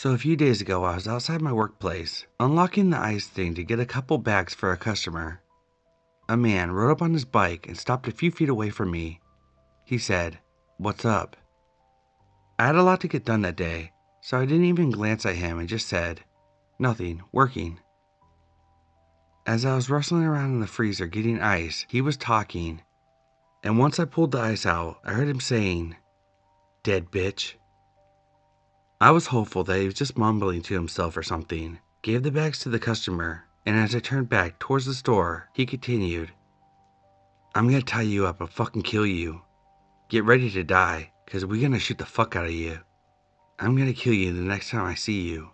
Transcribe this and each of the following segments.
So a few days ago, I was outside my workplace, unlocking the ice thing to get a couple bags for a customer. A man rode up on his bike and stopped a few feet away from me. He said, "What's up?" I had a lot to get done that day, so I didn't even glance at him and just said, "Nothing, working." As I was rustling around in the freezer getting ice, he was talking, and once I pulled the ice out, I heard him saying, "Dead bitch." I was hopeful that he was just mumbling to himself or something, gave the bags to the customer, and as I turned back towards the store, he continued, "I'm gonna tie you up and fucking kill you. Get ready to die, cause we're gonna shoot the fuck out of you. I'm gonna kill you the next time I see you."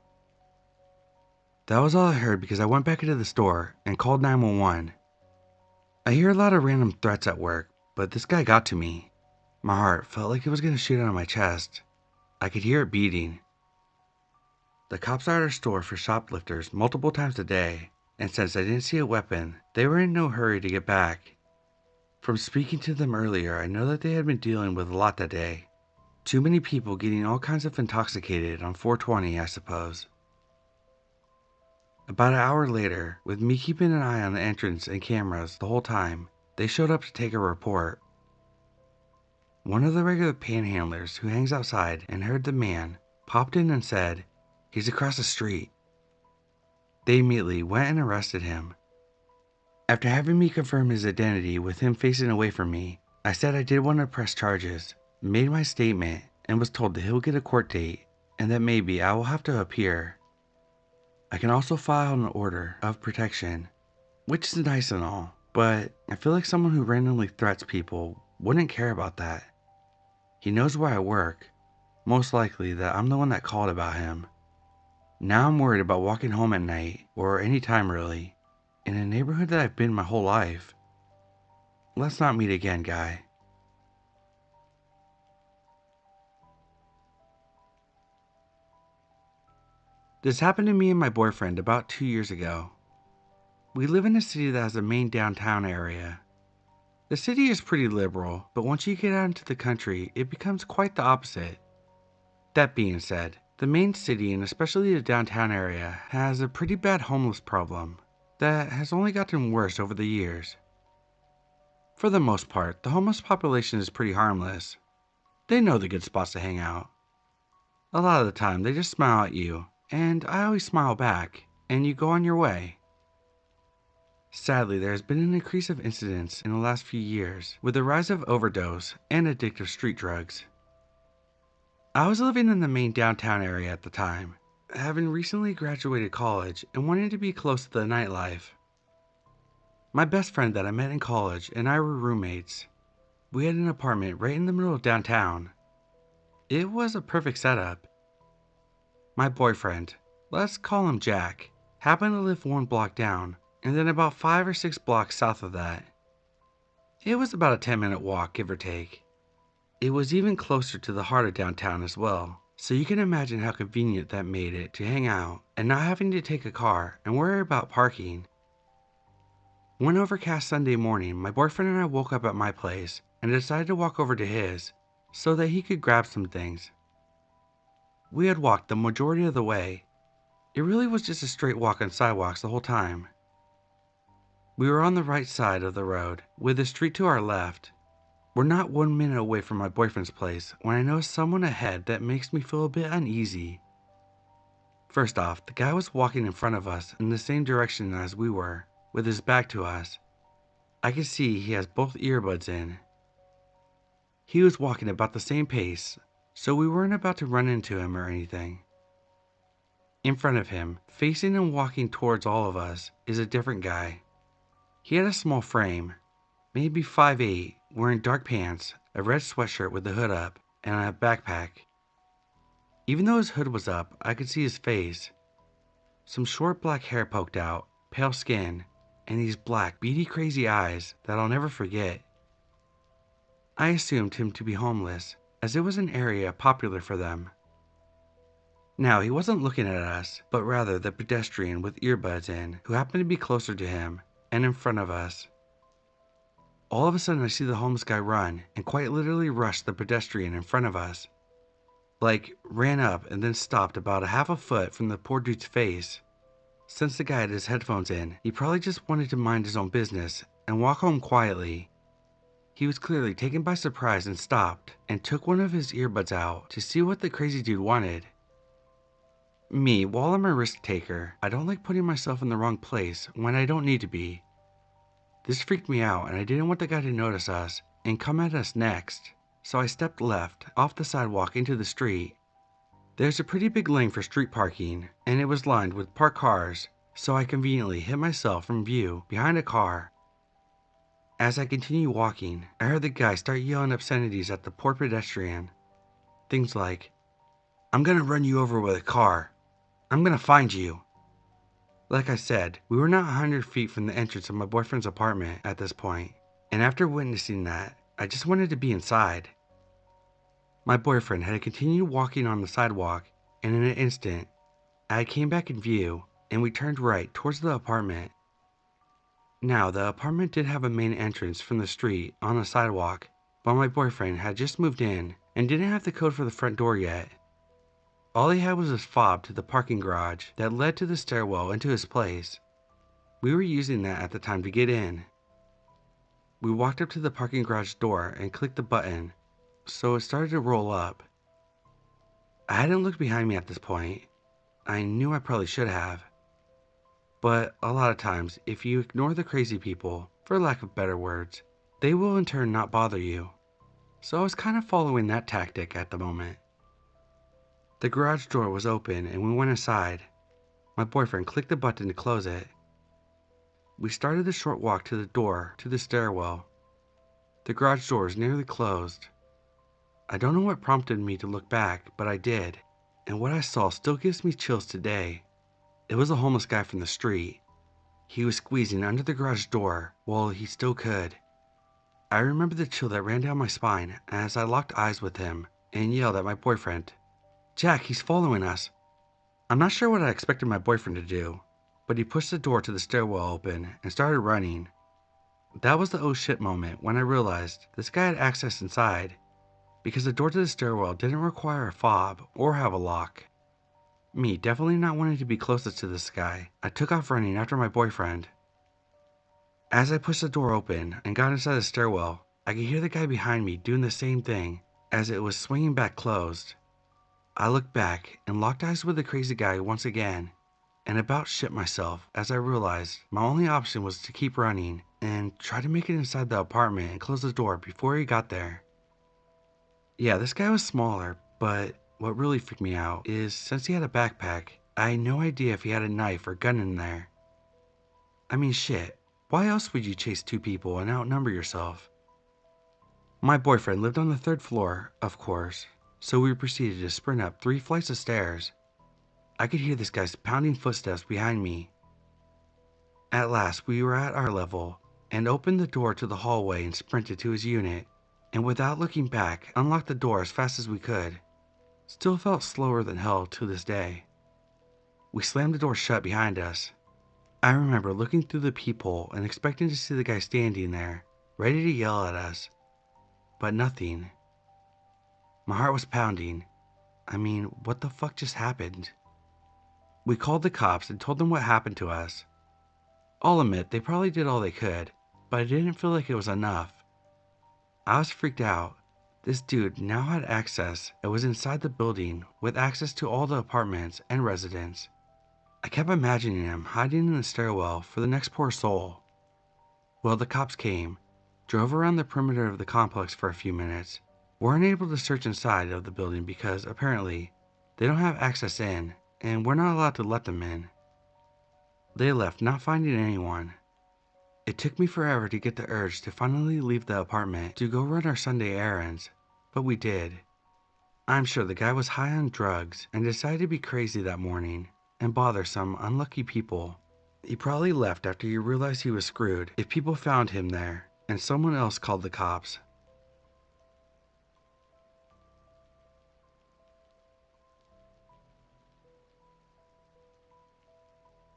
That was all I heard because I went back into the store and called 911. I hear a lot of random threats at work, but this guy got to me. My heart felt like it was gonna shoot out of my chest. I could hear it beating. The cops are at our store for shoplifters multiple times a day, and since I didn't see a weapon, they were in no hurry to get back. From speaking to them earlier, I know that they had been dealing with a lot that day. Too many people getting all kinds of intoxicated on 420, I suppose. About an hour later, with me keeping an eye on the entrance and cameras the whole time, they showed up to take a report. One of the regular panhandlers who hangs outside and heard the man popped in and said, "He's across the street." They immediately went and arrested him. After having me confirm his identity with him facing away from me, I said I did want to press charges, made my statement, and was told that he'll get a court date and that maybe I will have to appear. I can also file an order of protection, which is nice and all, but I feel like someone who randomly threats people wouldn't care about that. He knows where I work, most likely that I'm the one that called about him. Now I'm worried about walking home at night, or any time really, in a neighborhood that I've been my whole life. Let's not meet again, guy. This happened to me and my boyfriend about 2 years ago. We live in a city that has a main downtown area. The city is pretty liberal, but once you get out into the country, it becomes quite the opposite. That being said, the main city and especially the downtown area has a pretty bad homeless problem that has only gotten worse over the years. For the most part, the homeless population is pretty harmless. They know the good spots to hang out. A lot of the time, they just smile at you, and I always smile back, and you go on your way. Sadly, there has been an increase of incidents in the last few years with the rise of overdose and addictive street drugs. I was living in the main downtown area at the time, having recently graduated college and wanting to be close to the nightlife. My best friend that I met in college and I were roommates. We had an apartment right in the middle of downtown. It was a perfect setup. My boyfriend, let's call him Jack, happened to live one block down, and then about 5 or 6 blocks south of that. It was about a 10-minute walk, give or take. It was even closer to the heart of downtown as well, so you can imagine how convenient that made it to hang out and not having to take a car and worry about parking. One overcast Sunday morning, my boyfriend and I woke up at my place and decided to walk over to his so that he could grab some things. We had walked the majority of the way. It really was just a straight walk on sidewalks the whole time. We were on the right side of the road, with the street to our left. We're not 1 minute away from my boyfriend's place when I notice someone ahead that makes me feel a bit uneasy. First off, the guy was walking in front of us in the same direction as we were, with his back to us. I could see he has both earbuds in. He was walking about the same pace, so we weren't about to run into him or anything. In front of him, facing and walking towards all of us, is a different guy. He had a small frame, maybe 5'8", wearing dark pants, a red sweatshirt with the hood up, and a backpack. Even though his hood was up, I could see his face. Some short black hair poked out, pale skin, and these black, beady crazy eyes that I'll never forget. I assumed him to be homeless, as it was an area popular for them. Now, he wasn't looking at us, but rather the pedestrian with earbuds in, who happened to be closer to him, and in front of us. All of a sudden I see the homeless guy run, and quite literally rush the pedestrian in front of us. Like, ran up and then stopped about a half a foot from the poor dude's face. Since the guy had his headphones in, he probably just wanted to mind his own business and walk home quietly. He was clearly taken by surprise and stopped and took one of his earbuds out to see what the crazy dude wanted. Me, while I'm a risk taker, I don't like putting myself in the wrong place when I don't need to be. This freaked me out and I didn't want the guy to notice us and come at us next, so I stepped left off the sidewalk into the street. There's a pretty big lane for street parking and it was lined with parked cars, so I conveniently hid myself from view behind a car. As I continued walking, I heard the guy start yelling obscenities at the poor pedestrian. Things like, "I'm gonna run you over with a car. I'm gonna find you." Like I said, we were not 100 feet from the entrance of my boyfriend's apartment at this point, and after witnessing that, I just wanted to be inside. My boyfriend had continued walking on the sidewalk, and in an instant, I came back in view, and we turned right towards the apartment. Now, the apartment did have a main entrance from the street on the sidewalk, but my boyfriend had just moved in and didn't have the code for the front door yet. All he had was his fob to the parking garage that led to the stairwell into his place. We were using that at the time to get in. We walked up to the parking garage door and clicked the button, so it started to roll up. I hadn't looked behind me at this point. I knew I probably should have. But a lot of times, if you ignore the crazy people, for lack of better words, they will in turn not bother you. So I was kind of following that tactic at the moment. The garage door was open and we went inside. My boyfriend clicked the button to close it. We started the short walk to the door to the stairwell. The garage door was nearly closed. I don't know what prompted me to look back, but I did, and what I saw still gives me chills today. It was a homeless guy from the street. He was squeezing under the garage door while he still could. I remember the chill that ran down my spine as I locked eyes with him and yelled at my boyfriend, "Jack, he's following us." I'm not sure what I expected my boyfriend to do, but he pushed the door to the stairwell open and started running. That was the oh shit moment when I realized this guy had access inside, because the door to the stairwell didn't require a fob or have a lock. Me definitely not wanting to be closest to this guy, I took off running after my boyfriend. As I pushed the door open and got inside the stairwell, I could hear the guy behind me doing the same thing as it was swinging back closed. I looked back and locked eyes with the crazy guy once again, and about shit myself as I realized my only option was to keep running and try to make it inside the apartment and close the door before he got there. Yeah, this guy was smaller, but what really freaked me out is since he had a backpack, I had no idea if he had a knife or gun in there. I mean shit, why else would you chase two people and outnumber yourself? My boyfriend lived on the third floor, of course, so we proceeded to sprint up 3 flights of stairs. I could hear this guy's pounding footsteps behind me. At last, we were at our level and opened the door to the hallway and sprinted to his unit, and without looking back, unlocked the door as fast as we could. Still felt slower than hell to this day. We slammed the door shut behind us. I remember looking through the peephole and expecting to see the guy standing there, ready to yell at us. But nothing. My heart was pounding. I mean, what the fuck just happened? We called the cops and told them what happened to us. I'll admit they probably did all they could, but I didn't feel like it was enough. I was freaked out. This dude now had access and was inside the building with access to all the apartments and residents. I kept imagining him hiding in the stairwell for the next poor soul. Well, the cops came, drove around the perimeter of the complex for a few minutes, weren't able to search inside of the building because apparently they don't have access in, and we're not allowed to let them in. They left not finding anyone. It took me forever to get the urge to finally leave the apartment to go run our Sunday errands, but we did. I'm sure the guy was high on drugs and decided to be crazy that morning and bother some unlucky people. He probably left after he realized he was screwed if people found him there and someone else called the cops.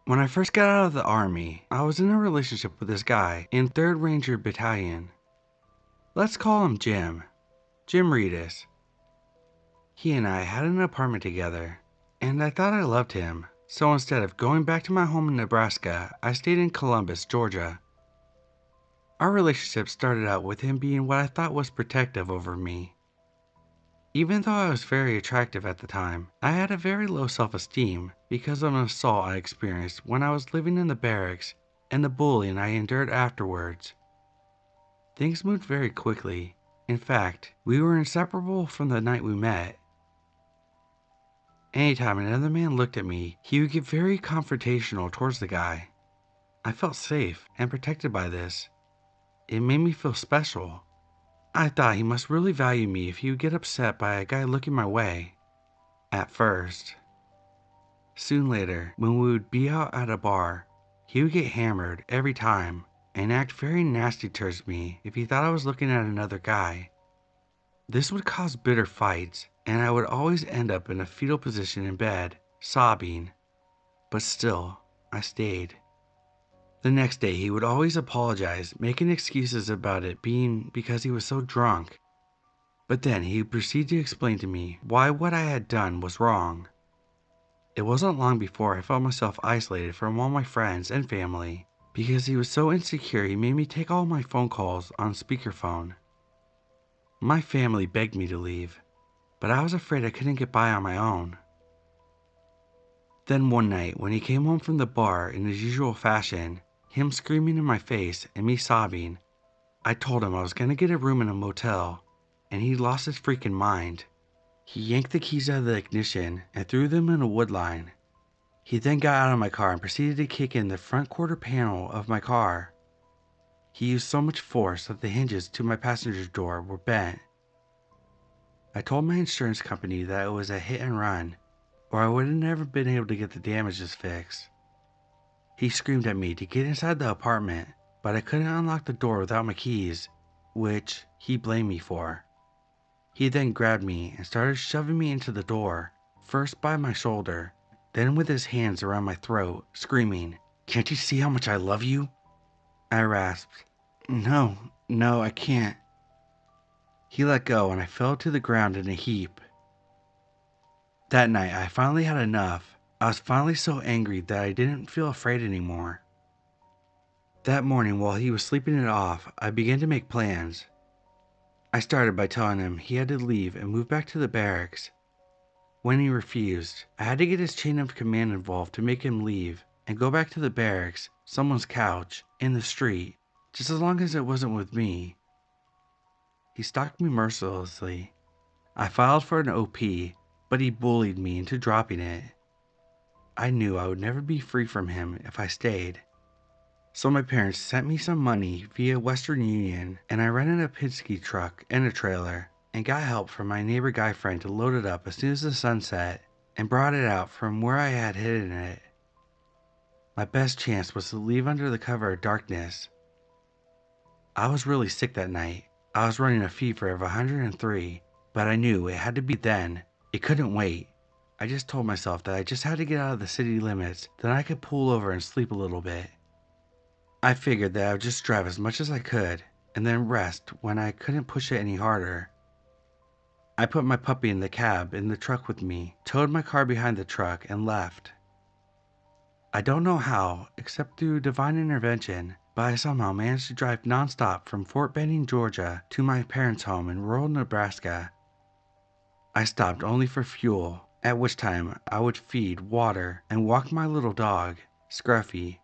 When I first got out of the army, I was in a relationship with this guy in 3rd Ranger Battalion. Let's call him Jim. Jim Reedus. He and I had an apartment together, and I thought I loved him, so instead of going back to my home in Nebraska, I stayed in Columbus, Georgia. Our relationship started out with him being what I thought was protective over me. Even though I was very attractive at the time, I had a very low self-esteem because of an assault I experienced when I was living in the barracks and the bullying I endured afterwards. Things moved very quickly. In fact, we were inseparable from the night we met. Anytime another man looked at me, he would get very confrontational towards the guy. I felt safe and protected by this. It made me feel special. I thought he must really value me if he would get upset by a guy looking my way. At first. Soon later, when we would be out at a bar, he would get hammered every time and act very nasty towards me if he thought I was looking at another guy. This would cause bitter fights, and I would always end up in a fetal position in bed, sobbing. But still, I stayed. The next day, he would always apologize, making excuses about it being because he was so drunk. But then he would proceed to explain to me why what I had done was wrong. It wasn't long before I felt myself isolated from all my friends and family because he was so insecure he made me take all my phone calls on speakerphone. My family begged me to leave, but I was afraid I couldn't get by on my own. Then one night when he came home from the bar in his usual fashion, him screaming in my face and me sobbing, I told him I was gonna get a room in a motel, and he lost his freaking mind. He yanked the keys out of the ignition and threw them in a wood line. He then got out of my car and proceeded to kick in the front quarter panel of my car. He used so much force that the hinges to my passenger door were bent. I told my insurance company that it was a hit and run, or I would have never been able to get the damages fixed. He screamed at me to get inside the apartment, but I couldn't unlock the door without my keys, which he blamed me for. He then grabbed me and started shoving me into the door, first by my shoulder, then with his hands around my throat, screaming, "Can't you see how much I love you?" I rasped, No, I can't." He let go and I fell to the ground in a heap. That night I finally had enough. I was finally so angry that I didn't feel afraid anymore. That morning while he was sleeping it off, I began to make plans. I started by telling him he had to leave and move back to the barracks. When he refused, I had to get his chain of command involved to make him leave and go back to the barracks, someone's couch, in the street, just as long as it wasn't with me. He stalked me mercilessly. I filed for an OP, but he bullied me into dropping it. I knew I would never be free from him if I stayed. So my parents sent me some money via Western Union, and I rented a Penske truck and a trailer and got help from my neighbor guy friend to load it up as soon as the sun set and brought it out from where I had hidden it. My best chance was to leave under the cover of darkness. I was really sick that night. I was running a fever of 103, but I knew it had to be then. It couldn't wait. I just told myself that I just had to get out of the city limits, then I could pull over and sleep a little bit. I figured that I would just drive as much as I could, and then rest when I couldn't push it any harder. I put my puppy in the cab in the truck with me, towed my car behind the truck, and left. I don't know how, except through divine intervention, but I somehow managed to drive nonstop from Fort Benning, Georgia to my parents' home in rural Nebraska. I stopped only for fuel, at which time I would feed, water, and walk my little dog, Scruffy,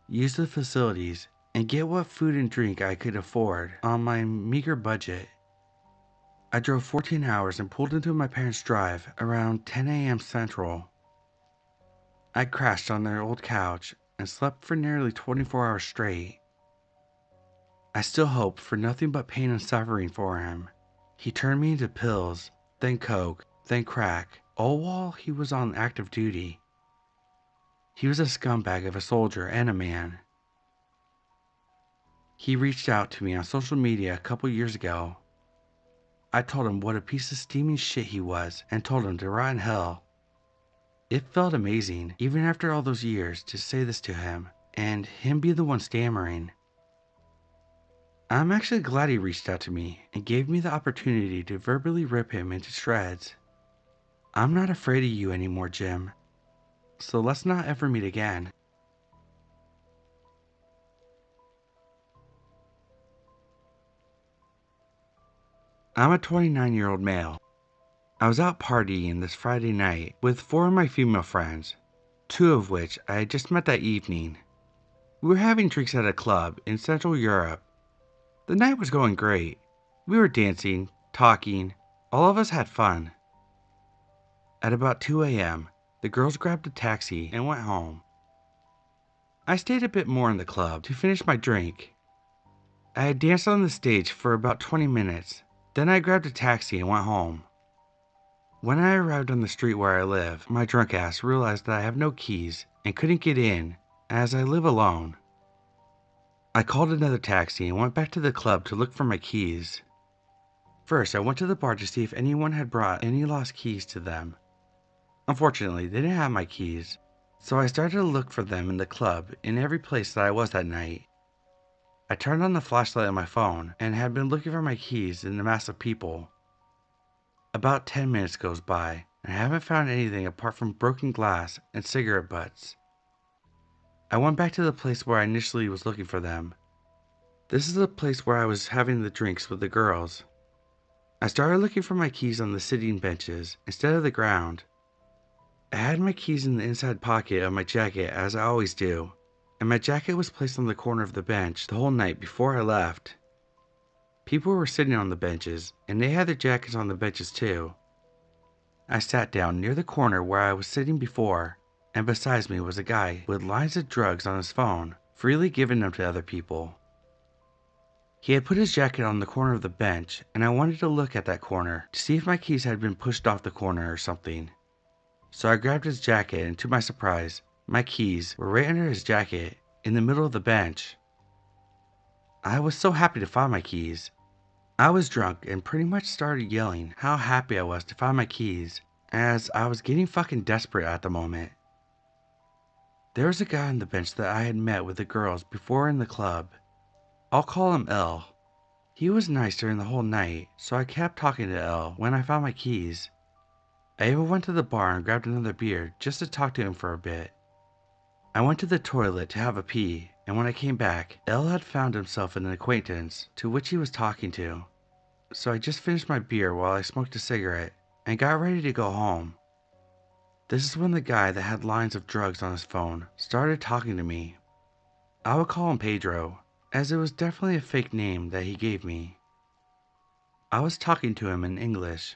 use the facilities, and get what food and drink I could afford on my meager budget. I drove 14 hours and pulled into my parents' drive around 10 a.m. Central. I crashed on their old couch and slept for nearly 24 hours straight. I still hoped for nothing but pain and suffering for him. He turned me into pills, then coke, then crack, all while he was on active duty. He was a scumbag of a soldier and a man. He reached out to me on social media a couple years ago. I told him what a piece of steaming shit he was and told him to rot in hell. It felt amazing, even after all those years, to say this to him, and him be the one stammering. I'm actually glad he reached out to me and gave me the opportunity to verbally rip him into shreds. I'm not afraid of you anymore, Jim. So let's not ever meet again. I'm a 29-year-old male. I was out partying this Friday night with 4 of my female friends, 2 of which I had just met that evening. We were having drinks at a club in Central Europe. The night was going great. We were dancing, talking, all of us had fun. At about 2 a.m., the girls grabbed a taxi and went home. I stayed a bit more in the club to finish my drink. I had danced on the stage for about 20 minutes, then I grabbed a taxi and went home. When I arrived on the street where I live, my drunk ass realized that I have no keys and couldn't get in, as I live alone. I called another taxi and went back to the club to look for my keys. First, I went to the bar to see if anyone had brought any lost keys to them. Unfortunately, they didn't have my keys, so I started to look for them in the club in every place that I was that night. I turned on the flashlight on my phone and had been looking for my keys in the mass of people. About 10 minutes goes by, and I haven't found anything apart from broken glass and cigarette butts. I went back to the place where I initially was looking for them. This is the place where I was having the drinks with the girls. I started looking for my keys on the sitting benches instead of the ground. I had my keys in the inside pocket of my jacket as I always do, and my jacket was placed on the corner of the bench the whole night before I left. People were sitting on the benches, and they had their jackets on the benches too. I sat down near the corner where I was sitting before, and beside me was a guy with lines of drugs on his phone, freely giving them to other people. He had put his jacket on the corner of the bench, and I wanted to look at that corner to see if my keys had been pushed off the corner or something. So I grabbed his jacket, and to my surprise, my keys were right under his jacket, in the middle of the bench. I was so happy to find my keys. I was drunk and pretty much started yelling how happy I was to find my keys, as I was getting fucking desperate at the moment. There was a guy on the bench that I had met with the girls before in the club. I'll call him L. He was nice during the whole night, so I kept talking to L when I found my keys. I even went to the bar and grabbed another beer just to talk to him for a bit. I went to the toilet to have a pee, and when I came back, L had found himself an acquaintance to which he was talking to. So I just finished my beer while I smoked a cigarette and got ready to go home. This is when the guy that had lines of drugs on his phone started talking to me. I would call him Pedro, as it was definitely a fake name that he gave me. I was talking to him in English.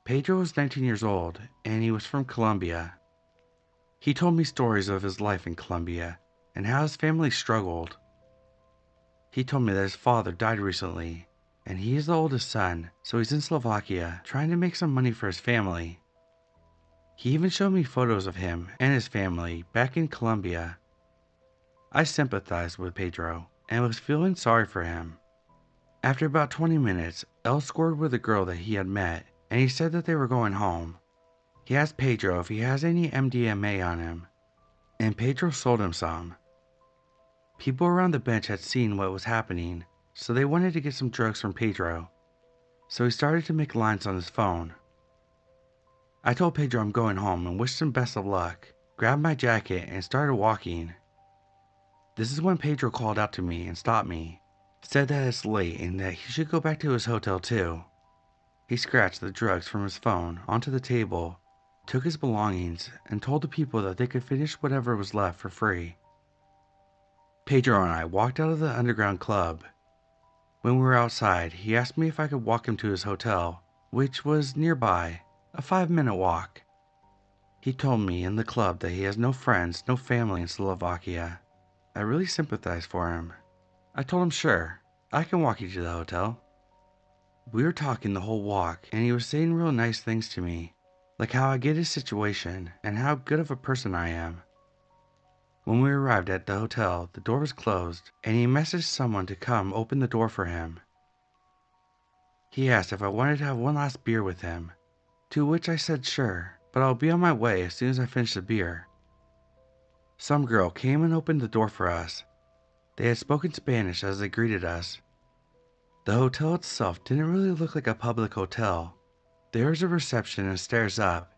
Pedro was 19 years old, and he was from Colombia. He told me stories of his life in Colombia and how his family struggled. He told me that his father died recently, and he is the oldest son, so he's in Slovakia trying to make some money for his family. He even showed me photos of him and his family back in Colombia. I sympathized with Pedro and was feeling sorry for him. After about 20 minutes, El scored with a girl that he had met, and he said that they were going home. He asked Pedro if he has any MDMA on him, and Pedro sold him some. People around the bench had seen what was happening, so they wanted to get some drugs from Pedro. So he started to make lines on his phone. I told Pedro I'm going home and wished him best of luck, grabbed my jacket and started walking. This is when Pedro called out to me and stopped me, said that it's late and that he should go back to his hotel too. He scratched the drugs from his phone onto the table, took his belongings, and told the people that they could finish whatever was left for free. Pedro and I walked out of the underground club. When we were outside, he asked me if I could walk him to his hotel, which was nearby, a 5-minute walk. He told me in the club that he has no friends, no family in Slovakia. I really sympathized for him. I told him sure, I can walk you to the hotel. We were talking the whole walk, and he was saying real nice things to me, like how I get his situation and how good of a person I am. When we arrived at the hotel, the door was closed, and he messaged someone to come open the door for him. He asked if I wanted to have one last beer with him, to which I said sure, but I'll be on my way as soon as I finish the beer. Some girl came and opened the door for us. They had spoken Spanish as they greeted us. The hotel itself didn't really look like a public hotel. There was a reception and stairs up,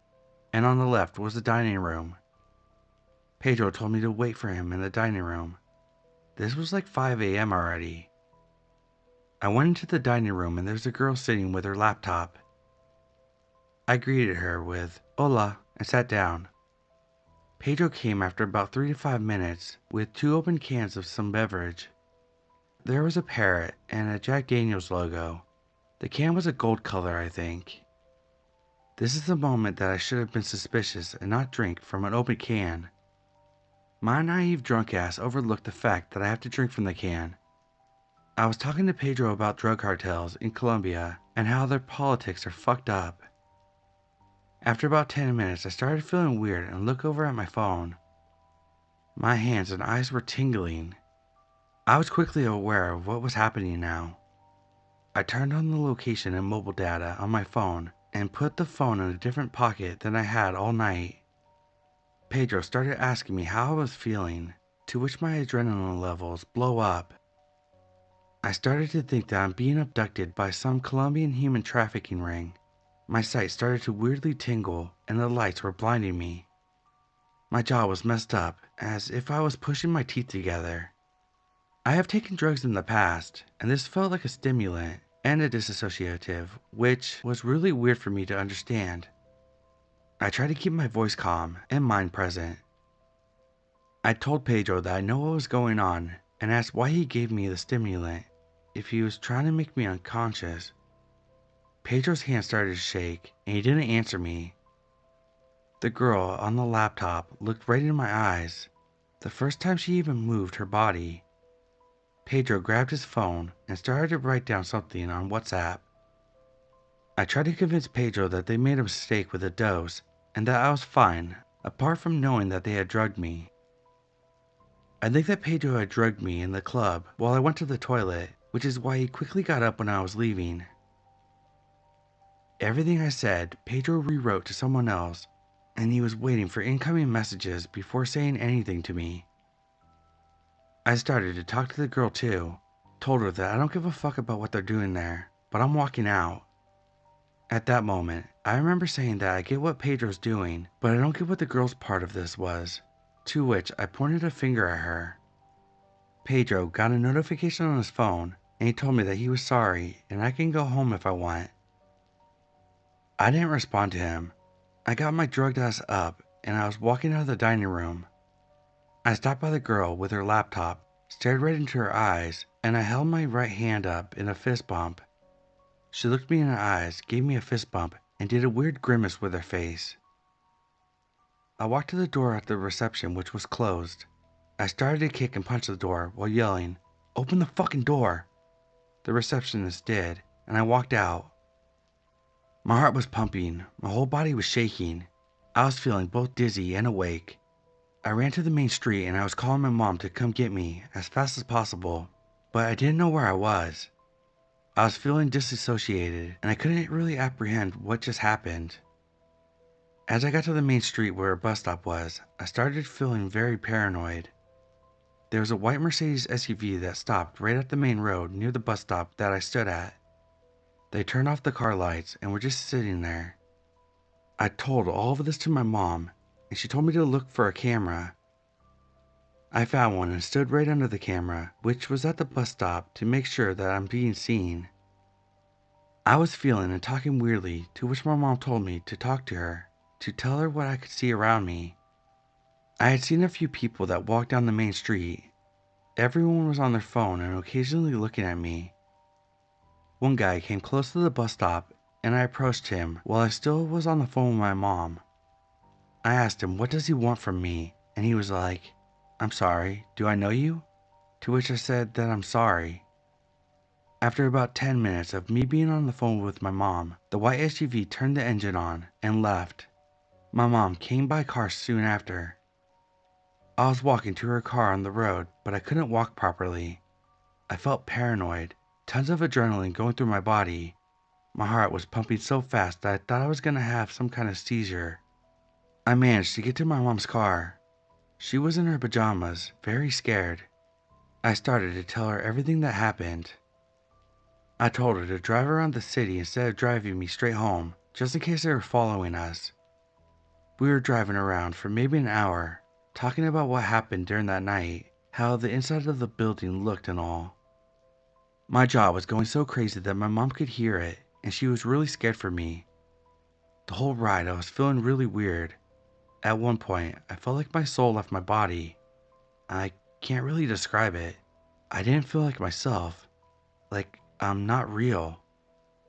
and on the left was the dining room. Pedro told me to wait for him in the dining room. This was like 5 a.m. already. I went into the dining room and there's a girl sitting with her laptop. I greeted her with "Hola" and sat down. Pedro came after about 3 to 5 minutes with 2 open cans of some beverage. There was a parrot and a Jack Daniels logo. The can was a gold color, I think. This is the moment that I should have been suspicious and not drink from an open can. My naive drunk ass overlooked the fact that I have to drink from the can. I was talking to Pedro about drug cartels in Colombia and how their politics are fucked up. After about 10 minutes, I started feeling weird and looked over at my phone. My hands and eyes were tingling. I was quickly aware of what was happening now. I turned on the location and mobile data on my phone and put the phone in a different pocket than I had all night. Pedro started asking me how I was feeling, to which my adrenaline levels blow up. I started to think that I'm being abducted by some Colombian human trafficking ring. My sight started to weirdly tingle and the lights were blinding me. My jaw was messed up, as if I was pushing my teeth together. I have taken drugs in the past, and this felt like a stimulant and a disassociative, which was really weird for me to understand. I tried to keep my voice calm and mind present. I told Pedro that I know what was going on and asked why he gave me the stimulant, if he was trying to make me unconscious. Pedro's hand started to shake and he didn't answer me. The girl on the laptop looked right in my eyes, the first time she even moved her body. Pedro grabbed his phone and started to write down something on WhatsApp. I tried to convince Pedro that they made a mistake with the dose and that I was fine, apart from knowing that they had drugged me. I think that Pedro had drugged me in the club while I went to the toilet, which is why he quickly got up when I was leaving. Everything I said, Pedro rewrote to someone else, and he was waiting for incoming messages before saying anything to me. I started to talk to the girl too, told her that I don't give a fuck about what they're doing there, but I'm walking out. At that moment, I remember saying that I get what Pedro's doing, but I don't get what the girl's part of this was, to which I pointed a finger at her. Pedro got a notification on his phone, and he told me that he was sorry and I can go home if I want. I didn't respond to him. I got my drugged ass up and I was walking out of the dining room. I stopped by the girl with her laptop, stared right into her eyes, and I held my right hand up in a fist bump. She looked me in the eyes, gave me a fist bump, and did a weird grimace with her face. I walked to the door at the reception, which was closed. I started to kick and punch the door while yelling, "Open the fucking door!" The receptionist did, and I walked out. My heart was pumping, my whole body was shaking. I was feeling both dizzy and awake. I ran to the main street and I was calling my mom to come get me as fast as possible, but I didn't know where I was. I was feeling disassociated and I couldn't really apprehend what just happened. As I got to the main street where a bus stop was, I started feeling very paranoid. There was a white Mercedes SUV that stopped right at the main road near the bus stop that I stood at. They turned off the car lights and were just sitting there. I told all of this to my mom, and she told me to look for a camera. I found one and stood right under the camera, which was at the bus stop, to make sure that I'm being seen. I was feeling and talking weirdly, to which my mom told me to talk to her, to tell her what I could see around me. I had seen a few people that walked down the main street. Everyone was on their phone and occasionally looking at me. One guy came close to the bus stop and I approached him while I still was on the phone with my mom. I asked him what does he want from me, and he was like, "I'm sorry, do I know you?" To which I said that I'm sorry. After about 10 minutes of me being on the phone with my mom, the white SUV turned the engine on and left. My mom came by car soon after. I was walking to her car on the road, but I couldn't walk properly. I felt paranoid, tons of adrenaline going through my body. My heart was pumping so fast that I thought I was going to have some kind of seizure. I managed to get to my mom's car. She was in her pajamas, very scared. I started to tell her everything that happened. I told her to drive around the city instead of driving me straight home, just in case they were following us. We were driving around for maybe an hour, talking about what happened during that night, how the inside of the building looked and all. My jaw was going so crazy that my mom could hear it, and she was really scared for me. The whole ride I was feeling really weird. At one point, I felt like my soul left my body. I can't really describe it. I didn't feel like myself, like I'm not real.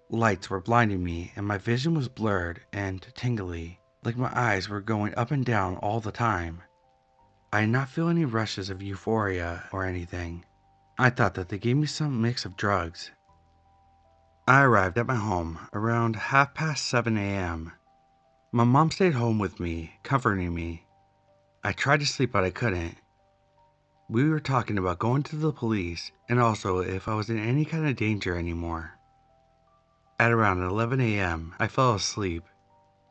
Lights were blinding me and my vision was blurred and tingly, like my eyes were going up and down all the time. I did not feel any rushes of euphoria or anything. I thought that they gave me some mix of drugs. I arrived at my home around 7:30 a.m. My mom stayed home with me, comforting me. I tried to sleep but I couldn't. We were talking about going to the police and also if I was in any kind of danger anymore. At around 11 a.m., I fell asleep.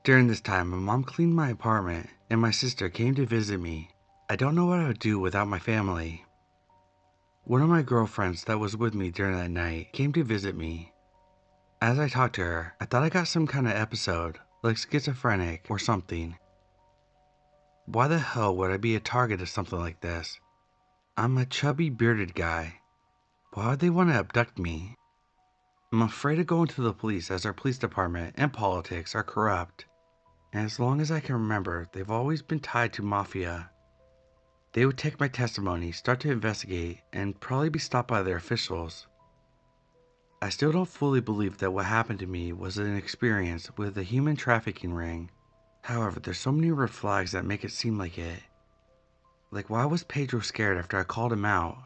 During this time, my mom cleaned my apartment and my sister came to visit me. I don't know what I would do without my family. One of my girlfriends that was with me during that night came to visit me. As I talked to her, I thought I got some kind of episode, like schizophrenic or something. Why the hell would I be a target of something like this? I'm a chubby bearded guy. Why would they want to abduct me? I'm afraid of going to the police as our police department and politics are corrupt. And as long as I can remember, they've always been tied to mafia. They would take my testimony, start to investigate, and probably be stopped by their officials. I still don't fully believe that what happened to me was an experience with a human trafficking ring. However, there's so many red flags that make it seem like it. Like, why was Pedro scared after I called him out?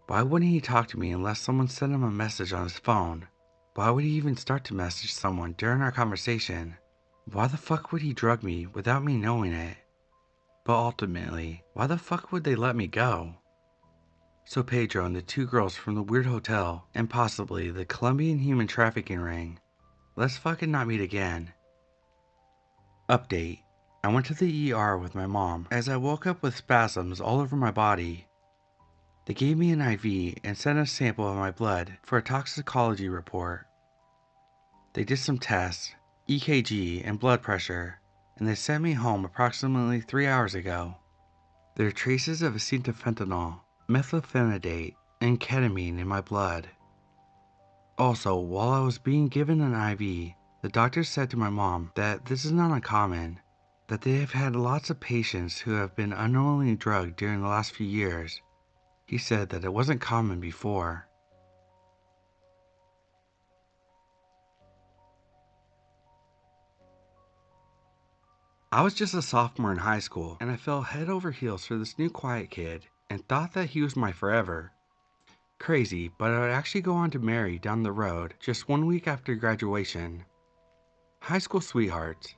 Why wouldn't he talk to me unless someone sent him a message on his phone? Why would he even start to message someone during our conversation? Why the fuck would he drug me without me knowing it? But ultimately, why the fuck would they let me go? So Pedro and the two girls from the weird hotel, and possibly the Colombian human trafficking ring, let's fucking not meet again. Update. I went to the ER with my mom as I woke up with spasms all over my body. They gave me an IV and sent a sample of my blood for a toxicology report. They did some tests, EKG and blood pressure, and they sent me home approximately 3 hours ago. There are traces of acetylfentanyl, methylphenidate, and ketamine in my blood. Also, while I was being given an IV, the doctor said to my mom that this is not uncommon, that they have had lots of patients who have been unknowingly drugged during the last few years. He said that it wasn't common before. I was just a sophomore in high school and I fell head over heels for this new quiet kid and thought that he was my forever. Crazy, but I would actually go on to marry down the road just 1 week after graduation. High school sweethearts.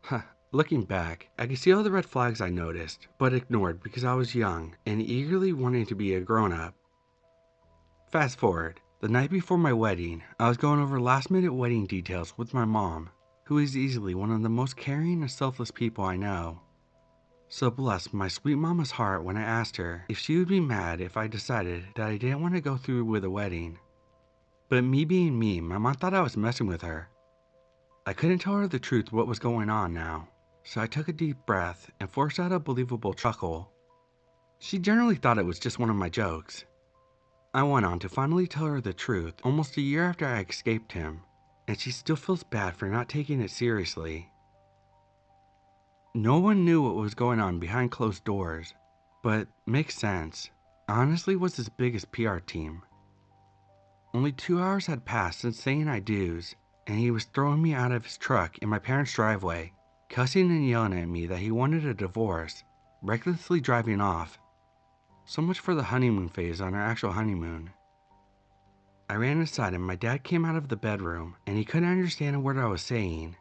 Huh, looking back, I can see all the red flags I noticed, but ignored because I was young and eagerly wanting to be a grown-up. Fast forward, the night before my wedding, I was going over last-minute wedding details with my mom, who is easily one of the most caring and selfless people I know. So bless my sweet mama's heart when I asked her if she would be mad if I decided that I didn't want to go through with a wedding. But me being me, my mom thought I was messing with her. I couldn't tell her the truth what was going on now, so I took a deep breath and forced out a believable chuckle. She generally thought it was just one of my jokes. I went on to finally tell her the truth almost a year after I escaped him, and she still feels bad for not taking it seriously. No one knew what was going on behind closed doors, but makes sense. I honestly was his biggest PR team. Only 2 hours had passed since saying I do's, and he was throwing me out of his truck in my parents' driveway, cussing and yelling at me that he wanted a divorce, recklessly driving off. So much for the honeymoon phase on our actual honeymoon. I ran inside and my dad came out of the bedroom and he couldn't understand a word I was saying,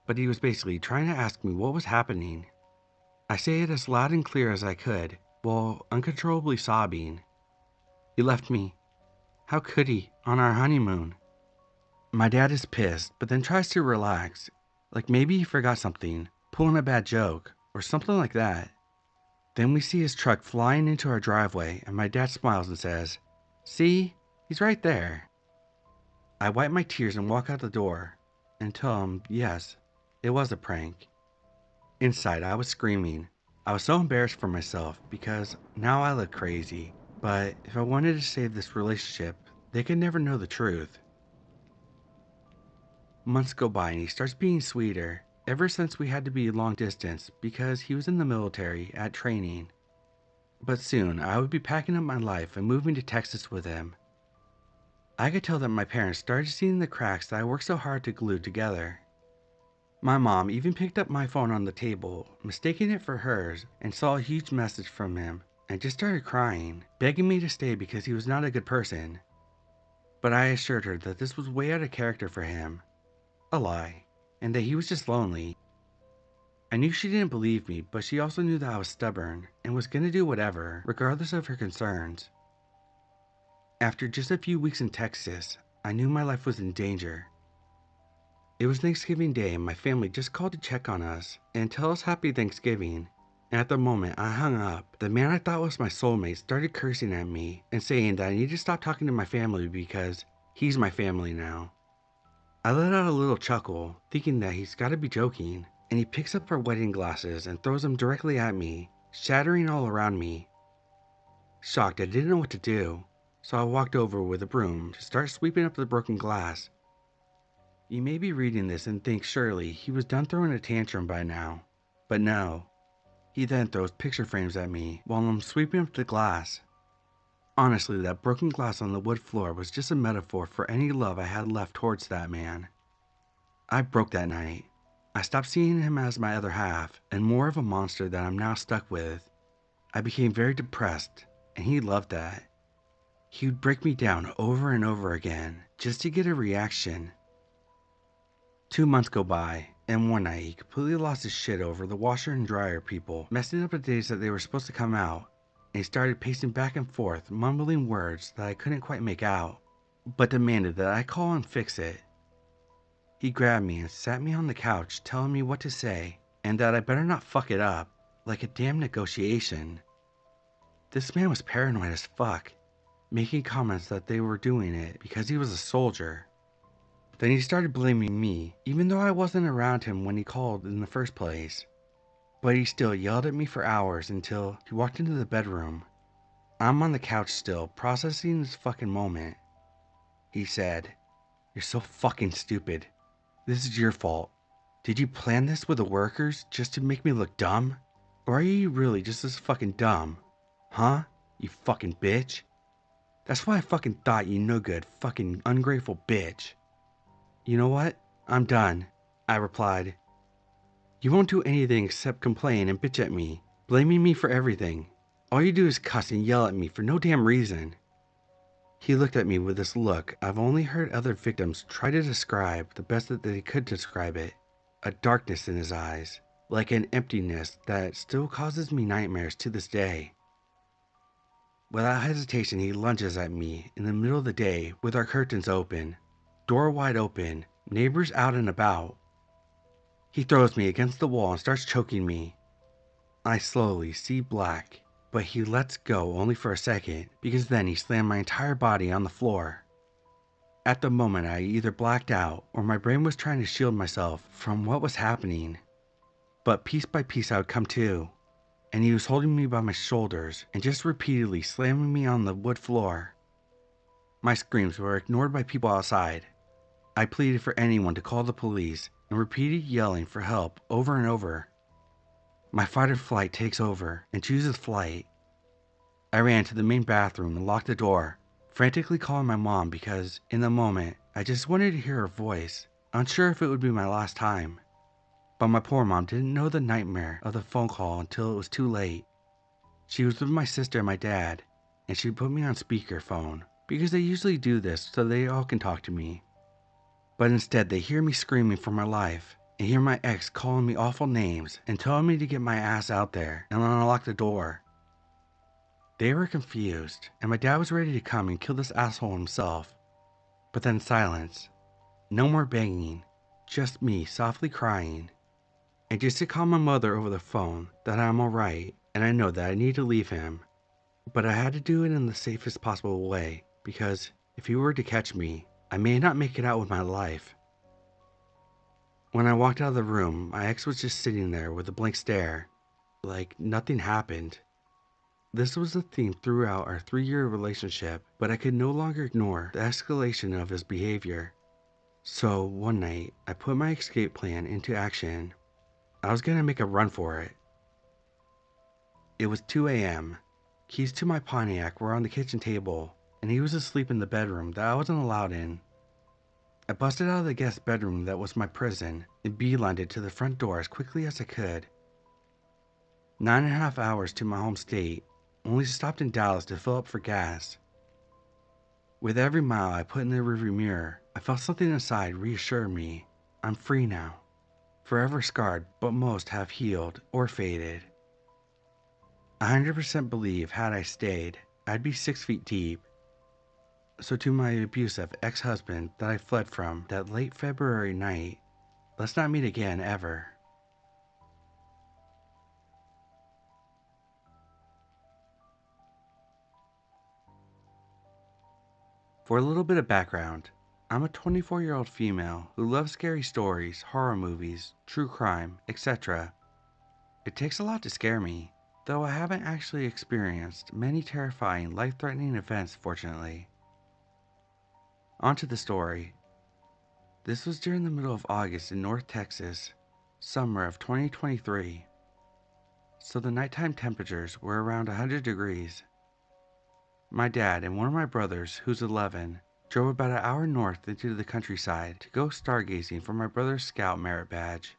but he was basically trying to ask me what was happening. I say it as loud and clear as I could, while uncontrollably sobbing. He left me. How could he, on our honeymoon? My dad is pissed, but then tries to relax, like maybe he forgot something, pulling a bad joke, or something like that. Then we see his truck flying into our driveway, and my dad smiles and says, "See, he's right there." I wipe my tears and walk out the door. and tell him, yes, it was a prank. Inside, I was screaming. I was so embarrassed for myself because now I look crazy. But if I wanted to save this relationship, they could never know the truth. Months go by and he starts being sweeter, ever since we had to be long distance because he was in the military at training. But soon I would be packing up my life and moving to Texas with him. I could tell that my parents started seeing the cracks that I worked so hard to glue together. My mom even picked up my phone on the table, mistaking it for hers, and saw a huge message from him and just started crying, begging me to stay because he was not a good person. But I assured her that this was way out of character for him, a lie, and that he was just lonely. I knew she didn't believe me, but she also knew that I was stubborn and was gonna do whatever, regardless of her concerns. After just a few weeks in Texas, I knew my life was in danger. It was Thanksgiving Day and my family just called to check on us and tell us Happy Thanksgiving. And at the moment I hung up, the man I thought was my soulmate started cursing at me and saying that I need to stop talking to my family because he's my family now. I let out a little chuckle, thinking that he's gotta be joking, and he picks up our wedding glasses and throws them directly at me, shattering all around me. Shocked, I didn't know what to do, so I walked over with a broom to start sweeping up the broken glass. You may be reading this and think surely he was done throwing a tantrum by now, but no. He then throws picture frames at me while I'm sweeping up the glass. Honestly, that broken glass on the wood floor was just a metaphor for any love I had left towards that man. I broke that night. I stopped seeing him as my other half and more of a monster that I'm now stuck with. I became very depressed, and he loved that. He would break me down over and over again just to get a reaction. 2 months go by, and one night he completely lost his shit over the washer and dryer people messing up the days that they were supposed to come out, and he started pacing back and forth, mumbling words that I couldn't quite make out, but demanded that I call and fix it. He grabbed me and sat me on the couch telling me what to say, and that I better not fuck it up, like a damn negotiation. This man was paranoid as fuck, making comments that they were doing it because he was a soldier. Then he started blaming me, even though I wasn't around him when he called in the first place. But he still yelled at me for hours until he walked into the bedroom. I'm on the couch still, processing this fucking moment. He said, "You're so fucking stupid. This is your fault. Did you plan this with the workers just to make me look dumb? Or are you really just as fucking dumb? Huh? You fucking bitch? That's why I fucking thought you no good fucking ungrateful bitch." "You know what? I'm done," I replied. "You won't do anything except complain and bitch at me, blaming me for everything. All you do is cuss and yell at me for no damn reason." He looked at me with this look I've only heard other victims try to describe the best that they could describe it. A darkness in his eyes, like an emptiness that still causes me nightmares to this day. Without hesitation, he lunges at me in the middle of the day with our curtains open, door wide open, neighbors out and about. He throws me against the wall and starts choking me. I slowly see black, but he lets go only for a second because then he slammed my entire body on the floor. At the moment, I either blacked out or my brain was trying to shield myself from what was happening. But piece by piece I would come to, and he was holding me by my shoulders and just repeatedly slamming me on the wood floor. My screams were ignored by people outside. I pleaded for anyone to call the police and repeated yelling for help over and over. My fight or flight takes over and chooses flight. I ran to the main bathroom and locked the door, frantically calling my mom because, in the moment, I just wanted to hear her voice, unsure if it would be my last time. But my poor mom didn't know the nightmare of the phone call until it was too late. She was with my sister and my dad, and she put me on speakerphone because they usually do this so they all can talk to me. But instead they hear me screaming for my life and hear my ex calling me awful names and telling me to get my ass out there and unlock the door. They were confused, and my dad was ready to come and kill this asshole himself. But then silence. No more banging, just me softly crying. And just to calm my mother over the phone that I'm alright and I know that I need to leave him. But I had to do it in the safest possible way because if he were to catch me, I may not make it out with my life. When I walked out of the room, my ex was just sitting there with a blank stare, like nothing happened. This was the theme throughout our 3-year relationship, but I could no longer ignore the escalation of his behavior. So one night, I put my escape plan into action. I was gonna make a run for it. It was 2 a.m. Keys to my Pontiac were on the kitchen table, and he was asleep in the bedroom that I wasn't allowed in. I busted out of the guest bedroom that was my prison and beelined it to the front door as quickly as I could. 9.5 hours to my home state, only stopped in Dallas to fill up for gas. With every mile I put in the rearview mirror, I felt something inside reassure me. I'm free now. Forever scarred, but most have healed or faded. 100% believe had I stayed, I'd be 6 feet deep. So to my abusive ex-husband that I fled from that late February night, let's not meet again ever. For a little bit of background, I'm a 24-year-old female who loves scary stories, horror movies, true crime, etc. It takes a lot to scare me, though I haven't actually experienced many terrifying, life-threatening events, fortunately. On to the story. This was during the middle of August in North Texas, summer of 2023. So the nighttime temperatures were around 100 degrees. My dad and one of my brothers, who's 11, drove about an hour north into the countryside to go stargazing for my brother's scout merit badge.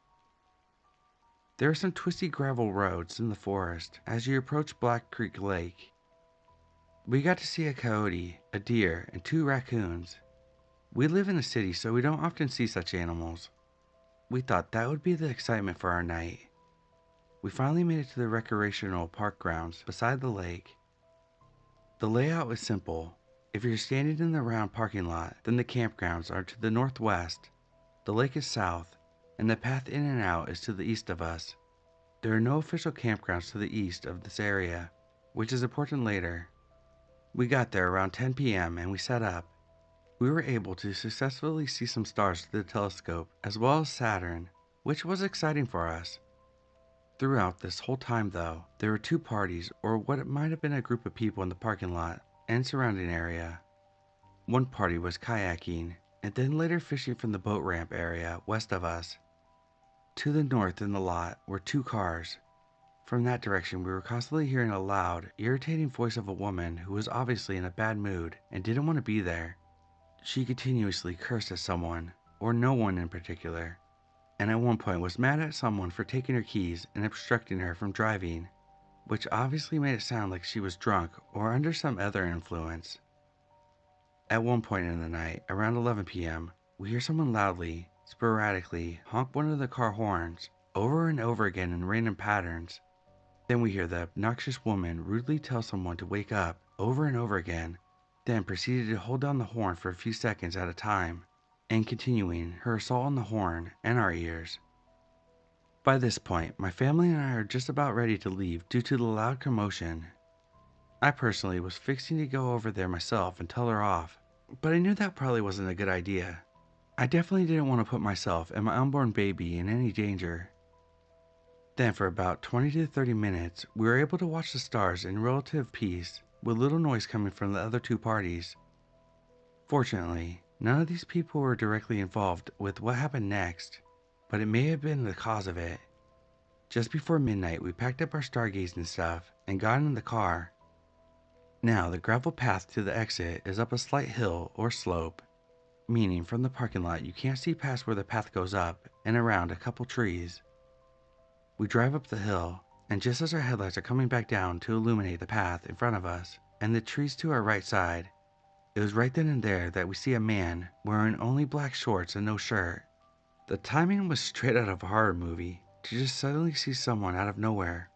There are some twisty gravel roads in the forest as you approach Black Creek Lake. We got to see a coyote, a deer, and 2 raccoons. We live in a city, so we don't often see such animals. We thought that would be the excitement for our night. We finally made it to the recreational park grounds beside the lake. The layout is simple. If you're standing in the round parking lot, then the campgrounds are to the northwest, the lake is south, and the path in and out is to the east of us. There are no official campgrounds to the east of this area, which is important later. We got there around 10 p.m. and we set up. We were able to successfully see some stars through the telescope, as well as Saturn, which was exciting for us. Throughout this whole time though, there were 2 parties, or what might have been a group of people in the parking lot and surrounding area. One party was kayaking, and then later fishing from the boat ramp area west of us. To the north in the lot were 2 cars. From that direction we were constantly hearing a loud, irritating voice of a woman who was obviously in a bad mood and didn't want to be there. She continuously cursed at someone, or no one in particular, and at one point was mad at someone for taking her keys and obstructing her from driving, which obviously made it sound like she was drunk or under some other influence. At one point in the night, around 11 p.m., we hear someone loudly, sporadically honk one of the car horns over and over again in random patterns. Then we hear the obnoxious woman rudely tell someone to wake up over and over again, then proceeded to hold down the horn for a few seconds at a time, and continuing her assault on the horn and our ears. By this point, my family and I are just about ready to leave due to the loud commotion. I personally was fixing to go over there myself and tell her off, but I knew that probably wasn't a good idea. I definitely didn't want to put myself and my unborn baby in any danger. Then for about 20 to 30 minutes, we were able to watch the stars in relative peace with little noise coming from the other 2 parties. Fortunately, none of these people were directly involved with what happened next, but it may have been the cause of it. Just before midnight, we packed up our stargazing stuff and got in the car. Now, the gravel path to the exit is up a slight hill or slope, meaning from the parking lot you can't see past where the path goes up and around a couple trees. We drive up the hill, and just as our headlights are coming back down to illuminate the path in front of us and the trees to our right side, it was right then and there that we see a man wearing only black shorts and no shirt. The timing was straight out of a horror movie to just suddenly see someone out of nowhere.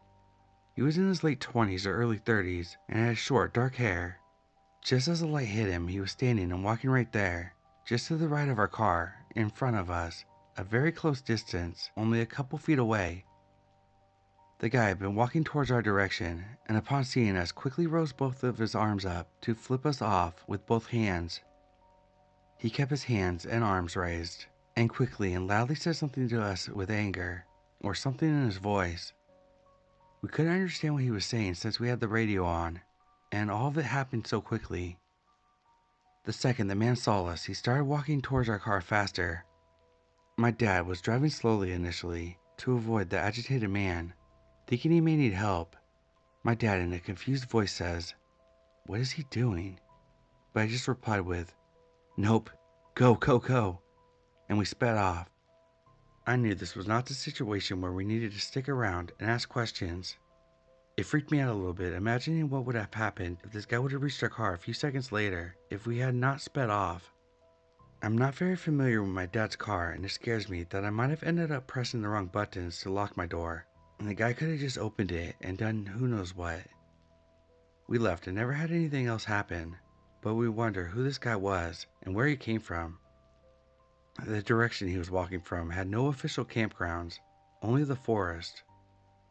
He was in his late 20s or early 30s and had short, dark hair. Just as the light hit him, he was standing and walking right there, just to the right of our car, in front of us, a very close distance, only a couple feet away. The guy had been walking towards our direction, and upon seeing us quickly rose both of his arms up to flip us off with both hands. He kept his hands and arms raised. and quickly and loudly said something to us with anger, or something in his voice. We couldn't understand what he was saying since we had the radio on, and all of it happened so quickly. The second the man saw us, he started walking towards our car faster. My dad was driving slowly initially to avoid the agitated man, thinking he may need help. My dad, in a confused voice, says, "What is he doing?" But I just replied with, "Nope, go, go, go," and we sped off. I knew this was not the situation where we needed to stick around and ask questions. It freaked me out a little bit, imagining what would have happened if this guy would have reached our car a few seconds later if we had not sped off. I'm not very familiar with my dad's car, and it scares me that I might have ended up pressing the wrong buttons to lock my door, and the guy could have just opened it and done who knows what. We left and never had anything else happen, but we wonder who this guy was and where he came from. The direction he was walking from had no official campgrounds, only the forest.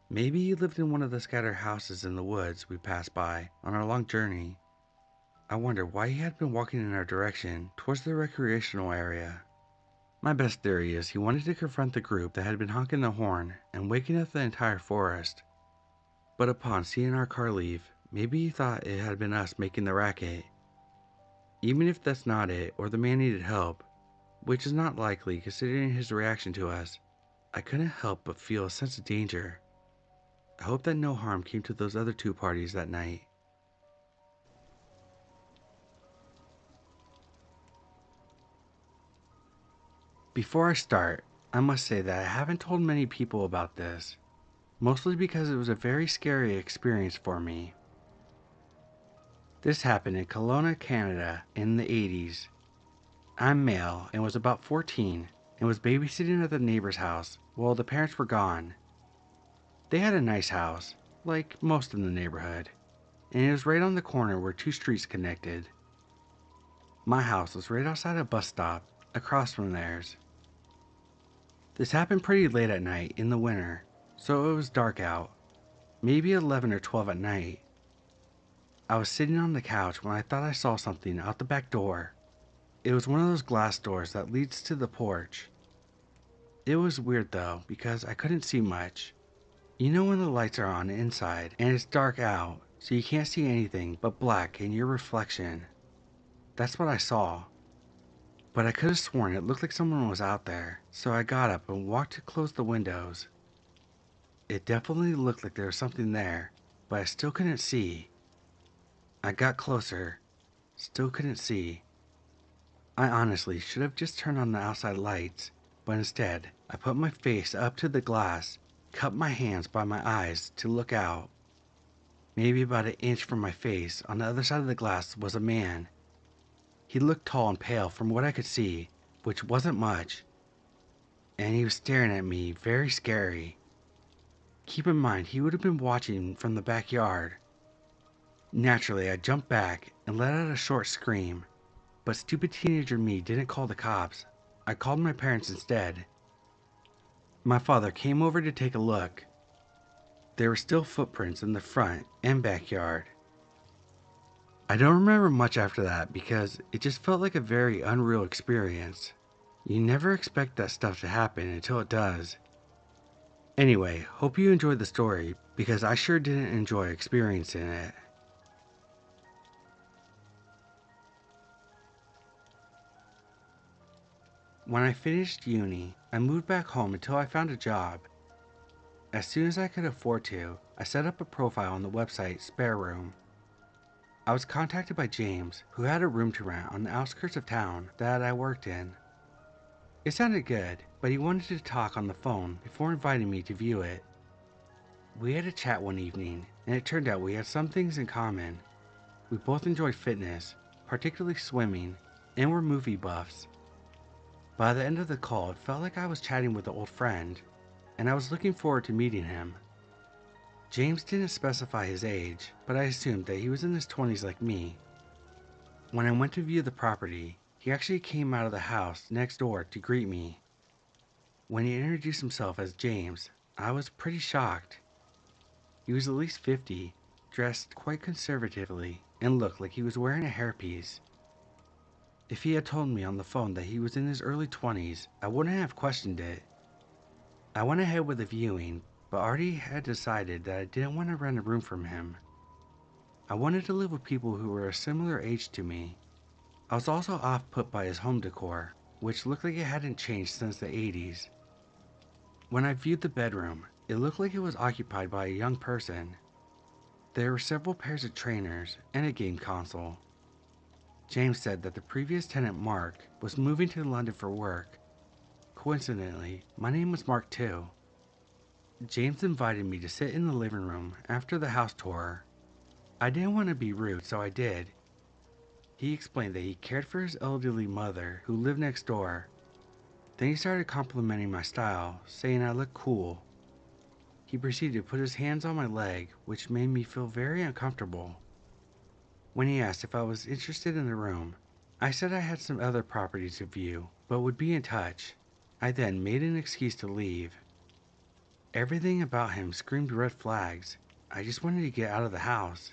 Maybe he lived in one of the scattered houses in the woods we passed by on our long journey. I wonder why he had been walking in our direction towards the recreational area. My best theory is he wanted to confront the group that had been honking the horn and waking up the entire forest. But upon seeing our car leave, maybe he thought it had been us making the racket. Even if that's not it, or the man needed help, which is not likely considering his reaction to us, I couldn't help but feel a sense of danger. I hope that no harm came to those other two parties that night. Before I start, I must say that I haven't told many people about this, mostly because it was a very scary experience for me. This happened in Kelowna, Canada in the 80s. I'm male and was about 14 and was babysitting at the neighbor's house while the parents were gone. They had a nice house, like most in the neighborhood, and it was right on the corner where two streets connected. My house was right outside a bus stop, across from theirs. This happened pretty late at night in the winter, so it was dark out, maybe 11 or 12 at night. I was sitting on the couch when I thought I saw something out the back door. It was one of those glass doors that leads to the porch. It was weird though, because I couldn't see much. You know when the lights are on inside and it's dark out, so you can't see anything but black and your reflection. That's what I saw. But I could have sworn it looked like someone was out there, so I got up and walked to close the windows. It definitely looked like there was something there, but I still couldn't see. I got closer, still couldn't see. I honestly should have just turned on the outside lights, but instead, I put my face up to the glass, cupped my hands by my eyes to look out. Maybe about an inch from my face, on the other side of the glass, was a man. He looked tall and pale from what I could see, which wasn't much, and he was staring at me very scary. Keep in mind, he would have been watching from the backyard. Naturally, I jumped back and let out a short scream, but stupid teenager me didn't call the cops. I called my parents instead. My father came over to take a look. There were still footprints in the front and backyard. I don't remember much after that because it just felt like a very unreal experience. You never expect that stuff to happen until it does. Anyway, hope you enjoyed the story because I sure didn't enjoy experiencing it. When I finished uni, I moved back home until I found a job. As soon as I could afford to, I set up a profile on the website Spare Room. I was contacted by James, who had a room to rent on the outskirts of town that I worked in. It sounded good, but he wanted to talk on the phone before inviting me to view it. We had a chat one evening, and it turned out we had some things in common. We both enjoyed fitness, particularly swimming, and were movie buffs. By the end of the call, it felt like I was chatting with an old friend, and I was looking forward to meeting him. James didn't specify his age, but I assumed that he was in his 20s like me. When I went to view the property, he actually came out of the house next door to greet me. When he introduced himself as James, I was pretty shocked. He was at least 50, dressed quite conservatively, and looked like he was wearing a hairpiece. If he had told me on the phone that he was in his early 20s, I wouldn't have questioned it. I went ahead with the viewing, but already had decided that I didn't want to rent a room from him. I wanted to live with people who were a similar age to me. I was also off put by his home decor, which looked like it hadn't changed since the 80s. When I viewed the bedroom, it looked like it was occupied by a young person. There were several pairs of trainers and a game console. James said that the previous tenant, Mark, was moving to London for work. Coincidentally, my name was Mark too. James invited me to sit in the living room after the house tour. I didn't want to be rude, so I did. He explained that he cared for his elderly mother who lived next door. Then he started complimenting my style, saying I looked cool. He proceeded to put his hands on my leg, which made me feel very uncomfortable. When he asked if I was interested in the room, I said I had some other properties to view, but would be in touch. I then made an excuse to leave. Everything about him screamed red flags. I just wanted to get out of the house.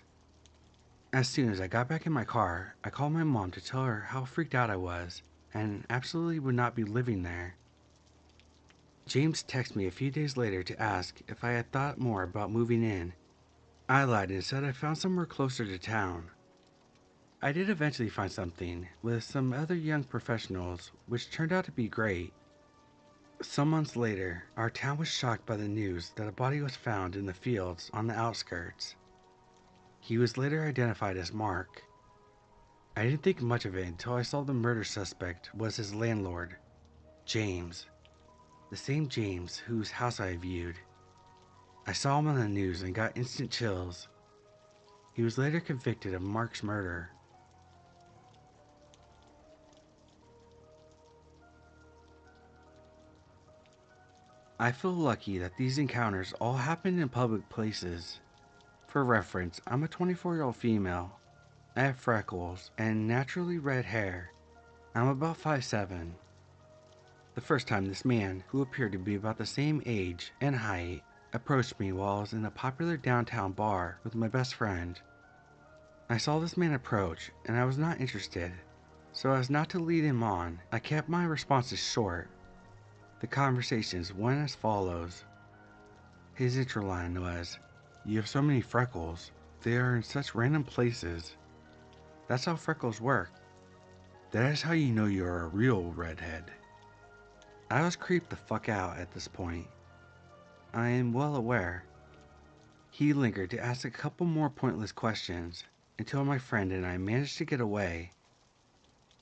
As soon as I got back in my car, I called my mom to tell her how freaked out I was, and absolutely would not be living there. James texted me a few days later to ask if I had thought more about moving in. I lied and said I found somewhere closer to town. I did eventually find something with some other young professionals, which turned out to be great. Some months later, our town was shocked by the news that a body was found in the fields on the outskirts. He was later identified as Mark. I didn't think much of it until I saw the murder suspect was his landlord, James. The same James whose house I viewed. I saw him on the news and got instant chills. He was later convicted of Mark's murder. I feel lucky that these encounters all happened in public places. For reference, I'm a 24-year-old female. I have freckles and naturally red hair. I'm about 5'7". The first time this man, who appeared to be about the same age and height, approached me while I was in a popular downtown bar with my best friend. I saw this man approach and I was not interested, so as not to lead him on, I kept my responses short. The conversations went as follows. His intro line was, "You have so many freckles. They are in such random places. That's how freckles work. That is how you know you're a real redhead." I was creeped the fuck out at this point. I am well aware. He lingered to ask a couple more pointless questions until my friend and I managed to get away.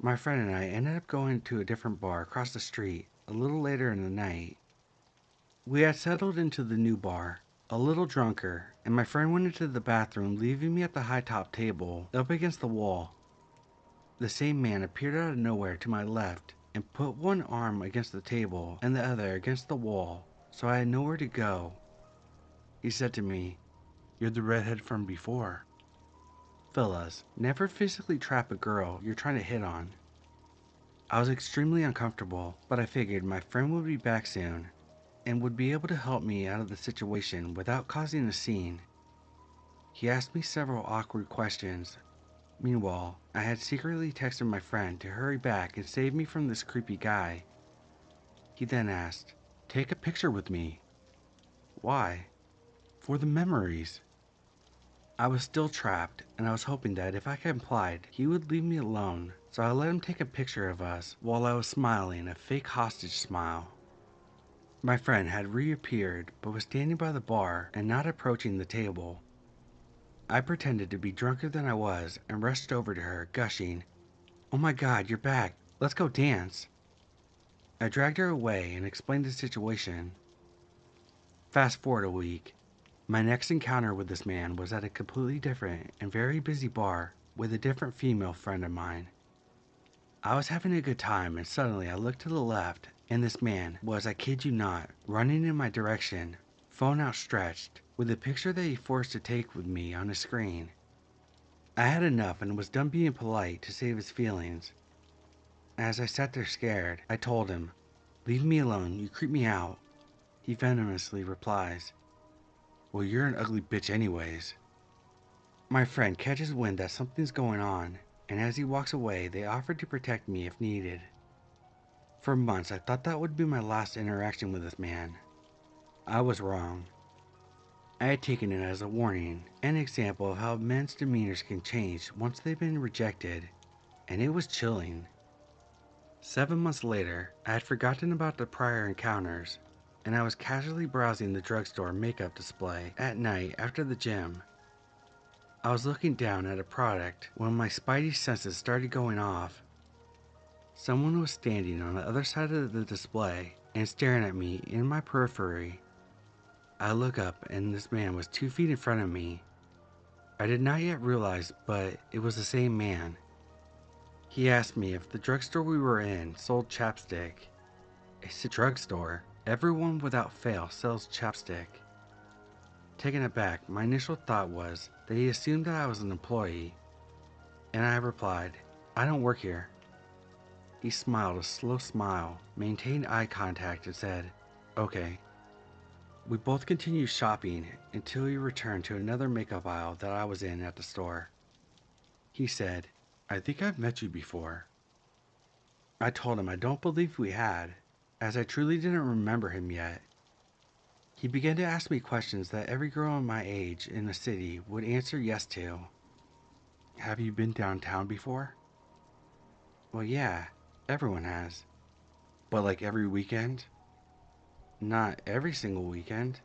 My friend and I ended up going to a different bar across the street a little later in the night. We had settled into the new bar, a little drunker, and my friend went into the bathroom, leaving me at the high top table up against the wall. The same man appeared out of nowhere to my left and put one arm against the table and the other against the wall, so I had nowhere to go. He said to me, "You're the redhead from before." Fellas, never physically trap a girl you're trying to hit on. I was extremely uncomfortable, but I figured my friend would be back soon and would be able to help me out of the situation without causing a scene. He asked me several awkward questions. Meanwhile, I had secretly texted my friend to hurry back and save me from this creepy guy. He then asked, "Take a picture with me." Why? For the memories. I was still trapped, and I was hoping that if I complied, he would leave me alone, so I let him take a picture of us while I was smiling a fake hostage smile. My friend had reappeared, but was standing by the bar and not approaching the table. I pretended to be drunker than I was and rushed over to her, gushing, "Oh my god, you're back. Let's go dance." I dragged her away and explained the situation. Fast forward a week. My next encounter with this man was at a completely different and very busy bar with a different female friend of mine. I was having a good time and suddenly I looked to the left and this man was, I kid you not, running in my direction, phone outstretched, with a picture that he forced to take with me on his screen. I had enough and was done being polite to save his feelings. As I sat there scared, I told him, "Leave me alone, you creep me out." He venomously replies, "Well, you're an ugly bitch anyways." My friend catches wind that something's going on and as he walks away, they offered to protect me if needed. For months, I thought that would be my last interaction with this man. I was wrong. I had taken it as a warning, an example of how men's demeanors can change once they've been rejected, and it was chilling. 7 months later, I had forgotten about the prior encounters, and I was casually browsing the drugstore makeup display at night after the gym. I was looking down at a product when my spidey senses started going off. Someone was standing on the other side of the display and staring at me in my periphery. I look up and this man was 2 feet in front of me. I did not yet realize, but it was the same man. He asked me if the drugstore we were in sold chapstick. It's a drugstore. Everyone without fail sells chapstick. Taken aback, my initial thought was that he assumed that I was an employee, and I replied, "I don't work here." He smiled a slow smile, maintained eye contact, and said, "Okay." We both continued shopping until he returned to another makeup aisle that I was in at the store. He said, "I think I've met you before." I told him I don't believe we had, as I truly didn't remember him yet. He began to ask me questions that every girl my age in the city would answer yes to. "Have you been downtown before?" "Well, yeah, everyone has." "But like every weekend?" "Not every single weekend."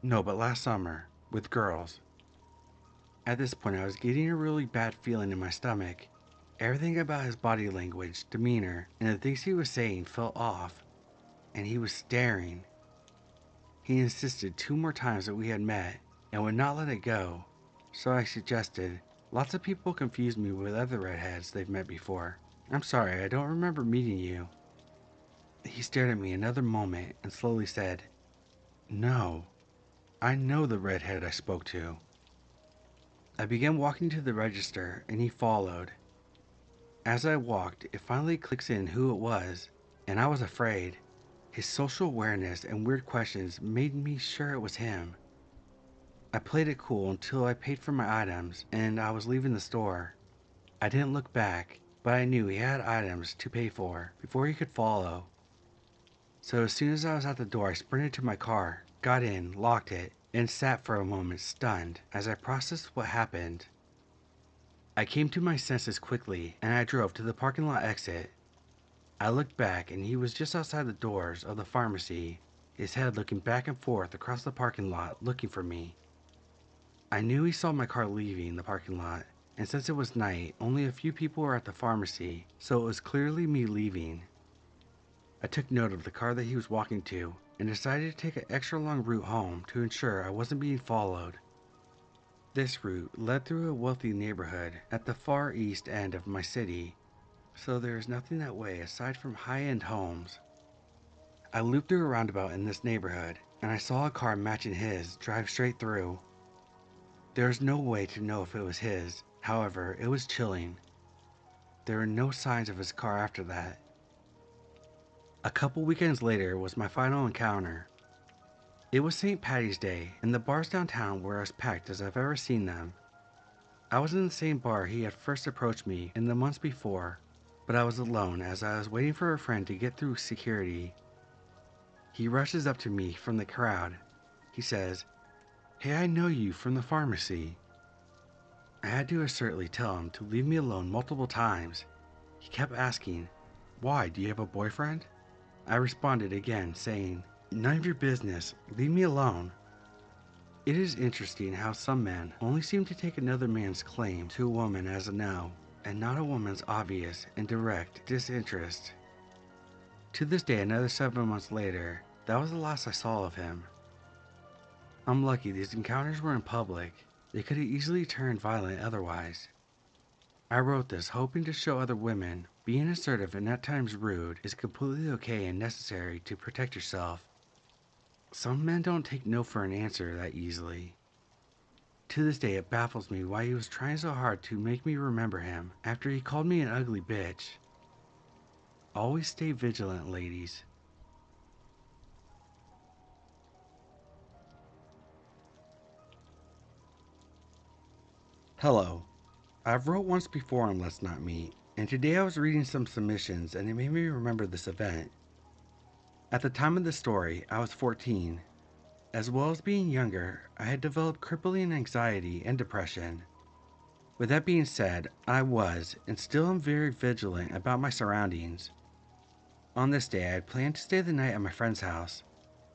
"No, but last summer, with girls." At this point, I was getting a really bad feeling in my stomach. Everything about his body language, demeanor, and the things he was saying felt off, and he was staring. He insisted 2 more times that we had met and would not let it go, so I suggested, "Lots of people confuse me with other redheads they've met before. I'm sorry, I don't remember meeting you." He stared at me another moment and slowly said, "No, I know the redhead I spoke to." I began walking to the register and he followed. As I walked, it finally clicks in who it was, and I was afraid. His social awareness and weird questions made me sure it was him. I played it cool until I paid for my items and I was leaving the store. I didn't look back, but I knew he had items to pay for before he could follow. So as soon as I was at the door, I sprinted to my car, got in, locked it, and sat for a moment stunned as I processed what happened. I came to my senses quickly and I drove to the parking lot exit. I looked back and he was just outside the doors of the pharmacy, his head looking back and forth across the parking lot looking for me. I knew he saw my car leaving the parking lot, and since it was night, only a few people were at the pharmacy, so it was clearly me leaving. I took note of the car that he was walking to and decided to take an extra long route home to ensure I wasn't being followed. This route led through a wealthy neighborhood at the far east end of my city, so there is nothing that way aside from high-end homes. I looped through a roundabout in this neighborhood, and I saw a car matching his drive straight through. There was no way to know if it was his, however, it was chilling. There were no signs of his car after that. A couple weekends later was my final encounter. It was St. Patty's Day, and the bars downtown were as packed as I've ever seen them. I was in the same bar he had first approached me in the months before, but I was alone as I was waiting for a friend to get through security. He rushes up to me from the crowd. He says, "Hey, I know you from the pharmacy." I had to assertly tell him to leave me alone multiple times. He kept asking, "Why, do you have a boyfriend?" I responded again, saying, "None of your business, leave me alone." It is interesting how some men only seem to take another man's claim to a woman as a no, and not a woman's obvious and direct disinterest. To this day, another 7 months later, that was the last I saw of him. I'm lucky these encounters were in public. They could have easily turned violent otherwise. I wrote this hoping to show other women being assertive and at times rude is completely okay and necessary to protect yourself. Some men don't take no for an answer that easily. To this day, it baffles me why he was trying so hard to make me remember him after he called me an ugly bitch. Always stay vigilant, ladies. Hello. I've wrote once before on Let's Not Meet, and today I was reading some submissions and it made me remember this event. At the time of the story, I was 14. As well as being younger, I had developed crippling anxiety and depression. With that being said, I was, and still am very vigilant about my surroundings. On this day, I had planned to stay the night at my friend's house.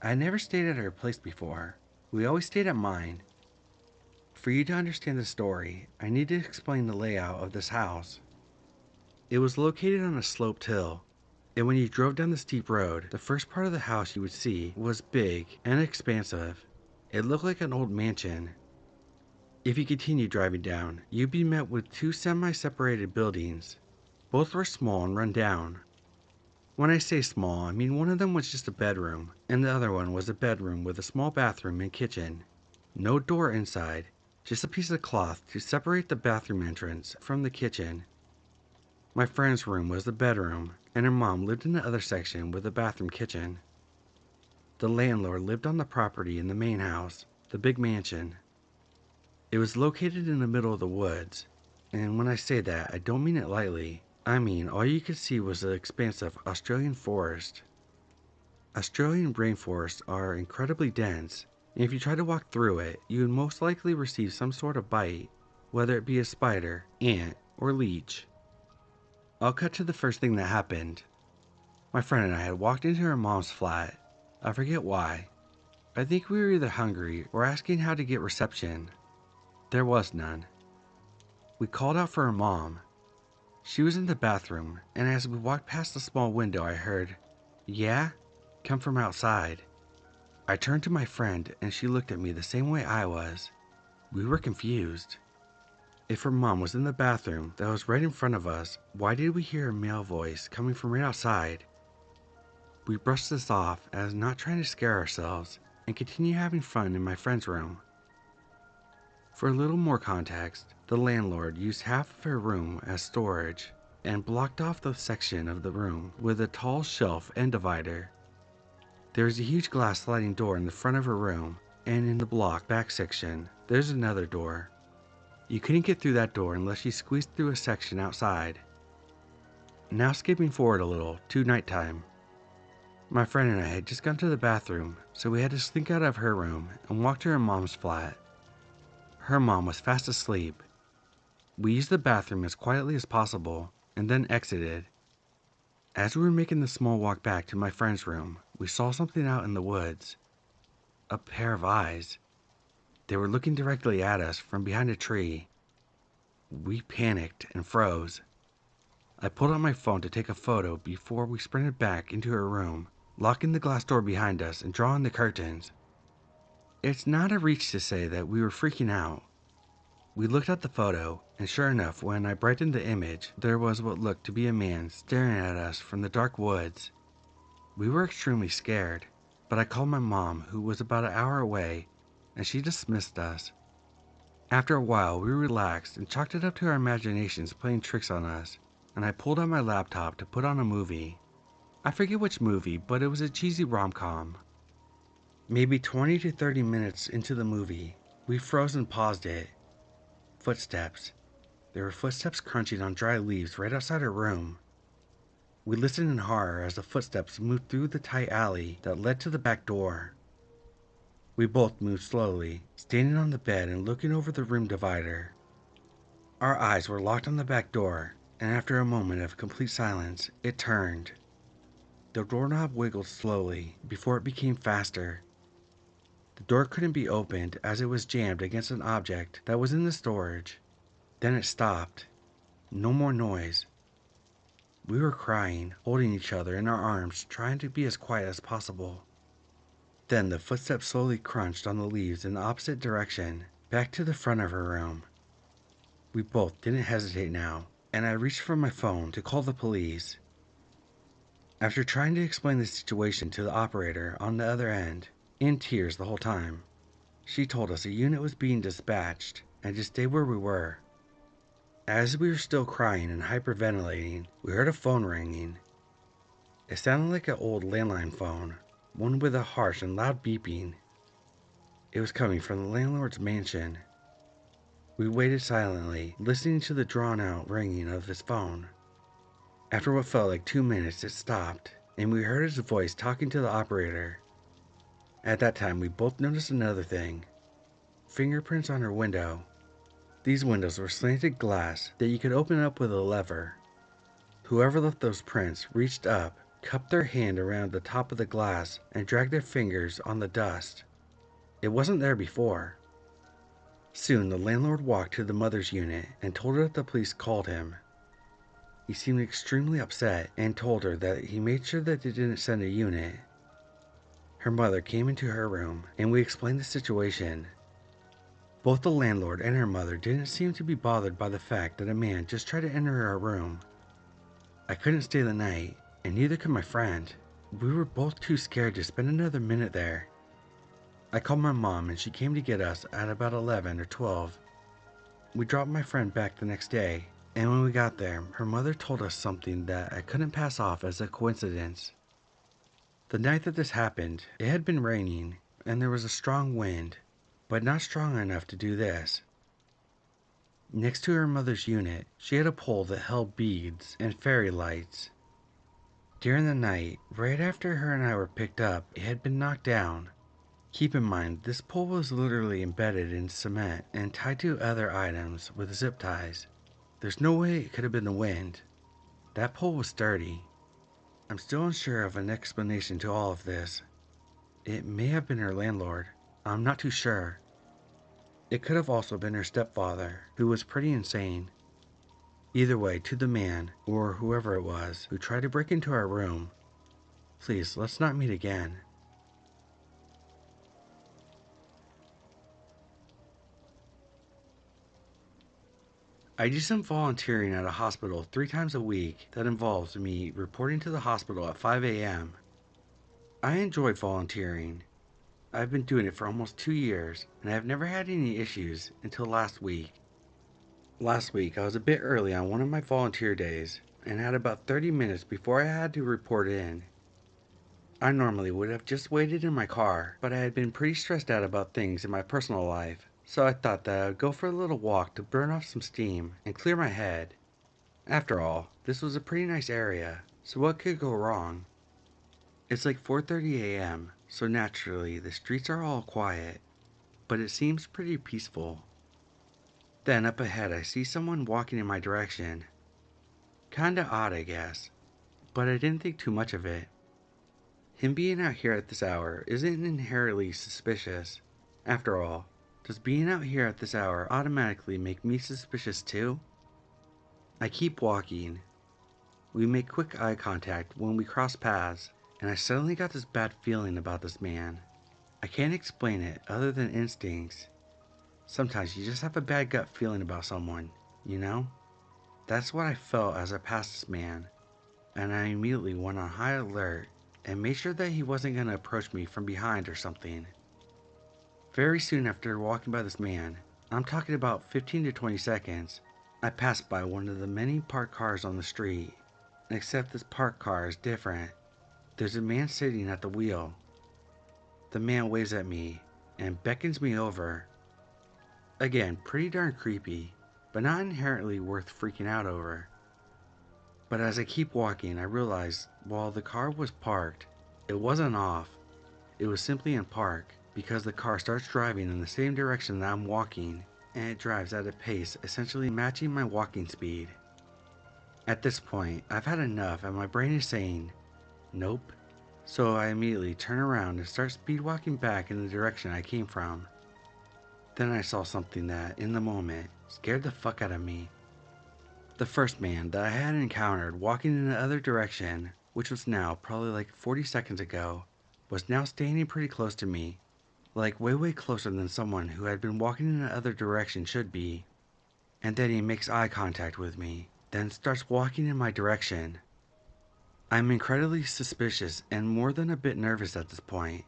I had never stayed at her place before. We always stayed at mine. For you to understand the story, I need to explain the layout of this house. It was located on a sloped hill, and when you drove down the steep road, the first part of the house you would see was big and expansive. It looked like an old mansion. If you continued driving down, you'd be met with two semi-separated buildings. Both were small and run down. When I say small, I mean one of them was just a bedroom, and the other one was a bedroom with a small bathroom and kitchen. No door inside, just a piece of cloth to separate the bathroom entrance from the kitchen. My friend's room was the bedroom, and her mom lived in the other section with a bathroom kitchen. The landlord lived on the property in the main house, the big mansion. It was located in the middle of the woods, and when I say that, I don't mean it lightly. I mean all you could see was the expansive Australian forest. Australian rainforests are incredibly dense, and if you try to walk through it, you would most likely receive some sort of bite, whether it be a spider, ant, or leech. I'll cut to the first thing that happened. My friend and I had walked into her mom's flat. I forget why. I think we were either hungry or asking how to get reception. There was none. We called out for her mom. She was in the bathroom, and as we walked past the small window, I heard, "Yeah?" come from outside. I turned to my friend, and she looked at me the same way I was. We were confused. If her mom was in the bathroom that was right in front of us, why did we hear a male voice coming from right outside? We brushed this off as not trying to scare ourselves and continued having fun in my friend's room. For a little more context, the landlord used half of her room as storage and blocked off the section of the room with a tall shelf and divider. There is a huge glass sliding door in the front of her room, and in the block back section, there's another door. You couldn't get through that door unless you squeezed through a section outside. Now skipping forward a little to nighttime. My friend and I had just gone to the bathroom, so we had to slink out of her room and walk to her mom's flat. Her mom was fast asleep. We used the bathroom as quietly as possible, and then exited. As we were making the small walk back to my friend's room, we saw something out in the woods. A pair of eyes. They were looking directly at us from behind a tree. We panicked and froze. I pulled out my phone to take a photo before we sprinted back into her room, locking the glass door behind us and drawing the curtains. It's not a reach to say that we were freaking out. We looked at the photo, and sure enough, when I brightened the image, there was what looked to be a man staring at us from the dark woods. We were extremely scared, but I called my mom, who was about an hour away, and she dismissed us. After a while, we relaxed and chalked it up to our imaginations playing tricks on us, and I pulled out my laptop to put on a movie. I forget which movie, but it was a cheesy rom-com. Maybe 20 to 30 minutes into the movie, we froze and paused it. Footsteps. There were footsteps crunching on dry leaves right outside her room. We listened in horror as the footsteps moved through the tight alley that led to the back door. We both moved slowly, standing on the bed and looking over the room divider. Our eyes were locked on the back door, and after a moment of complete silence, it turned. The doorknob wiggled slowly before it became faster. The door couldn't be opened as it was jammed against an object that was in the storage. Then it stopped. No more noise. We were crying, holding each other in our arms, trying to be as quiet as possible. Then the footsteps slowly crunched on the leaves in the opposite direction, back to the front of her room. We both didn't hesitate now, and I reached for my phone to call the police. After trying to explain the situation to the operator on the other end, in tears the whole time, she told us a unit was being dispatched and to stay where we were. As we were still crying and hyperventilating, we heard a phone ringing. It sounded like an old landline phone, one with a harsh and loud beeping. It was coming from the landlord's mansion. We waited silently, listening to the drawn-out ringing of his phone. After what felt like 2 minutes, it stopped, and we heard his voice talking to the operator. At that time, we both noticed another thing. Fingerprints on her window. These windows were slanted glass that you could open up with a lever. Whoever left those prints reached up, cupped their hand around the top of the glass, and dragged their fingers on the dust. It wasn't there before. Soon, the landlord walked to the mother's unit and told her that the police called him. He seemed extremely upset and told her that he made sure that they didn't send a unit. Her mother came into her room and we explained the situation. Both the landlord and her mother didn't seem to be bothered by the fact that a man just tried to enter our room. I couldn't stay the night, and neither could my friend. We were both too scared to spend another minute there. I called my mom and she came to get us at about 11 or 12. We dropped my friend back the next day, and when we got there, her mother told us something that I couldn't pass off as a coincidence. The night that this happened, it had been raining, and there was a strong wind, but not strong enough to do this. Next to her mother's unit, she had a pole that held beads and fairy lights. During the night, right after her and I were picked up, it had been knocked down. Keep in mind, this pole was literally embedded in cement and tied to other items with zip ties. There's no way it could have been the wind. That pole was sturdy. I'm still unsure of an explanation to all of this. It may have been her landlord. I'm not too sure. It could have also been her stepfather, who was pretty insane. Either way, to the man, or whoever it was, who tried to break into our room, please, let's not meet again. I do some volunteering at a hospital 3 times a week that involves me reporting to the hospital at 5 a.m. I enjoy volunteering. I've been doing it for almost 2 years, and I've never had any issues until last week. Last week, I was a bit early on one of my volunteer days, and had about 30 minutes before I had to report in. I normally would have just waited in my car, but I had been pretty stressed out about things in my personal life, so I thought that I would go for a little walk to burn off some steam and clear my head. After all, this was a pretty nice area, so what could go wrong? It's like 4:30 a.m., so naturally the streets are all quiet, but it seems pretty peaceful. Then up ahead I see someone walking in my direction. Kinda odd, I guess, but I didn't think too much of it. Him being out here at this hour isn't inherently suspicious. After all, does being out here at this hour automatically make me suspicious too? I keep walking. We make quick eye contact when we cross paths, and I suddenly got this bad feeling about this man. I can't explain it other than instincts. Sometimes you just have a bad gut feeling about someone, you know? That's what I felt as I passed this man, and I immediately went on high alert and made sure that he wasn't going to approach me from behind or something. Very soon after walking by this man, I'm talking about 15 to 20 seconds, I passed by one of the many parked cars on the street. Except this parked car is different. There's a man sitting at the wheel. The man waves at me and beckons me over. Again, pretty darn creepy, but not inherently worth freaking out over. But as I keep walking, I realize while the car was parked, it wasn't off. It was simply in park because the car starts driving in the same direction that I'm walking, and it drives at a pace essentially matching my walking speed. At this point, I've had enough and my brain is saying, nope. So I immediately turn around and start speed walking back in the direction I came from. Then I saw something that, in the moment, scared the fuck out of me. The first man that I had encountered walking in the other direction, which was now probably like 40 seconds ago, was now standing pretty close to me, like way closer than someone who had been walking in the other direction should be. And then he makes eye contact with me, then starts walking in my direction. I'm incredibly suspicious and more than a bit nervous at this point,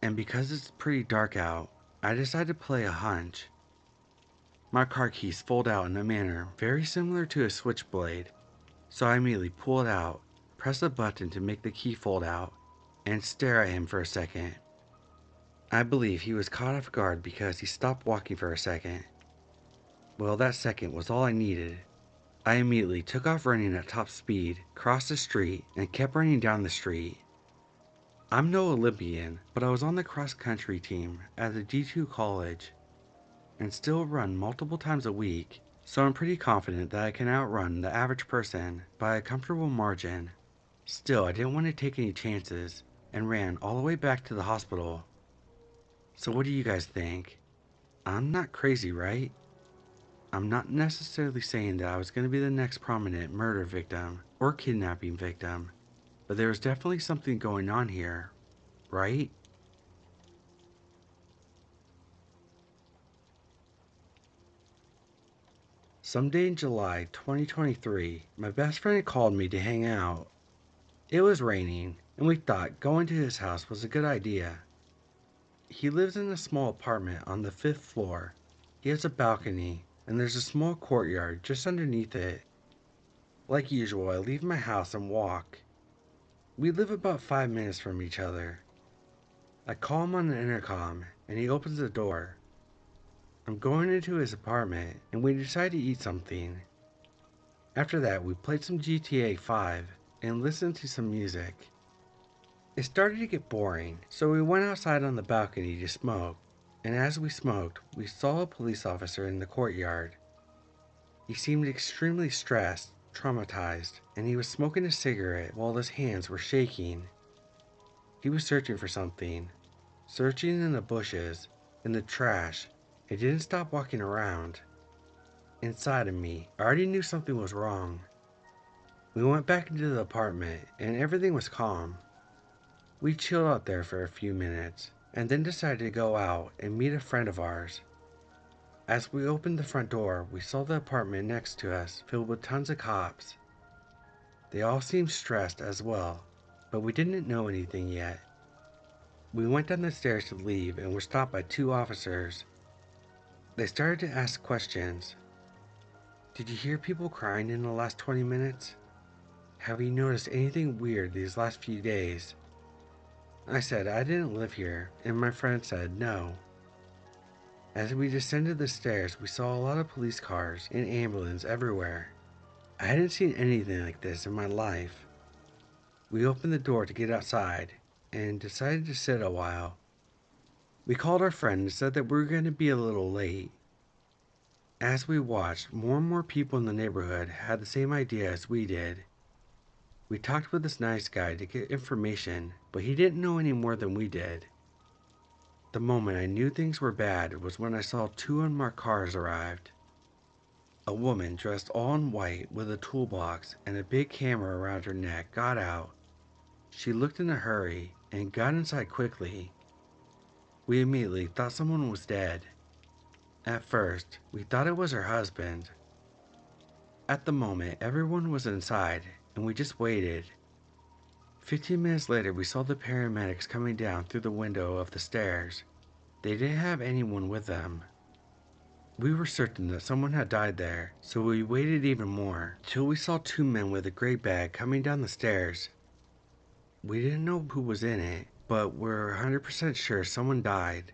and because it's pretty dark out, I decide to play a hunch. My car keys fold out in a manner very similar to a switchblade, so I immediately pull it out, press a button to make the key fold out, and stare at him for a second. I believe he was caught off guard because he stopped walking for a second. Well, that second was all I needed. I immediately took off running at top speed, crossed the street, and kept running down the street. I'm no Olympian, but I was on the cross-country team at the D2 college and still run multiple times a week, so I'm pretty confident that I can outrun the average person by a comfortable margin. Still, I didn't want to take any chances and ran all the way back to the hospital. So what do you guys think? I'm not crazy, right? I'm not necessarily saying that I was going to be the next prominent murder victim or kidnapping victim, but there was definitely something going on here, right? Someday in July 2023, my best friend called me to hang out. It was raining, and we thought going to his house was a good idea. He lives in a small apartment on the 5th floor. He has a balcony, and there's a small courtyard just underneath it. Like usual, I leave my house and walk. We live about 5 minutes from each other. I call him on the intercom, and he opens the door. I'm going into his apartment, and we decide to eat something. After that, we played some GTA 5 and listened to some music. It started to get boring, so we went outside on the balcony to smoke, and as we smoked, we saw a police officer in the courtyard. He seemed extremely stressed, traumatized, and he was smoking a cigarette while his hands were shaking. He was searching for something, searching in the bushes, in the trash. He didn't stop walking around. Inside of me, I already knew something was wrong. We went back into the apartment, and everything was calm. We chilled out there for a few minutes, and then decided to go out and meet a friend of ours. As we opened the front door, we saw the apartment next to us filled with tons of cops. They all seemed stressed as well, but we didn't know anything yet. We went down the stairs to leave and were stopped by two officers. They started to ask questions. Did you hear people crying in the last 20 minutes? Have you noticed anything weird these last few days? I said I didn't live here, and my friend said no. As we descended the stairs, we saw a lot of police cars and ambulances everywhere. I hadn't seen anything like this in my life. We opened the door to get outside and decided to sit a while. We called our friend and said that we were going to be a little late. As we watched, more and more people in the neighborhood had the same idea as we did. We talked with this nice guy to get information, but he didn't know any more than we did. The moment I knew things were bad was when I saw two unmarked cars arrived. A woman dressed all in white with a toolbox and a big camera around her neck got out. She looked in a hurry and got inside quickly. We immediately thought someone was dead. At first, we thought it was her husband. At the moment, everyone was inside and we just waited. 15 minutes later, we saw the paramedics coming down through the window of the stairs. They didn't have anyone with them. We were certain that someone had died there, so we waited even more, till we saw two men with a gray bag coming down the stairs. We didn't know who was in it, but we're 100% sure someone died.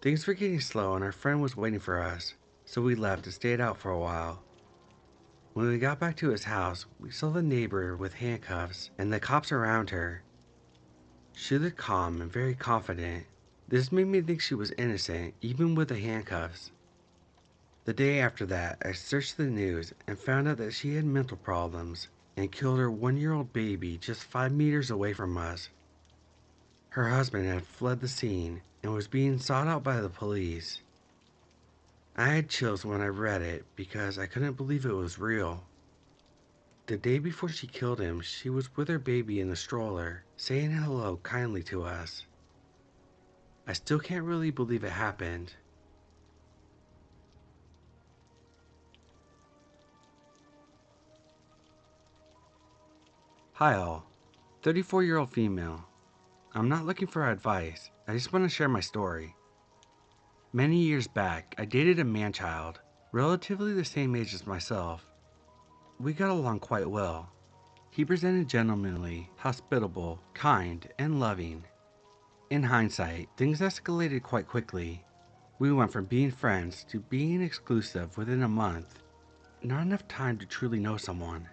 Things were getting slow and our friend was waiting for us, so we left and stayed out for a while. When we got back to his house, we saw the neighbor with handcuffs and the cops around her. She looked calm and very confident. This made me think she was innocent, even with the handcuffs. The day after that, I searched the news and found out that she had mental problems and killed her 1-year-old baby just 5 meters away from us. Her husband had fled the scene and was being sought out by the police. I had chills when I read it because I couldn't believe it was real. The day before she killed him, she was with her baby in the stroller, saying hello kindly to us. I still can't really believe it happened. Hi all, 34-year-old female. I'm not looking for advice, I just want to share my story. Many years back, I dated a man-child, relatively the same age as myself. We got along quite well. He presented gentlemanly, hospitable, kind, and loving. In hindsight, things escalated quite quickly. We went from being friends to being exclusive within a month. Not enough time to truly know someone.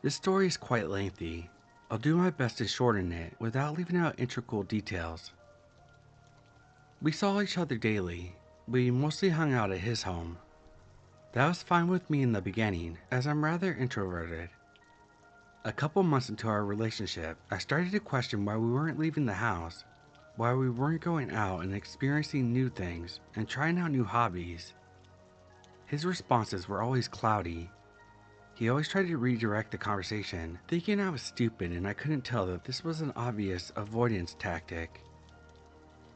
This story is quite lengthy. I'll do my best to shorten it without leaving out integral details. We saw each other daily. We mostly hung out at his home. That was fine with me in the beginning, as I'm rather introverted. A couple months into our relationship, I started to question why we weren't leaving the house, why we weren't going out and experiencing new things and trying out new hobbies. His responses were always cloudy. He always tried to redirect the conversation, thinking I was stupid and I couldn't tell that this was an obvious avoidance tactic.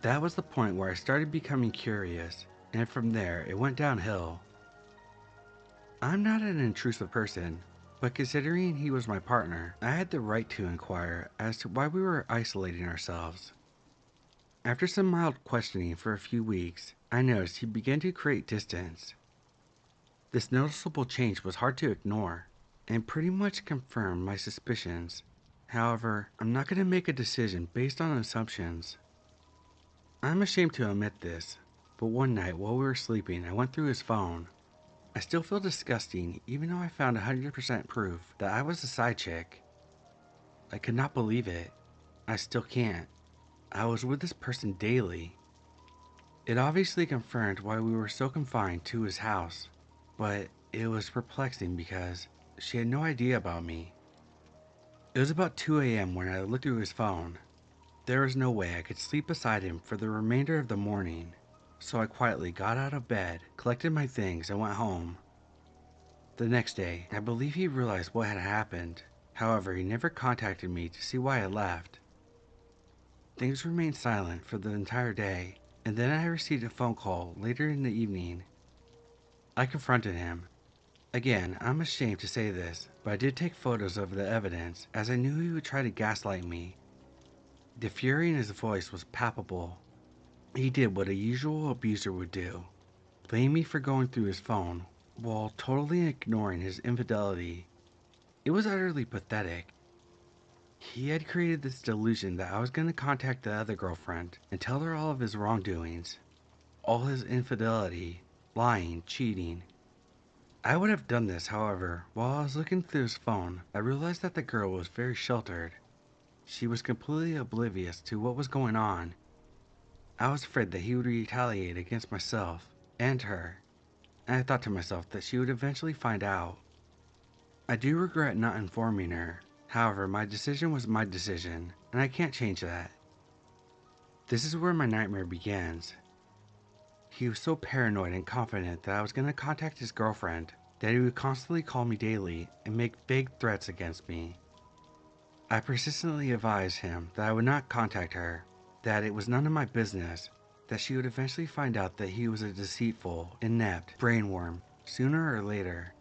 That was the point where I started becoming curious, and from there it went downhill. I'm not an intrusive person, but considering he was my partner, I had the right to inquire as to why we were isolating ourselves. After some mild questioning for a few weeks, I noticed he began to create distance. This noticeable change was hard to ignore, and pretty much confirmed my suspicions. However, I'm not going to make a decision based on assumptions. I'm ashamed to admit this, but one night while we were sleeping, I went through his phone. I still feel disgusting even though I found 100% proof that I was a side chick. I could not believe it. I still can't. I was with this person daily. It obviously confirmed why we were so confined to his house, but it was perplexing because she had no idea about me. It was about 2 a.m. when I looked through his phone. There was no way I could sleep beside him for the remainder of the morning, so I quietly got out of bed, collected my things, and went home. The next day, I believe he realized what had happened. However, he never contacted me to see why I left. Things remained silent for the entire day, and then I received a phone call later in the evening. I confronted him. Again, I'm ashamed to say this, but I did take photos of the evidence as I knew he would try to gaslight me. The fury in his voice was palpable. He did what a usual abuser would do, blame me for going through his phone while totally ignoring his infidelity. It was utterly pathetic. He had created this delusion that I was going to contact the other girlfriend and tell her all of his wrongdoings, all his infidelity, lying, cheating. I would have done this, however, while I was looking through his phone, I realized that the girl was very sheltered. She was completely oblivious to what was going on. I was afraid that he would retaliate against myself and her, and I thought to myself that she would eventually find out. I do regret not informing her. However, my decision was my decision, and I can't change that. This is where my nightmare begins. He was so paranoid and confident that I was going to contact his girlfriend, that he would constantly call me daily and make vague threats against me. I persistently advised him that I would not contact her, that it was none of my business, that she would eventually find out that he was a deceitful, inept brainworm, sooner or later.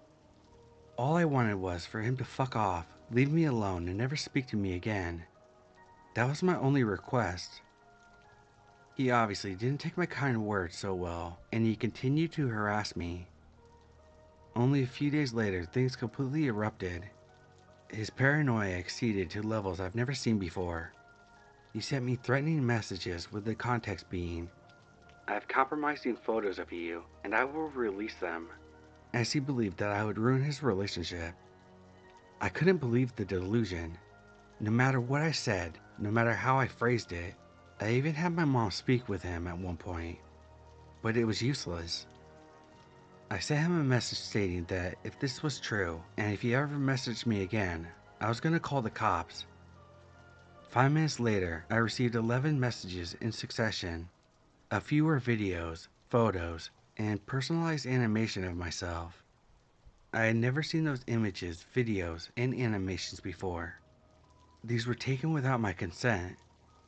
All I wanted was for him to fuck off, leave me alone, and never speak to me again. That was my only request. He obviously didn't take my kind words so well, and he continued to harass me. Only a few days later, things completely erupted. His paranoia exceeded to levels I've never seen before. He sent me threatening messages with the context being, "I have compromising photos of you, and I will release them," as he believed that I would ruin his relationship. I couldn't believe the delusion. No matter what I said, no matter how I phrased it, I even had my mom speak with him at one point, but it was useless. I sent him a message stating that if this was true, and if he ever messaged me again, I was going to call the cops. 5 minutes later, I received 11 messages in succession. A few were videos, photos, and personalized animation of myself. I had never seen those images, videos, and animations before. These were taken without my consent.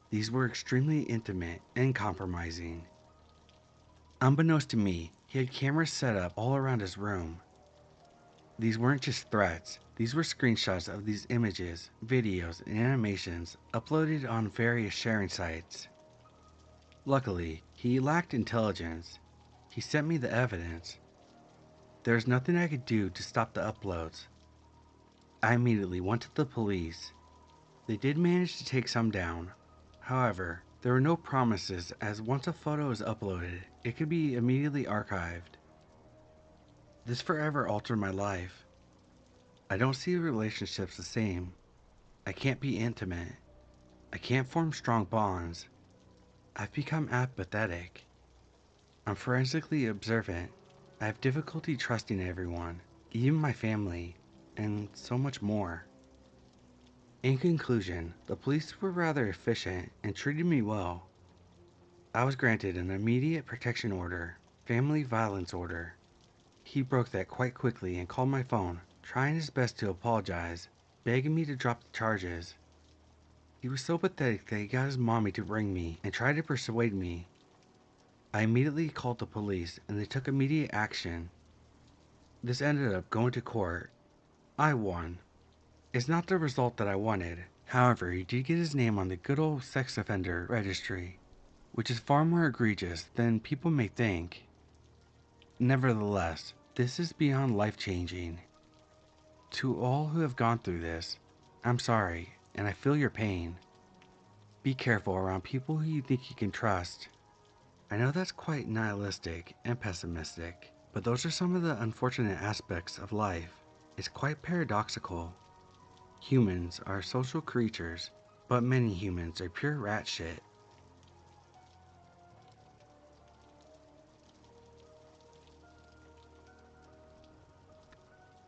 These were extremely intimate and compromising. Unbeknownst to me, he had cameras set up all around his room. These weren't just threats, these were screenshots of these images, videos, and animations uploaded on various sharing sites. Luckily, he lacked intelligence. He sent me the evidence. There was nothing I could do to stop the uploads. I immediately went to the police. They did manage to take some down. However, There were no promises, as once a photo is uploaded, it could be immediately archived. This forever altered my life. I don't see relationships the same. I can't be intimate. I can't form strong bonds. I've become apathetic. I'm forensically observant. I have difficulty trusting everyone, even my family, and so much more. In conclusion, the police were rather efficient and treated me well. I was granted an immediate protection order, family violence order. He broke that quite quickly and called my phone, trying his best to apologize, begging me to drop the charges. He was so pathetic that he got his mommy to bring me and tried to persuade me. I immediately called the police and they took immediate action. This ended up going to court. I won. It's not the result that I wanted. However, he did get his name on the good old sex offender registry, which is far more egregious than people may think. Nevertheless, this is beyond life-changing. To all who have gone through this, I'm sorry, and I feel your pain. Be careful around people who you think you can trust. I know that's quite nihilistic and pessimistic, but those are some of the unfortunate aspects of life. It's quite paradoxical. Humans are social creatures, but many humans are pure rat shit.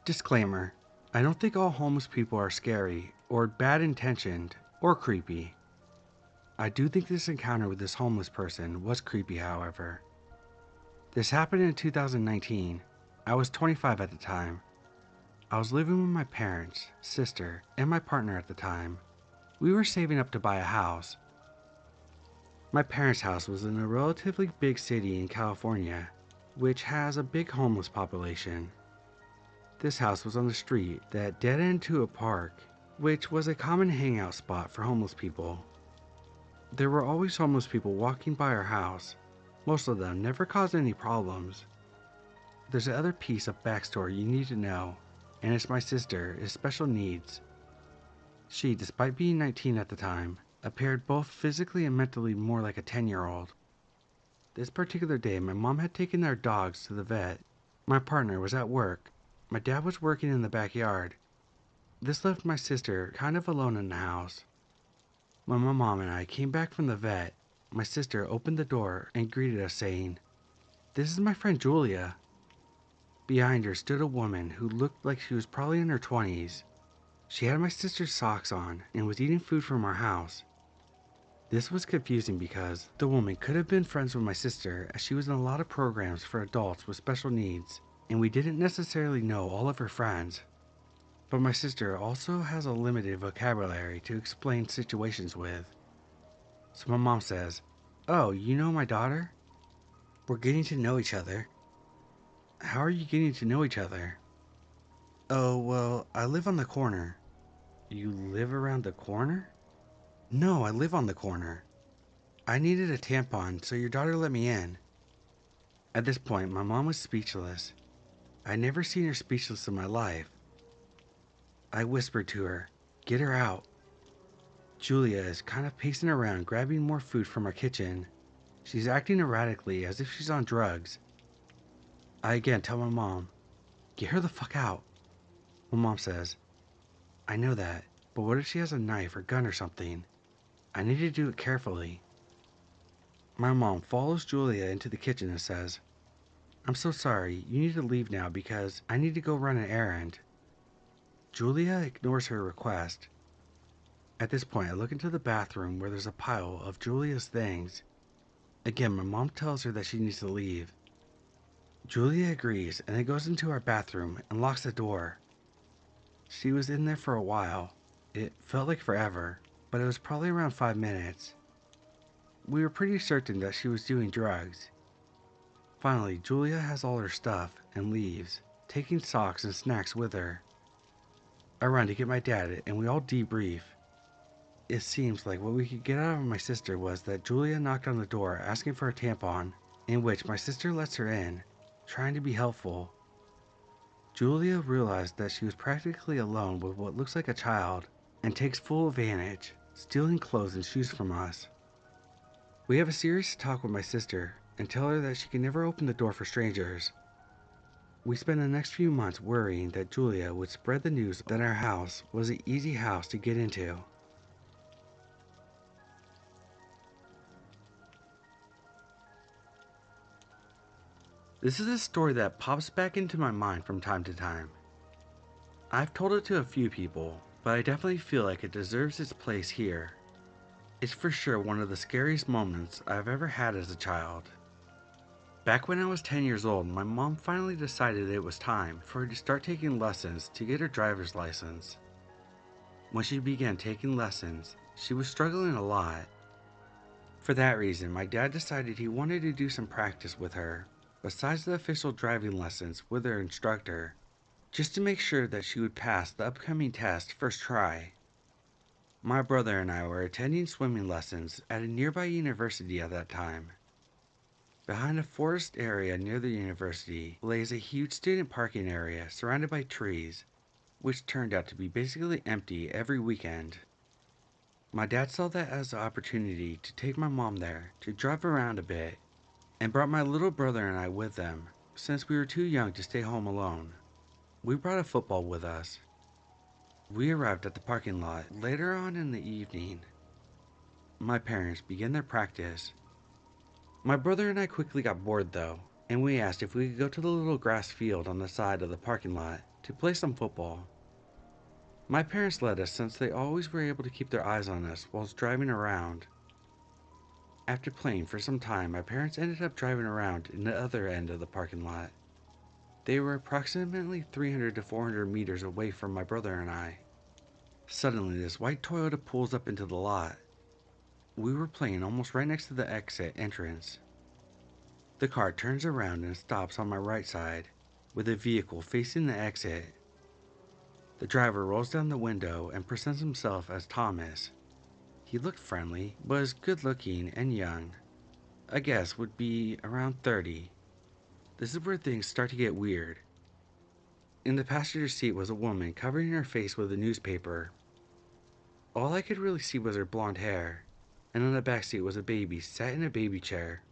Disclaimer: I don't think all homeless people are scary, or bad intentioned, or creepy. I do think this encounter with this homeless person was creepy, however. This happened in 2019. I was 25 at the time. I was living with my parents, sister, and my partner at the time. We were saving up to buy a house. My parents' house was in a relatively big city in California, which has a big homeless population. This house was on the street that dead end to a park, which was a common hangout spot for homeless people. There were always homeless people walking by our house. Most of them never caused any problems. There's another piece of backstory you need to know, and it's my sister is special needs. She, despite being 19 at the time, appeared both physically and mentally more like a 10-year-old. This particular day, my mom had taken our dogs to the vet. My partner was at work. My dad was working in the backyard. This left my sister kind of alone in the house. When my mom and I came back from the vet, my sister opened the door and greeted us saying, "This is my friend Julia." Behind her stood a woman who looked like she was probably in her 20s. She had my sister's socks on and was eating food from our house. This was confusing because the woman could have been friends with my sister, as she was in a lot of programs for adults with special needs, and we didn't necessarily know all of her friends. But my sister also has a limited vocabulary to explain situations with. So my mom says, "Oh, you know my daughter? We're getting to know each other." "How are you getting to know each other?" "Oh, well, I live on the corner." "You live around the corner?" "No, I live on the corner. I needed a tampon, so your daughter let me in." At this point, my mom was speechless. I'd never seen her speechless in my life. I whispered to her, "Get her out." Julia is kind of pacing around, grabbing more food from our kitchen. She's acting erratically, as if she's on drugs. I again tell my mom, "Get her the fuck out." My mom says, "I know that, but what if she has a knife or gun or something? I need to do it carefully." My mom follows Julia into the kitchen and says, "I'm so sorry, you need to leave now because I need to go run an errand." Julia ignores her request. At this point, I look into the bathroom where there's a pile of Julia's things. Again, my mom tells her that she needs to leave. Julia agrees and then goes into our bathroom and locks the door. She was in there for a while. It felt like forever, but it was probably around 5 minutes. We were pretty certain that she was doing drugs. Finally, Julia has all her stuff and leaves, taking socks and snacks with her. I run to get my dad and we all debrief. It seems like what we could get out of my sister was that Julia knocked on the door asking for a tampon, in which my sister lets her in, trying to be helpful. Julia realized that she was practically alone with what looks like a child, and takes full advantage, stealing clothes and shoes from us. We have a serious talk with my sister and tell her that she can never open the door for strangers. We spend the next few months worrying that Julia would spread the news that our house was an easy house to get into. This is a story that pops back into my mind from time to time. I've told it to a few people, but I definitely feel like it deserves its place here. It's for sure one of the scariest moments I've ever had as a child. Back when I was 10 years old, my mom finally decided it was time for her to start taking lessons to get her driver's license. When she began taking lessons, she was struggling a lot. For that reason, my dad decided he wanted to do some practice with her, besides the official driving lessons with her instructor, just to make sure that she would pass the upcoming test first try. My brother and I were attending swimming lessons at a nearby university at that time. Behind a forest area near the university lays a huge student parking area surrounded by trees, which turned out to be basically empty every weekend. My dad saw that as an opportunity to take my mom there to drive around a bit, and brought my little brother and I with them, since we were too young to stay home alone. We brought a football with us. We arrived at the parking lot later on in the evening. My parents began their practice. My brother and I quickly got bored though, and we asked if we could go to the little grass field on the side of the parking lot to play some football. My parents let us since they always were able to keep their eyes on us whilst driving around. After playing for some time, my parents ended up driving around in the other end of the parking lot. They were approximately 300 to 400 meters away from my brother and I. Suddenly, this white Toyota pulls up into the lot. We were playing almost right next to the exit entrance. The car turns around and stops on my right side, with the vehicle facing the exit. The driver rolls down the window and presents himself as Thomas. He looked friendly, was good looking and young. I guess would be around 30. This is where things start to get weird. In the passenger seat was a woman covering her face with a newspaper. All I could really see was her blonde hair, and on the back seat was a baby sat in a baby chair.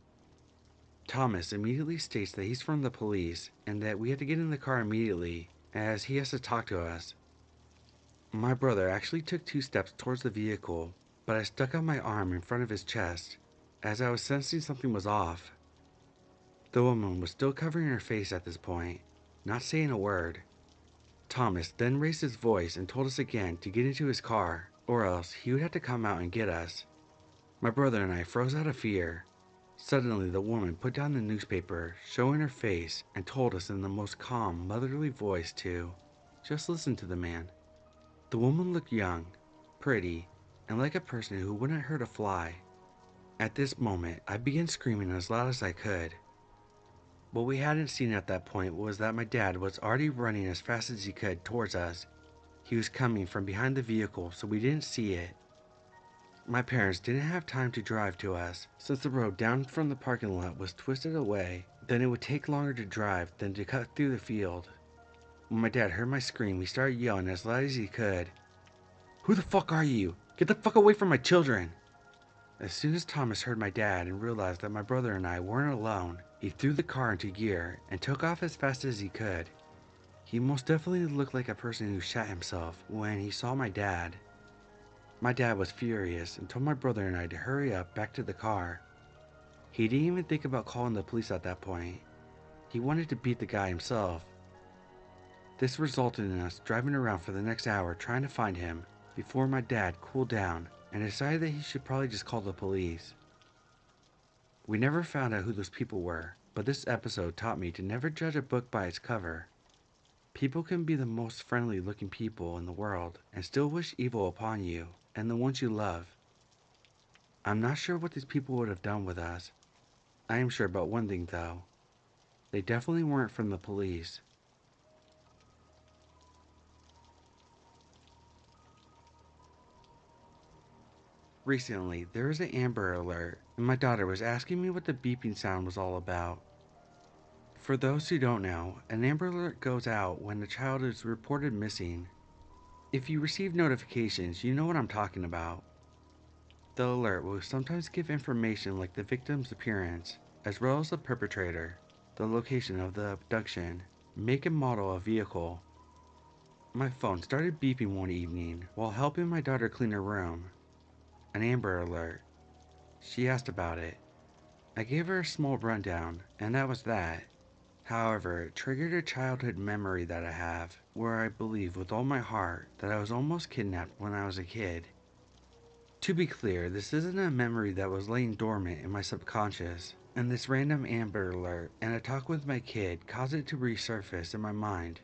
Thomas immediately states that he's from the police and that we have to get in the car immediately, as he has to talk to us. My brother actually took 2 steps towards the vehicle, but I stuck out my arm in front of his chest, as I was sensing something was off. The woman was still covering her face at this point, not saying a word. Thomas then raised his voice and told us again to get into his car, or else he would have to come out and get us. My brother and I froze out of fear. Suddenly the woman put down the newspaper, showing her face, and told us in the most calm, motherly voice to just listen to the man. The woman looked young, pretty, and like a person who wouldn't hurt a fly. At this moment, I began screaming as loud as I could. What we hadn't seen at that point was that my dad was already running as fast as he could towards us. He was coming from behind the vehicle, so we didn't see it. My parents didn't have time to drive to us, since the road down from the parking lot was twisted away. Then it would take longer to drive than to cut through the field. When my dad heard my scream, he started yelling as loud as he could. "Who the fuck are you? Get the fuck away from my children!" As soon as Thomas heard my dad and realized that my brother and I weren't alone, he threw the car into gear and took off as fast as he could. He most definitely looked like a person who shot himself when he saw my dad. My dad was furious and told my brother and I to hurry up back to the car. He didn't even think about calling the police at that point. He wanted to beat the guy himself. This resulted in us driving around for the next hour trying to find him before my dad cooled down and decided that he should probably just call the police. We never found out who those people were, but this episode taught me to never judge a book by its cover. People can be the most friendly looking people in the world and still wish evil upon you and the ones you love. I'm not sure what these people would have done with us. I am sure about one thing though. They definitely weren't from the police. Recently, there was an Amber Alert, and my daughter was asking me what the beeping sound was all about. For those who don't know, an Amber Alert goes out when a child is reported missing. If you receive notifications, you know what I'm talking about. The alert will sometimes give information like the victim's appearance, as well as the perpetrator, the location of the abduction, make and model of vehicle. My phone started beeping one evening while helping my daughter clean her room. An Amber Alert. She asked about it. I gave her a small rundown, and that was that. However, it triggered a childhood memory that I have, where I believe with all my heart that I was almost kidnapped when I was a kid. To be clear, this isn't a memory that was laying dormant in my subconscious, and this random Amber Alert and a talk with my kid caused it to resurface in my mind.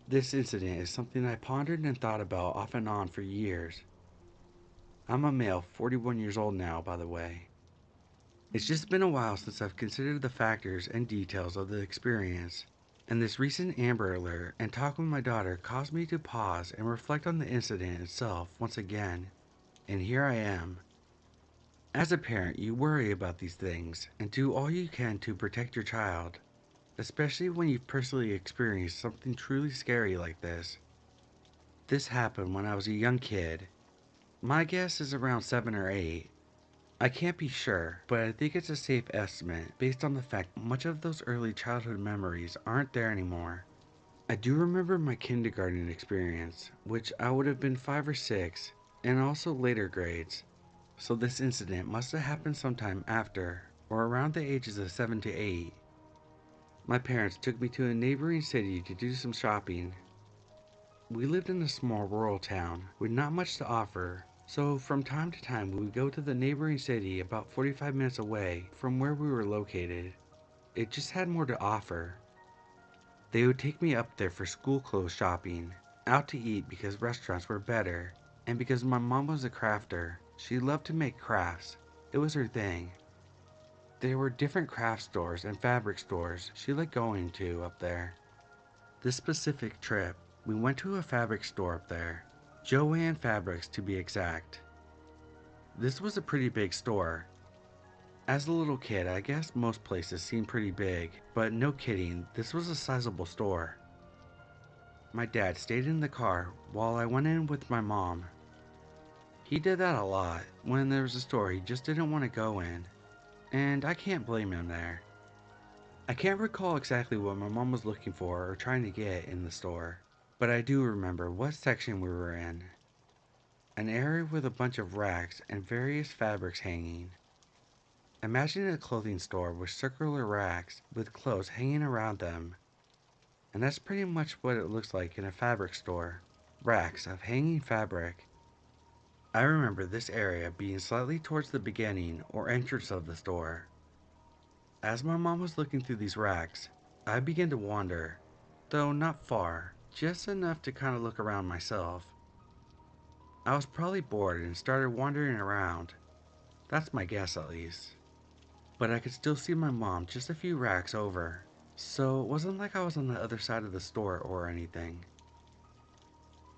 This incident is something I pondered and thought about off and on for years. I'm a male, 41 years old now, by the way. It's just been a while since I've considered the factors and details of the experience, and this recent Amber Alert and talk with my daughter caused me to pause and reflect on the incident itself once again, and here I am. As a parent, you worry about these things and do all you can to protect your child, especially when you've personally experienced something truly scary like this. This happened when I was a young kid. My guess is around 7 or 8. I can't be sure, but I think it's a safe estimate based on the fact much of those early childhood memories aren't there anymore. I do remember my kindergarten experience, which I would have been 5 or 6, and also later grades, so this incident must have happened sometime after, or around the ages of 7 to 8. My parents took me to a neighboring city to do some shopping. We lived in a small rural town with not much to offer, so from time to time we would go to the neighboring city about 45 minutes away from where we were located. It just had more to offer. They would take me up there for school clothes shopping, out to eat because restaurants were better, and because my mom was a crafter. She loved to make crafts. It was her thing. There were different craft stores and fabric stores she liked going to up there. This specific trip, we went to a fabric store up there, Joanne Fabrics to be exact. This was a pretty big store. As a little kid, I guess most places seemed pretty big, but no kidding, this was a sizable store. My dad stayed in the car while I went in with my mom. He did that a lot. When there was a store he just didn't want to go in, and I can't blame him there. I can't recall exactly what my mom was looking for or trying to get in the store, but I do remember what section we were in. An area with a bunch of racks and various fabrics hanging. Imagine a clothing store with circular racks with clothes hanging around them. And that's pretty much what it looks like in a fabric store. Racks of hanging fabric. I remember this area being slightly towards the beginning or entrance of the store. As my mom was looking through these racks, I began to wander, though not far, just enough to kind of look around myself. I was probably bored and started wandering around. That's my guess at least. But I could still see my mom just a few racks over, so it wasn't like I was on the other side of the store or anything.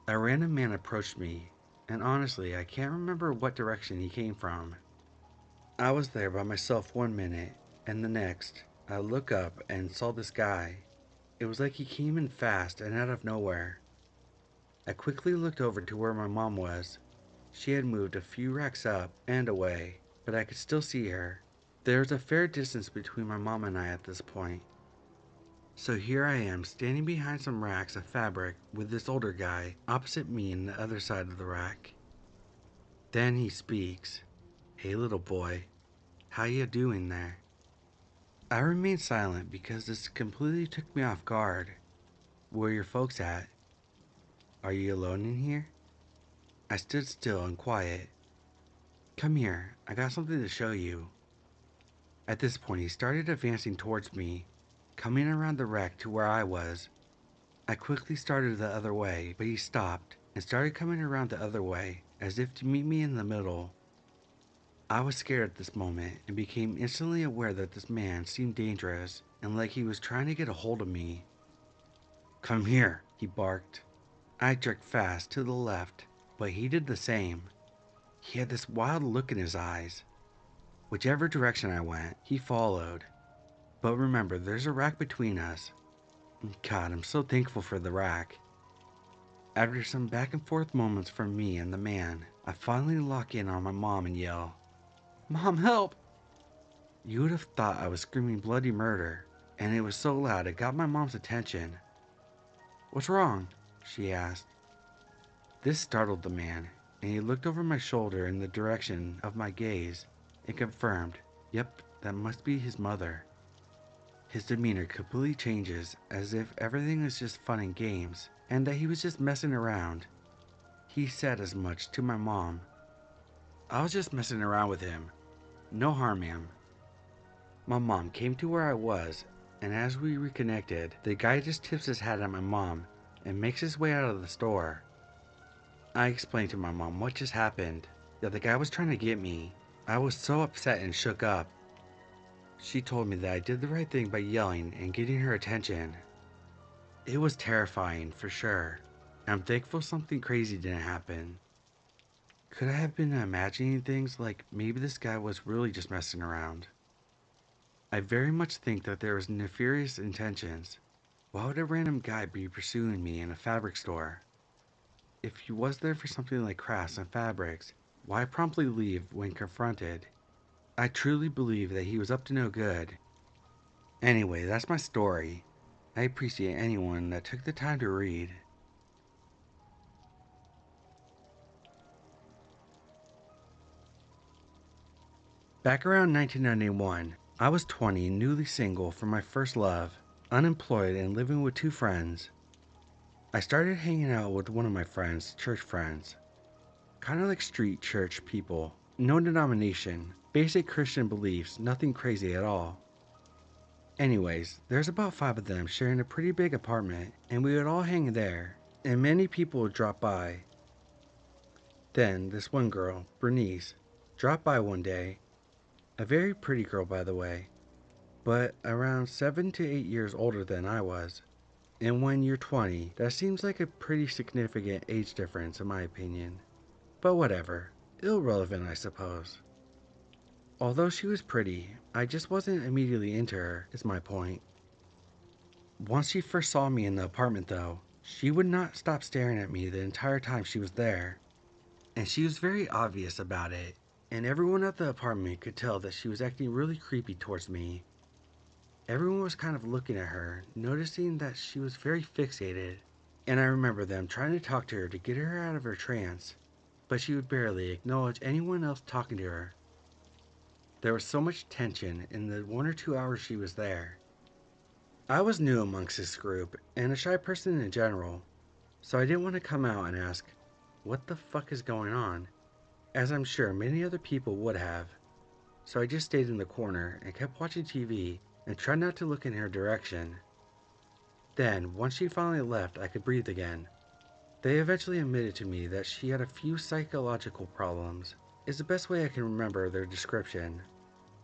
A random man approached me, and honestly, I can't remember what direction he came from. I was there by myself one minute, and the next, I look up and saw this guy. It was like he came in fast and out of nowhere. I quickly looked over to where my mom was. She had moved a few racks up and away, but I could still see her. There was a fair distance between my mom and I at this point. So here I am standing behind some racks of fabric with this older guy opposite me on the other side of the rack. Then he speaks. "Hey little boy, how you doing there?" I remained silent because this completely took me off guard. "Where your folks at? Are you alone in here?" I stood still and quiet. "Come here, I got something to show you." At this point he started advancing towards me, coming around the rack to where I was. I quickly started the other way, but he stopped and started coming around the other way, as if to meet me in the middle. I was scared at this moment and became instantly aware that this man seemed dangerous and like he was trying to get a hold of me. "Come here," he barked. I jerked fast to the left, but he did the same. He had this wild look in his eyes. Whichever direction I went, he followed. But remember, there's a rack between us. God, I'm so thankful for the rack. After some back and forth moments from me and the man, I finally lock in on my mom and yell, "Mom, help!" You would have thought I was screaming bloody murder, and it was so loud it got my mom's attention. "What's wrong?" she asked. This startled the man, and he looked over my shoulder in the direction of my gaze and confirmed, yep, that must be his mother. His demeanor completely changes, as if everything was just fun and games, and that he was just messing around. He said as much to my mom. "I was just messing around with him. No harm, ma'am." My mom came to where I was, and as we reconnected, the guy just tips his hat at my mom and makes his way out of the store. I explained to my mom what just happened, that the guy was trying to get me. I was so upset and shook up. She told me that I did the right thing by yelling and getting her attention. It was terrifying, for sure. I'm thankful something crazy didn't happen. Could I have been imagining things like maybe this guy was really just messing around? I very much think that there was nefarious intentions. Why would a random guy be pursuing me in a fabric store? If he was there for something like crafts and fabrics, why promptly leave when confronted? I truly believe that he was up to no good. Anyway, that's my story. I appreciate anyone that took the time to read. Back around 1991, I was 20 and newly single from my first love, unemployed and living with two friends. I started hanging out with one of my friends' church friends. Kind of like street church people. No denomination, basic Christian beliefs, nothing crazy at all. Anyways, there's about 5 of them sharing a pretty big apartment, and we would all hang there, and many people would drop by. Then, this one girl, Bernice, dropped by one day. A very pretty girl, by the way, but around 7 to 8 years older than I was. And when you're 20, that seems like a pretty significant age difference in my opinion. But whatever, irrelevant I suppose. Although she was pretty, I just wasn't immediately into her, is my point. Once she first saw me in the apartment though, she would not stop staring at me the entire time she was there. And she was very obvious about it, and everyone at the apartment could tell that she was acting really creepy towards me. Everyone was kind of looking at her, noticing that she was very fixated, and I remember them trying to talk to her to get her out of her trance, but she would barely acknowledge anyone else talking to her. There was so much tension in the 1 or 2 hours she was there. I was new amongst this group, and a shy person in general, so I didn't want to come out and ask, "What the fuck is going on?" as I'm sure many other people would have. So I just stayed in the corner and kept watching TV and tried not to look in her direction. Then, once she finally left, I could breathe again. They eventually admitted to me that she had a few psychological problems, is the best way I can remember their description.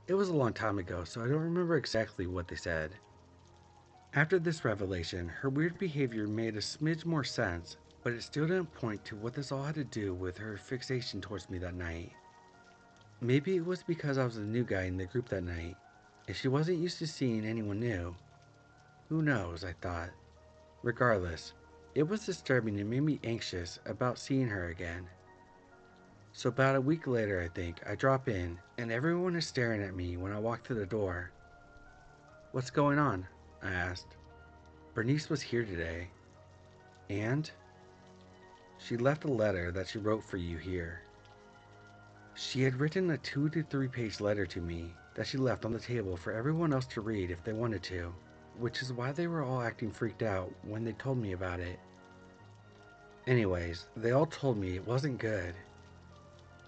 It was a long time ago, so I don't remember exactly what they said. After this revelation, her weird behavior made a smidge more sense, but it still didn't point to what this all had to do with her fixation towards me that night. Maybe it was because I was the new guy in the group that night, and she wasn't used to seeing anyone new. Who knows, I thought. Regardless, it was disturbing and made me anxious about seeing her again. So about a week later, I think, I drop in, and everyone is staring at me when I walk through the door. "What's going on?" I asked. "Bernice was here today." "And?" "She left a letter that she wrote for you here." She had written a 2 to 3 page letter to me that she left on the table for everyone else to read if they wanted to, which is why they were all acting freaked out when they told me about it. Anyways, they all told me it wasn't good.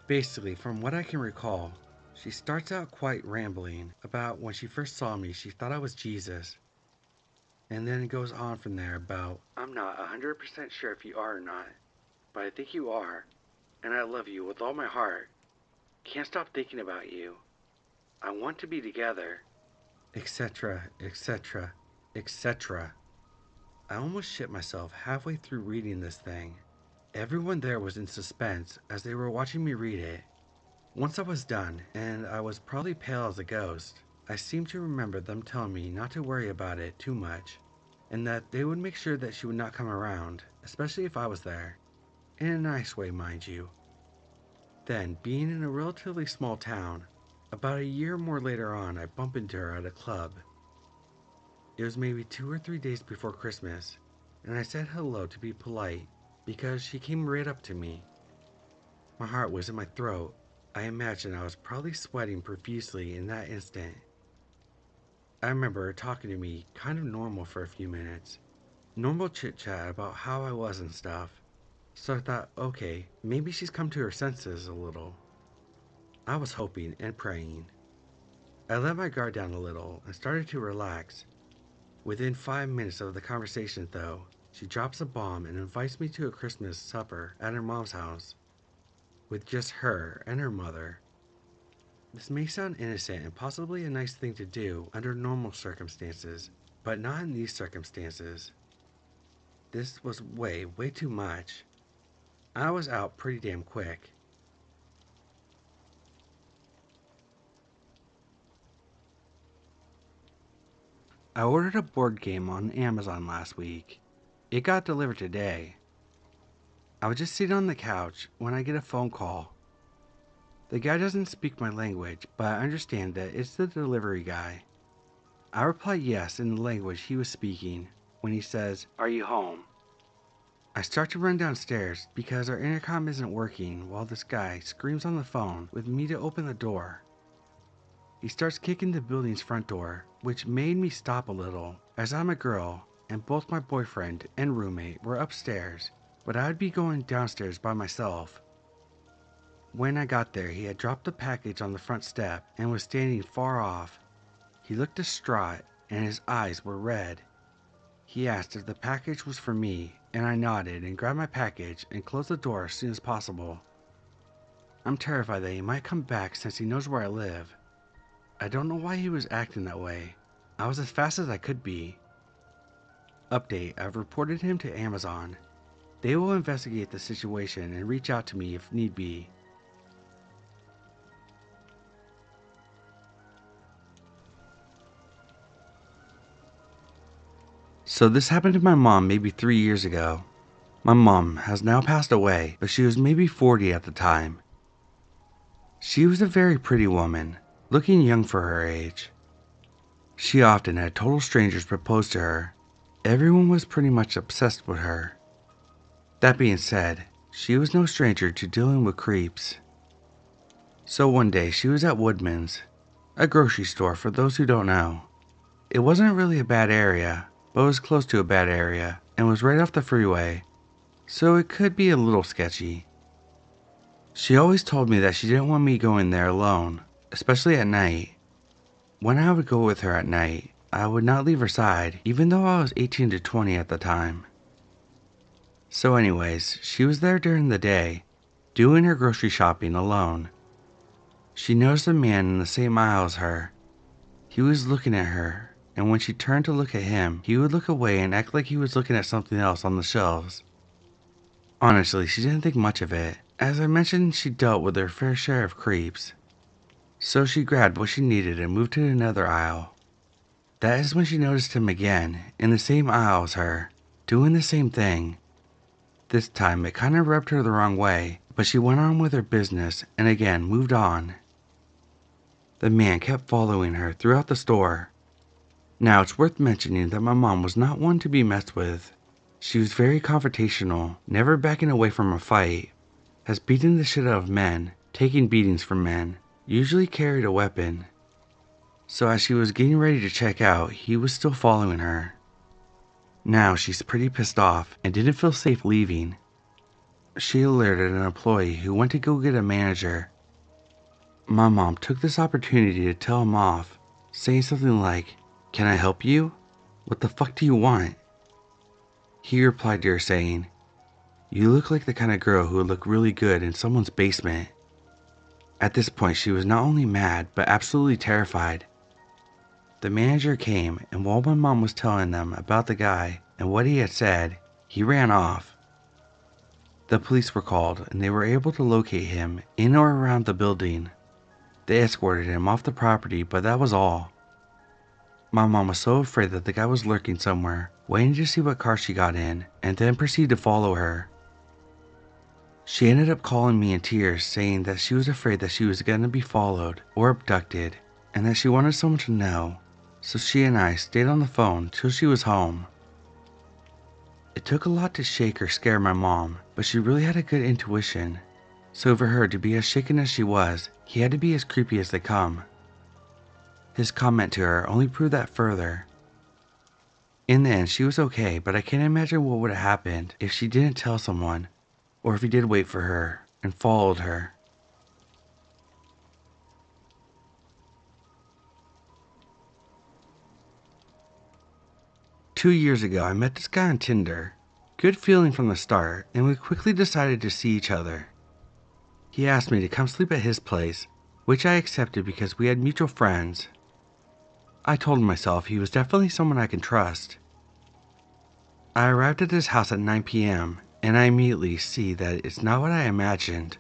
Basically, from what I can recall, she starts out quite rambling about when she first saw me she thought I was Jesus, and then it goes on from there about, "I'm not 100% sure if you are or not, but I think you are, and I love you with all my heart. Can't stop thinking about you. I want to be together," etc., etc., etc. I almost shit myself halfway through reading this thing. Everyone there was in suspense as they were watching me read it. Once I was done, and I was probably pale as a ghost, I seem to remember them telling me not to worry about it too much, and that they would make sure that she would not come around, especially if I was there. In a nice way, mind you. Then, being in a relatively small town, about a year or more later on, I bump into her at a club. It was maybe 2 or 3 days before Christmas, and I said hello to be polite because she came right up to me. My heart was in my throat. I imagine I was probably sweating profusely in that instant. I remember her talking to me kind of normal for a few minutes. Normal chit chat about how I was and stuff. So I thought, okay, maybe she's come to her senses a little. I was hoping and praying. I let my guard down a little and started to relax. Within 5 minutes of the conversation, though, she drops a bomb and invites me to a Christmas supper at her mom's house, with just her and her mother. This may sound innocent and possibly a nice thing to do under normal circumstances, but not in these circumstances. This was way too much. I was out pretty damn quick. I ordered a board game on Amazon last week. It got delivered today. I was just sitting on the couch when I get a phone call. The guy doesn't speak my language, but I understand that it's the delivery guy. I reply yes in the language he was speaking when he says, "Are you home?" I start to run downstairs because our intercom isn't working while this guy screams on the phone with me to open the door. He starts kicking the building's front door, which made me stop a little, as I'm a girl and both my boyfriend and roommate were upstairs, but I'd be going downstairs by myself. When I got there, he had dropped the package on the front step and was standing far off. He looked distraught and his eyes were red. He asked if the package was for me, and I nodded and grabbed my package and closed the door as soon as possible. I'm terrified that he might come back since he knows where I live. I don't know why he was acting that way. I was as fast as I could be. Update: I've reported him to Amazon. They will investigate the situation and reach out to me if need be. So this happened to my mom maybe 3 years ago. My mom has now passed away, but she was maybe 40 at the time. She was a very pretty woman, looking young for her age. She often had total strangers propose to her. Everyone was pretty much obsessed with her. That being said, she was no stranger to dealing with creeps. So one day she was at Woodman's, a grocery store for those who don't know. It wasn't really a bad area, but it was close to a bad area and was right off the freeway, so it could be a little sketchy. She always told me that she didn't want me going there alone, especially at night. When I would go with her at night, I would not leave her side, even though I was 18 to 20 at the time. So anyways, she was there during the day, doing her grocery shopping alone. She noticed a man in the same aisle as her. He was looking at her, and when she turned to look at him, he would look away and act like he was looking at something else on the shelves. Honestly, she didn't think much of it. As I mentioned, she dealt with her fair share of creeps. So she grabbed what she needed and moved to another aisle. That is when she noticed him again, in the same aisle as her, doing the same thing. This time it kind of rubbed her the wrong way, but she went on with her business and again moved on. The man kept following her throughout the store. Now it's worth mentioning that my mom was not one to be messed with. She was very confrontational, never backing away from a fight, has beaten the shit out of men, taken beatings from men, usually carried a weapon. So as she was getting ready to check out, he was still following her. Now she's pretty pissed off and didn't feel safe leaving. She alerted an employee who went to go get a manager. My mom took this opportunity to tell him off, saying something like, "Can I help you? What the fuck do you want?" He replied to her saying, "You look like the kind of girl who would look really good in someone's basement." At this point she was not only mad, but absolutely terrified. The manager came, and while my mom was telling them about the guy and what he had said, he ran off. The police were called, and they were able to locate him in or around the building. They escorted him off the property, but that was all. My mom was so afraid that the guy was lurking somewhere, waiting to see what car she got in, and then proceeded to follow her. She ended up calling me in tears, saying that she was afraid that she was going to be followed or abducted, and that she wanted someone to know, so she and I stayed on the phone till she was home. It took a lot to shake or scare my mom, but she really had a good intuition, so for her to be as shaken as she was, he had to be as creepy as they come. His comment to her only proved that further. In the end, she was okay, but I can't imagine what would have happened if she didn't tell someone, or if he did wait for her and followed her. "2 years ago, I met this guy on Tinder. Good feeling from the start, and we quickly decided to see each other. He asked me to come sleep at his place, which I accepted because we had mutual friends. I told myself he was definitely someone I can trust. I arrived at his house at 9 p.m., and I immediately see that it's not what I imagined.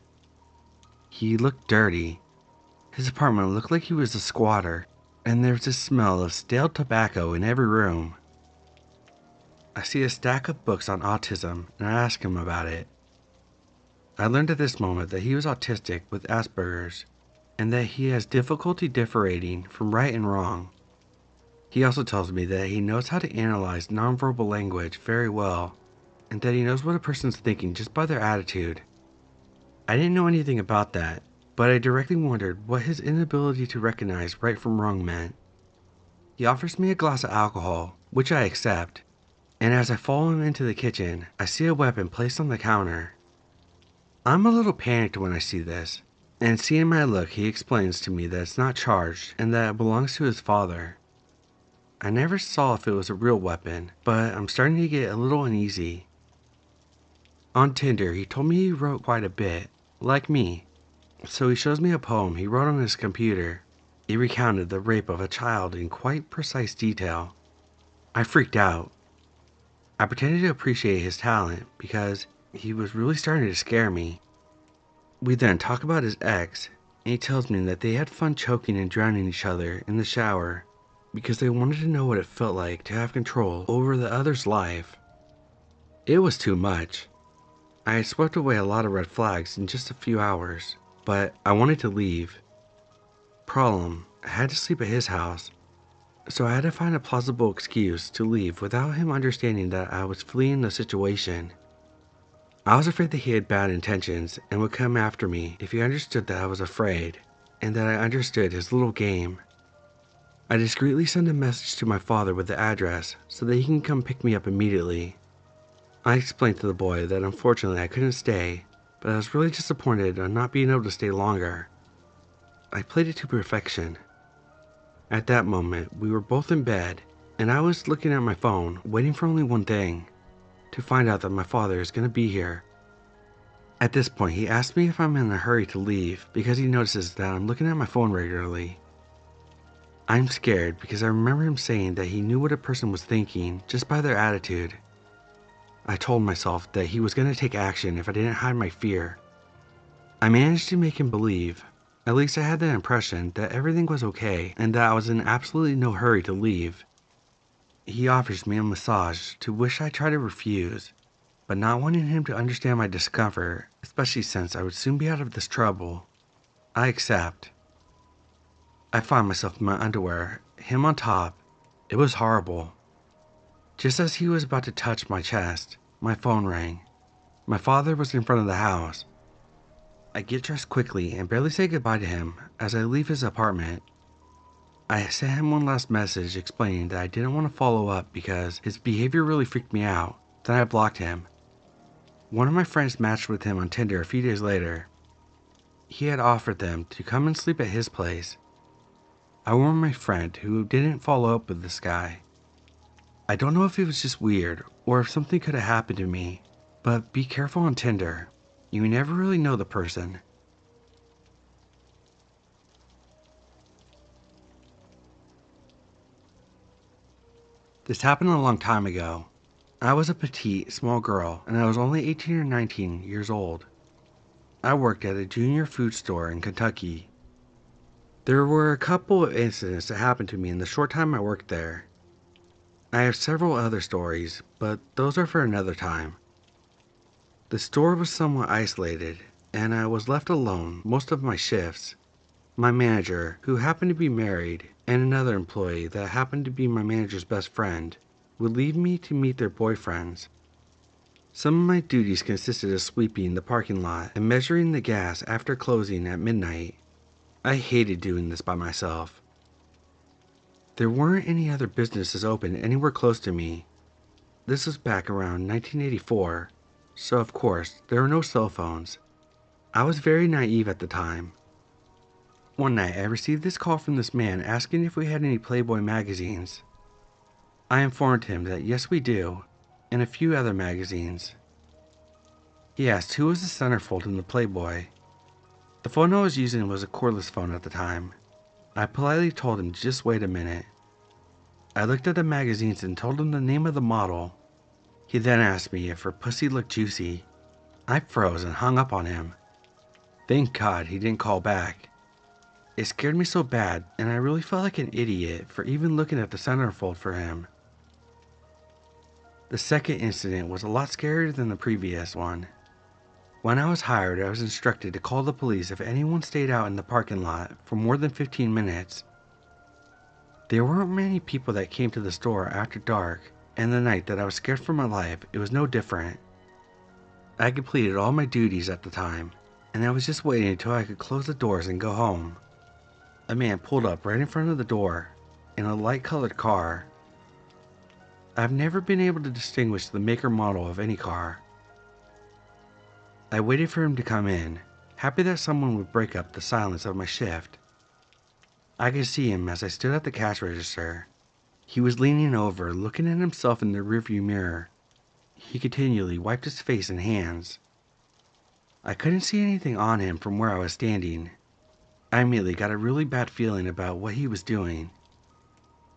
He looked dirty. His apartment looked like he was a squatter, and there was a smell of stale tobacco in every room. I see a stack of books on autism, and I ask him about it. I learned at this moment that he was autistic with Asperger's, and that he has difficulty differentiating from right and wrong. He also tells me that he knows how to analyze nonverbal language very well, and that he knows what a person's thinking just by their attitude. I didn't know anything about that, but I directly wondered what his inability to recognize right from wrong meant. He offers me a glass of alcohol, which I accept, and as I follow him into the kitchen, I see a weapon placed on the counter. I'm a little panicked when I see this, and seeing my look, he explains to me that it's not charged and that it belongs to his father. I never saw if it was a real weapon, but I'm starting to get a little uneasy. On Tinder, he told me he wrote quite a bit, like me, so he shows me a poem he wrote on his computer. It recounted the rape of a child in quite precise detail. I freaked out. I pretended to appreciate his talent because he was really starting to scare me. We then talk about his ex, and he tells me that they had fun choking and drowning each other in the shower because they wanted to know what it felt like to have control over the other's life. It was too much. I had swept away a lot of red flags in just a few hours, but I wanted to leave. Problem, I had to sleep at his house, so I had to find a plausible excuse to leave without him understanding that I was fleeing the situation. I was afraid that he had bad intentions and would come after me if he understood that I was afraid, and that I understood his little game. I discreetly sent a message to my father with the address so that he can come pick me up immediately. I explained to the boy that unfortunately I couldn't stay, but I was really disappointed on not being able to stay longer. I played it to perfection. At that moment, we were both in bed, and I was looking at my phone, waiting for only one thing, to find out that my father is going to be here. At this point, he asked me if I'm in a hurry to leave because he notices that I'm looking at my phone regularly. I'm scared because I remember him saying that he knew what a person was thinking just by their attitude. I told myself that he was going to take action if I didn't hide my fear. I managed to make him believe, at least I had the impression, that everything was okay and that I was in absolutely no hurry to leave. He offers me a massage, to which I try to refuse, but not wanting him to understand my discomfort, especially since I would soon be out of this trouble, I accept. I find myself in my underwear, him on top. It was horrible. Just as he was about to touch my chest, my phone rang. My father was in front of the house. I get dressed quickly and barely say goodbye to him as I leave his apartment. I sent him one last message explaining that I didn't want to follow up because his behavior really freaked me out. Then I blocked him. One of my friends matched with him on Tinder a few days later. He had offered them to come and sleep at his place. I warned my friend who didn't follow up with this guy. I don't know if it was just weird or if something could have happened to me, but be careful on Tinder. You never really know the person. This happened a long time ago. I was a petite, small girl, and I was only 18 or 19 years old. I worked at a junior food store in Kentucky. There were a couple of incidents that happened to me in the short time I worked there. I have several other stories, but those are for another time. The store was somewhat isolated, and I was left alone most of my shifts. My manager, who happened to be married, and another employee that happened to be my manager's best friend, would leave me to meet their boyfriends. Some of my duties consisted of sweeping the parking lot and measuring the gas after closing at midnight. I hated doing this by myself. There weren't any other businesses open anywhere close to me. This was back around 1984, so of course there were no cell phones. I was very naive at the time. One night I received this call from this man asking if we had any Playboy magazines. I informed him that yes we do, and a few other magazines. He asked who was the centerfold in the Playboy. The phone I was using was a cordless phone at the time. I politely told him to just wait a minute. I looked at the magazines and told him the name of the model. He then asked me if her pussy looked juicy. I froze and hung up on him. Thank God he didn't call back. It scared me so bad, and I really felt like an idiot for even looking at the centerfold for him. The second incident was a lot scarier than the previous one. When I was hired, I was instructed to call the police if anyone stayed out in the parking lot for more than 15 minutes. There weren't many people that came to the store after dark, and the night that I was scared for my life, it was no different. I completed all my duties at the time, and I was just waiting until I could close the doors and go home. A man pulled up right in front of the door, in a light-colored car. I've never been able to distinguish the make or model of any car. I waited for him to come in, happy that someone would break up the silence of my shift. I could see him as I stood at the cash register. He was leaning over, looking at himself in the rearview mirror. He continually wiped his face and hands. I couldn't see anything on him from where I was standing. I immediately got a really bad feeling about what he was doing.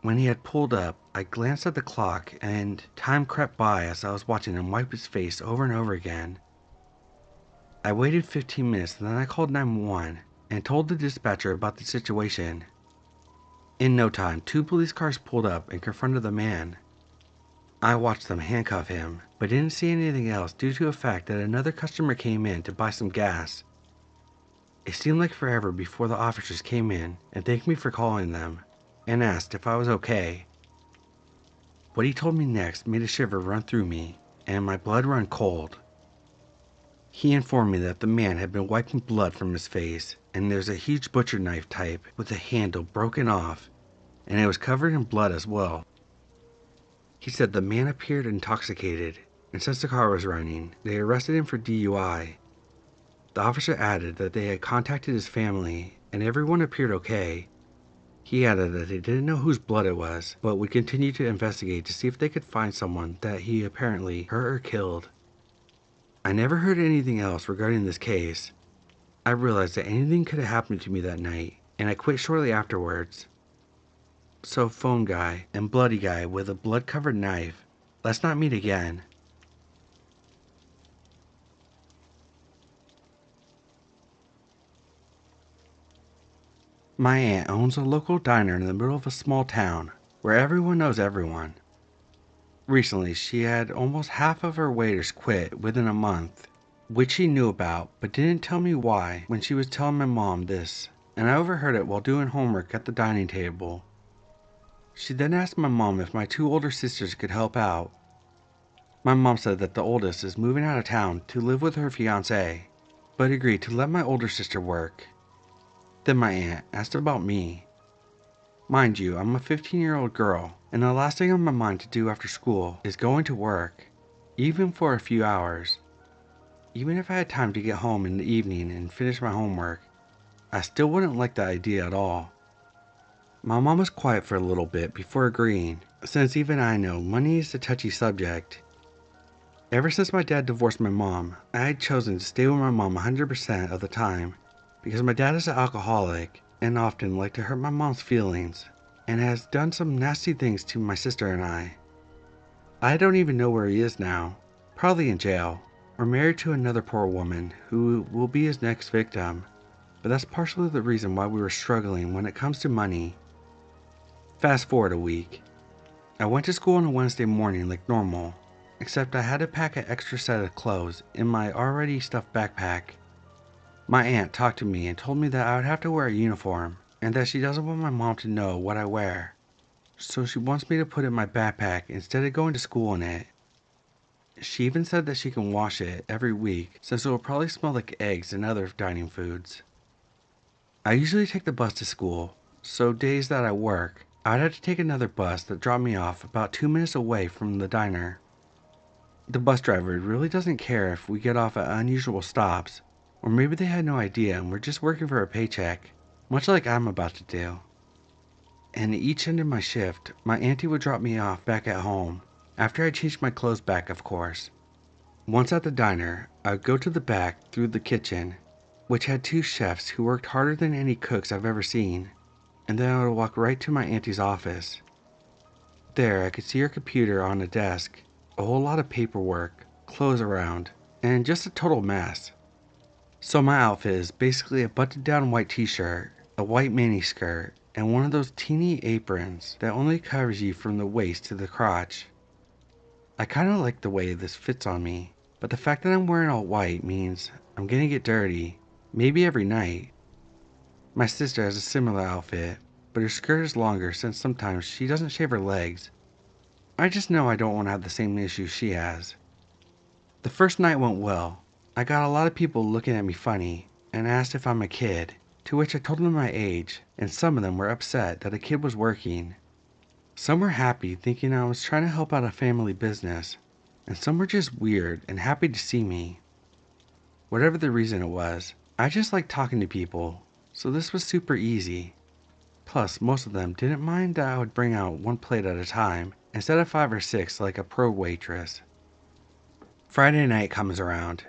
When he had pulled up, I glanced at the clock and time crept by as I was watching him wipe his face over and over again. I waited 15 minutes and then I called 911 and told the dispatcher about the situation. In no time, 2 police cars pulled up and confronted the man. I watched them handcuff him, but didn't see anything else due to the fact that another customer came in to buy some gas. It seemed like forever before the officers came in and thanked me for calling them, and asked if I was okay. What he told me next made a shiver run through me, and my blood run cold. He informed me that the man had been wiping blood from his face, and there's a huge butcher knife type with the handle broken off, and it was covered in blood as well. He said the man appeared intoxicated, and since the car was running, they arrested him for DUI. The officer added that they had contacted his family, and everyone appeared okay. He added that they didn't know whose blood it was, but would continue to investigate to see if they could find someone that he apparently hurt or killed. I never heard anything else regarding this case. I realized that anything could have happened to me that night, and I quit shortly afterwards. So phone guy and bloody guy with a blood-covered knife, let's not meet again. My aunt owns a local diner in the middle of a small town where everyone knows everyone. Recently, she had almost half of her waiters quit within a month, which she knew about but didn't tell me why when she was telling my mom this, and I overheard it while doing homework at the dining table. She then asked my mom if my 2 older sisters could help out. My mom said that the oldest is moving out of town to live with her fiancé, but agreed to let my older sister work. Then my aunt asked about me. Mind you, I'm a 15-year-old girl, and the last thing on my mind to do after school is going to work, even for a few hours. Even if I had time to get home in the evening and finish my homework, I still wouldn't like the idea at all. My mom was quiet for a little bit before agreeing, since even I know money is a touchy subject. Ever since my dad divorced my mom, I had chosen to stay with my mom 100% of the time, because my dad is an alcoholic and often liked to hurt my mom's feelings, and has done some nasty things to my sister and I. I don't even know where he is now, probably in jail, or married to another poor woman who will be his next victim, but that's partially the reason why we were struggling when it comes to money. Fast forward a week. I went to school on a Wednesday morning like normal, except I had to pack an extra set of clothes in my already stuffed backpack. My aunt talked to me and told me that I would have to wear a uniform, and that she doesn't want my mom to know what I wear. So she wants me to put it in my backpack instead of going to school in it. She even said that she can wash it every week since it will probably smell like eggs and other dining foods. I usually take the bus to school, so days that I work, I'd have to take another bus that dropped me off about 2 minutes away from the diner. The bus driver really doesn't care if we get off at unusual stops, or maybe they had no idea and we're just working for a paycheck, much like I'm about to do. And at each end of my shift, my auntie would drop me off back at home, after I changed my clothes back, of course. Once at the diner, I would go to the back through the kitchen, which had two chefs who worked harder than any cooks I've ever seen, and then I would walk right to my auntie's office. There I could see her computer on a desk, a whole lot of paperwork, clothes around, and just a total mess. So my outfit is basically a button-down white t-shirt, a white mini skirt, and one of those teeny aprons that only covers you from the waist to the crotch. I kinda like the way this fits on me, but the fact that I'm wearing all white means I'm gonna get dirty, maybe every night. My sister has a similar outfit, but her skirt is longer since sometimes she doesn't shave her legs. I just know I don't want to have the same issues she has. The first night went well. I got a lot of people looking at me funny and asked if I'm a kid, to which I told them my age, and some of them were upset that a kid was working. Some were happy thinking I was trying to help out a family business, and some were just weird and happy to see me. Whatever the reason it was, I just like talking to people, so this was super easy. Plus, most of them didn't mind that I would bring out one plate at a time instead of 5 or 6 like a pro waitress. Friday night comes around,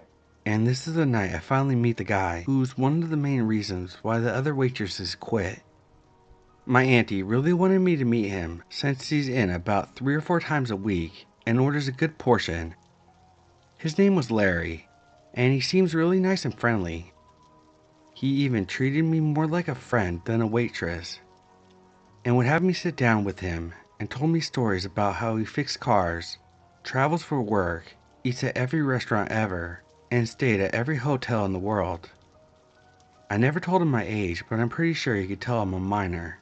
and this is the night I finally meet the guy who's one of the main reasons why the other waitresses quit. My auntie really wanted me to meet him since he's in about 3 or 4 times a week and orders a good portion. His name was Larry, and he seems really nice and friendly. He even treated me more like a friend than a waitress, and would have me sit down with him and told me stories about how he fixed cars, travels for work, eats at every restaurant ever, and stayed at every hotel in the world. I never told him my age, but I'm pretty sure he could tell I'm a minor.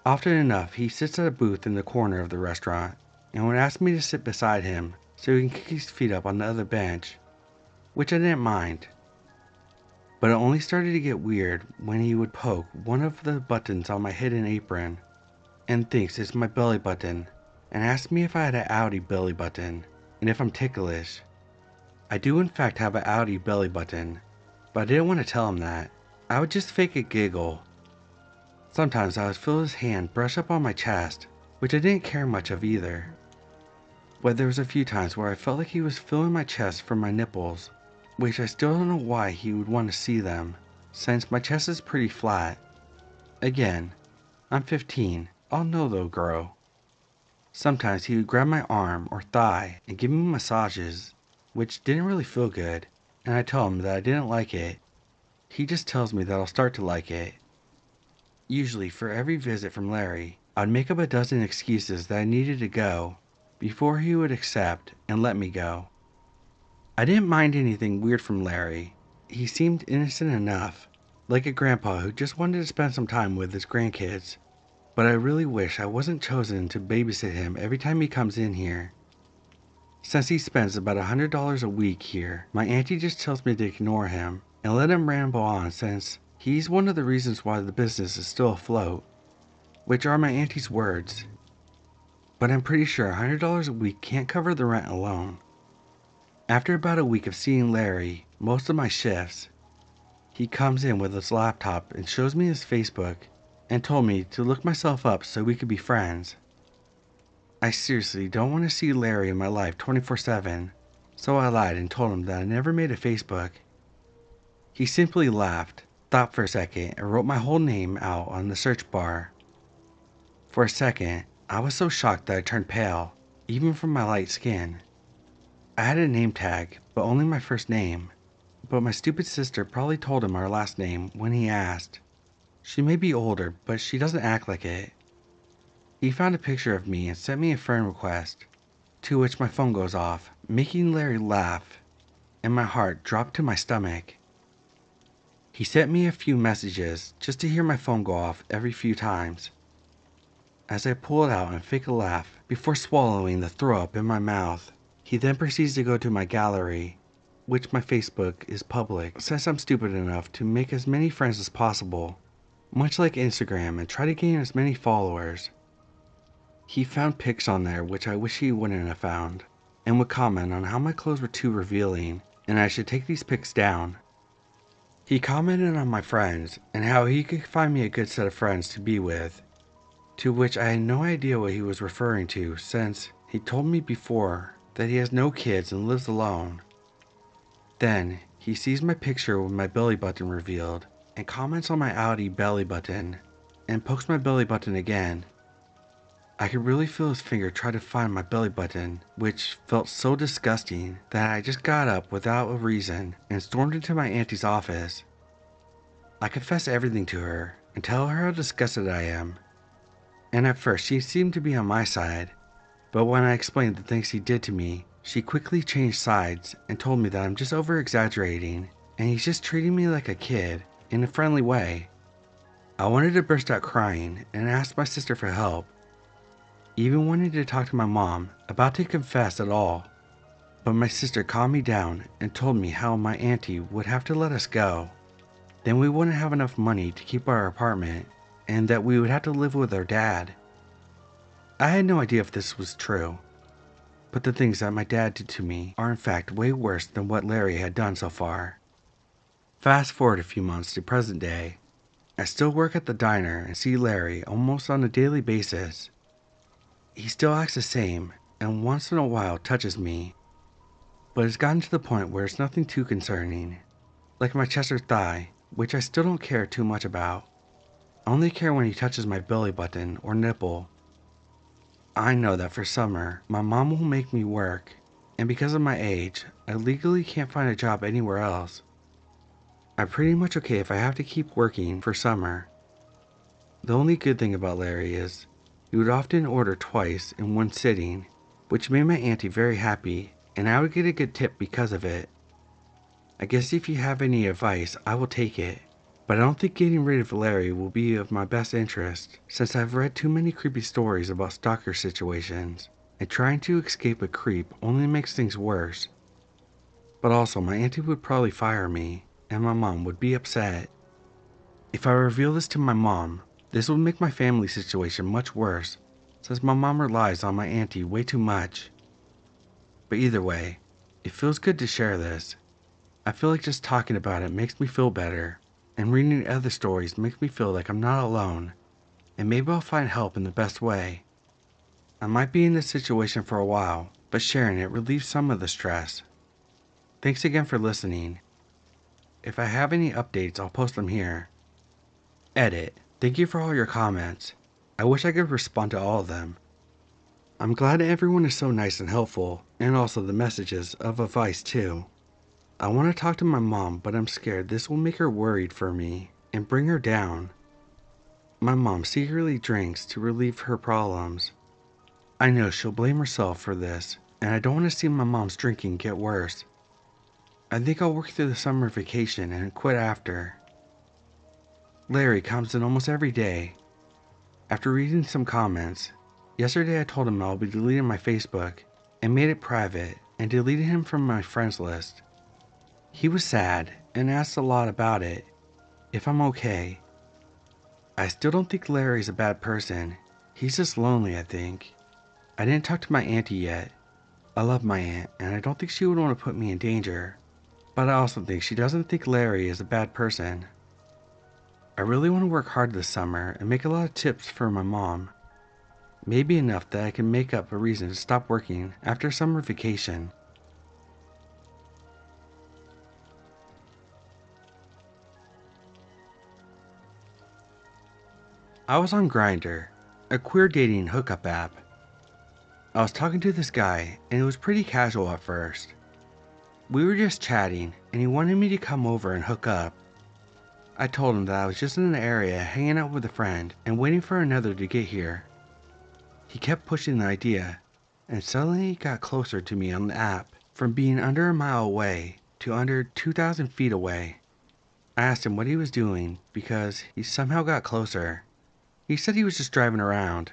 Often enough, he sits at a booth in the corner of the restaurant and would ask me to sit beside him so he can kick his feet up on the other bench, which I didn't mind. But it only started to get weird when he would poke one of the buttons on my hidden apron and thinks it's my belly button and asks me if I had an outie belly button and if I'm ticklish. I do in fact have an outie belly button, but I didn't want to tell him that. I would just fake a giggle. Sometimes I would feel his hand brush up on my chest, which I didn't care much of either. But there was a few times where I felt like he was feeling my chest from my nipples, which I still don't know why he would want to see them, since my chest is pretty flat. Again, I'm 15, I'll know they'll grow. Sometimes he would grab my arm or thigh and give me massages, which didn't really feel good, and I tell him that I didn't like it. He just tells me that I'll start to like it. Usually for every visit from Larry, I'd make up a dozen excuses that I needed to go before he would accept and let me go. I didn't mind anything weird from Larry. He seemed innocent enough, like a grandpa who just wanted to spend some time with his grandkids. But I really wish I wasn't chosen to babysit him every time he comes in here. Since he spends about $100 a week here, my auntie just tells me to ignore him and let him ramble on since he's one of the reasons why the business is still afloat, which are my auntie's words. But I'm pretty sure $100 a week can't cover the rent alone. After about a week of seeing Larry most of my shifts, he comes in with his laptop and shows me his Facebook and told me to look myself up so we could be friends. I seriously don't want to see Larry in my life 24/7, so I lied and told him that I never made a Facebook. He simply laughed, thought for a second, and wrote my whole name out on the search bar. For a second, I was so shocked that I turned pale, even from my light skin. I had a name tag, but only my first name. But my stupid sister probably told him our last name when he asked. She may be older, but she doesn't act like it. He found a picture of me and sent me a friend request. To which my phone goes off, making Larry laugh, and my heart dropped to my stomach. He sent me a few messages just to hear my phone go off every few times. As I pull it out and fake a laugh before swallowing the throw up in my mouth, he then proceeds to go to my gallery, which my Facebook is public since I'm stupid enough to make as many friends as possible, much like Instagram, and try to gain as many followers. He found pics on there which I wish he wouldn't have found, and would comment on how my clothes were too revealing and I should take these pics down. He commented on my friends and how he could find me a good set of friends to be with, to which I had no idea what he was referring to since he told me before that he has no kids and lives alone. Then he sees my picture with my belly button revealed and comments on my Audi belly button and pokes my belly button again. I could really feel his finger try to find my belly button, which felt so disgusting that I just got up without a reason and stormed into my auntie's office. I confess everything to her and tell her how disgusted I am. And at first she seemed to be on my side, but when I explained the things he did to me, she quickly changed sides and told me that I'm just over-exaggerating and he's just treating me like a kid in a friendly way. I wanted to burst out crying and ask my sister for help, even wanted to talk to my mom about to confess it all, but my sister calmed me down and told me how my auntie would have to let us go. Then we wouldn't have enough money to keep our apartment and that we would have to live with our dad. I had no idea if this was true, but the things that my dad did to me are in fact way worse than what Larry had done so far. Fast forward a few months to present day. I still work at the diner and see Larry almost on a daily basis. He still acts the same and once in a while touches me, but it's gotten to the point where it's nothing too concerning, like my chest or thigh, which I still don't care too much about. I only care when he touches my belly button or nipple. I know that for summer, my mom will make me work, and because of my age, I legally can't find a job anywhere else. I'm pretty much okay if I have to keep working for summer. The only good thing about Larry is, he would often order twice in one sitting, which made my auntie very happy, and I would get a good tip because of it. I guess if you have any advice, I will take it. But I don't think getting rid of Larry will be of my best interest, since I've read too many creepy stories about stalker situations, and trying to escape a creep only makes things worse. But also, my auntie would probably fire me, and my mom would be upset. If I reveal this to my mom, this would make my family situation much worse, since my mom relies on my auntie way too much. But either way, it feels good to share this. I feel like just talking about it makes me feel better. And reading other stories makes me feel like I'm not alone, and maybe I'll find help in the best way. I might be in this situation for a while, but sharing it relieves some of the stress. Thanks again for listening. If I have any updates, I'll post them here. Edit. Thank you for all your comments. I wish I could respond to all of them. I'm glad everyone is so nice and helpful, and also the messages of advice too. I want to talk to my mom, but I'm scared this will make her worried for me and bring her down. My mom secretly drinks to relieve her problems. I know she'll blame herself for this, and I don't want to see my mom's drinking get worse. I think I'll work through the summer vacation and quit after. Larry comes in almost every day. After reading some comments, yesterday I told him I'll be deleting my Facebook and made it private and deleted him from my friends list. He was sad and asked a lot about it, if I'm okay. I still don't think Larry's a bad person. He's just lonely, I think. I didn't talk to my auntie yet. I love my aunt, and I don't think she would want to put me in danger. But I also think she doesn't think Larry is a bad person. I really want to work hard this summer and make a lot of tips for my mom. Maybe enough that I can make up a reason to stop working after summer vacation. I was on Grindr, a queer dating hookup app. I was talking to this guy, and it was pretty casual at first. We were just chatting, and he wanted me to come over and hook up. I told him that I was just in the area hanging out with a friend and waiting for another to get here. He kept pushing the idea, and suddenly it got closer to me on the app, from being under a mile away to under 2,000 feet away. I asked him what he was doing because he somehow got closer. He said he was just driving around.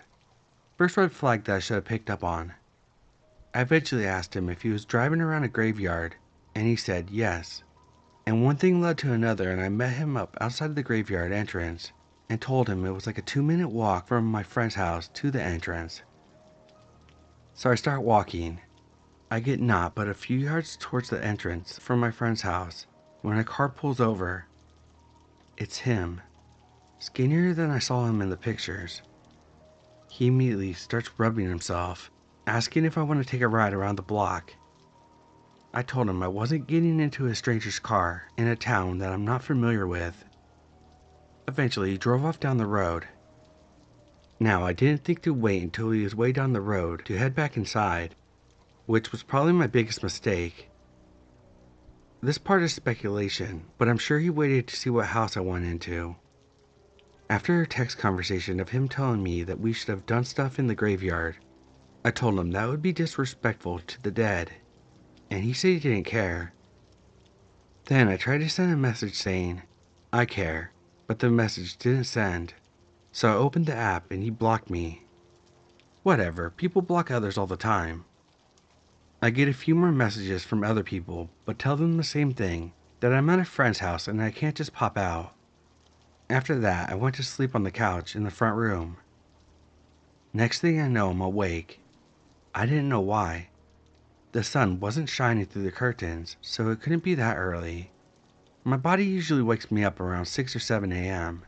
First red flag that I should have picked up on. I eventually asked him if he was driving around a graveyard, and he said yes. And one thing led to another, and I met him up outside of the graveyard entrance and told him it was like a 2-minute walk from my friend's house to the entrance. So I start walking. I get not but a few yards towards the entrance from my friend's house when a car pulls over. It's him, skinnier than I saw him in the pictures. He immediately starts rubbing himself, asking if I want to take a ride around the block. I told him I wasn't getting into a stranger's car in a town that I'm not familiar with. Eventually, he drove off down the road. Now, I didn't think to wait until he was way down the road to head back inside, which was probably my biggest mistake. This part is speculation, but I'm sure he waited to see what house I went into. After a text conversation of him telling me that we should have done stuff in the graveyard, I told him that would be disrespectful to the dead, and he said he didn't care. Then I tried to send a message saying, I care, but the message didn't send, so I opened the app and he blocked me. Whatever, people block others all the time. I get a few more messages from other people, but tell them the same thing, that I'm at a friend's house and I can't just pop out. After that, I went to sleep on the couch in the front room. Next thing I know, I'm awake. I didn't know why. The sun wasn't shining through the curtains, so it couldn't be that early. My body usually wakes me up around 6 or 7 a.m.,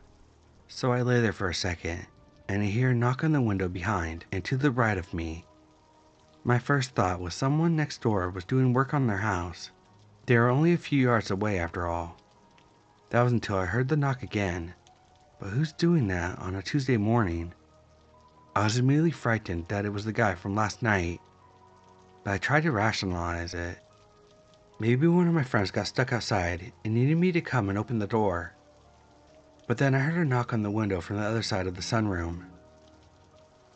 so I lay there for a second, and I hear a knock on the window behind and to the right of me. My first thought was someone next door was doing work on their house. They were only a few yards away after all. That was until I heard the knock again. But who's doing that on a Tuesday morning? I was immediately frightened that it was the guy from last night, but I tried to rationalize it. Maybe one of my friends got stuck outside and needed me to come and open the door. But then I heard a knock on the window from the other side of the sunroom.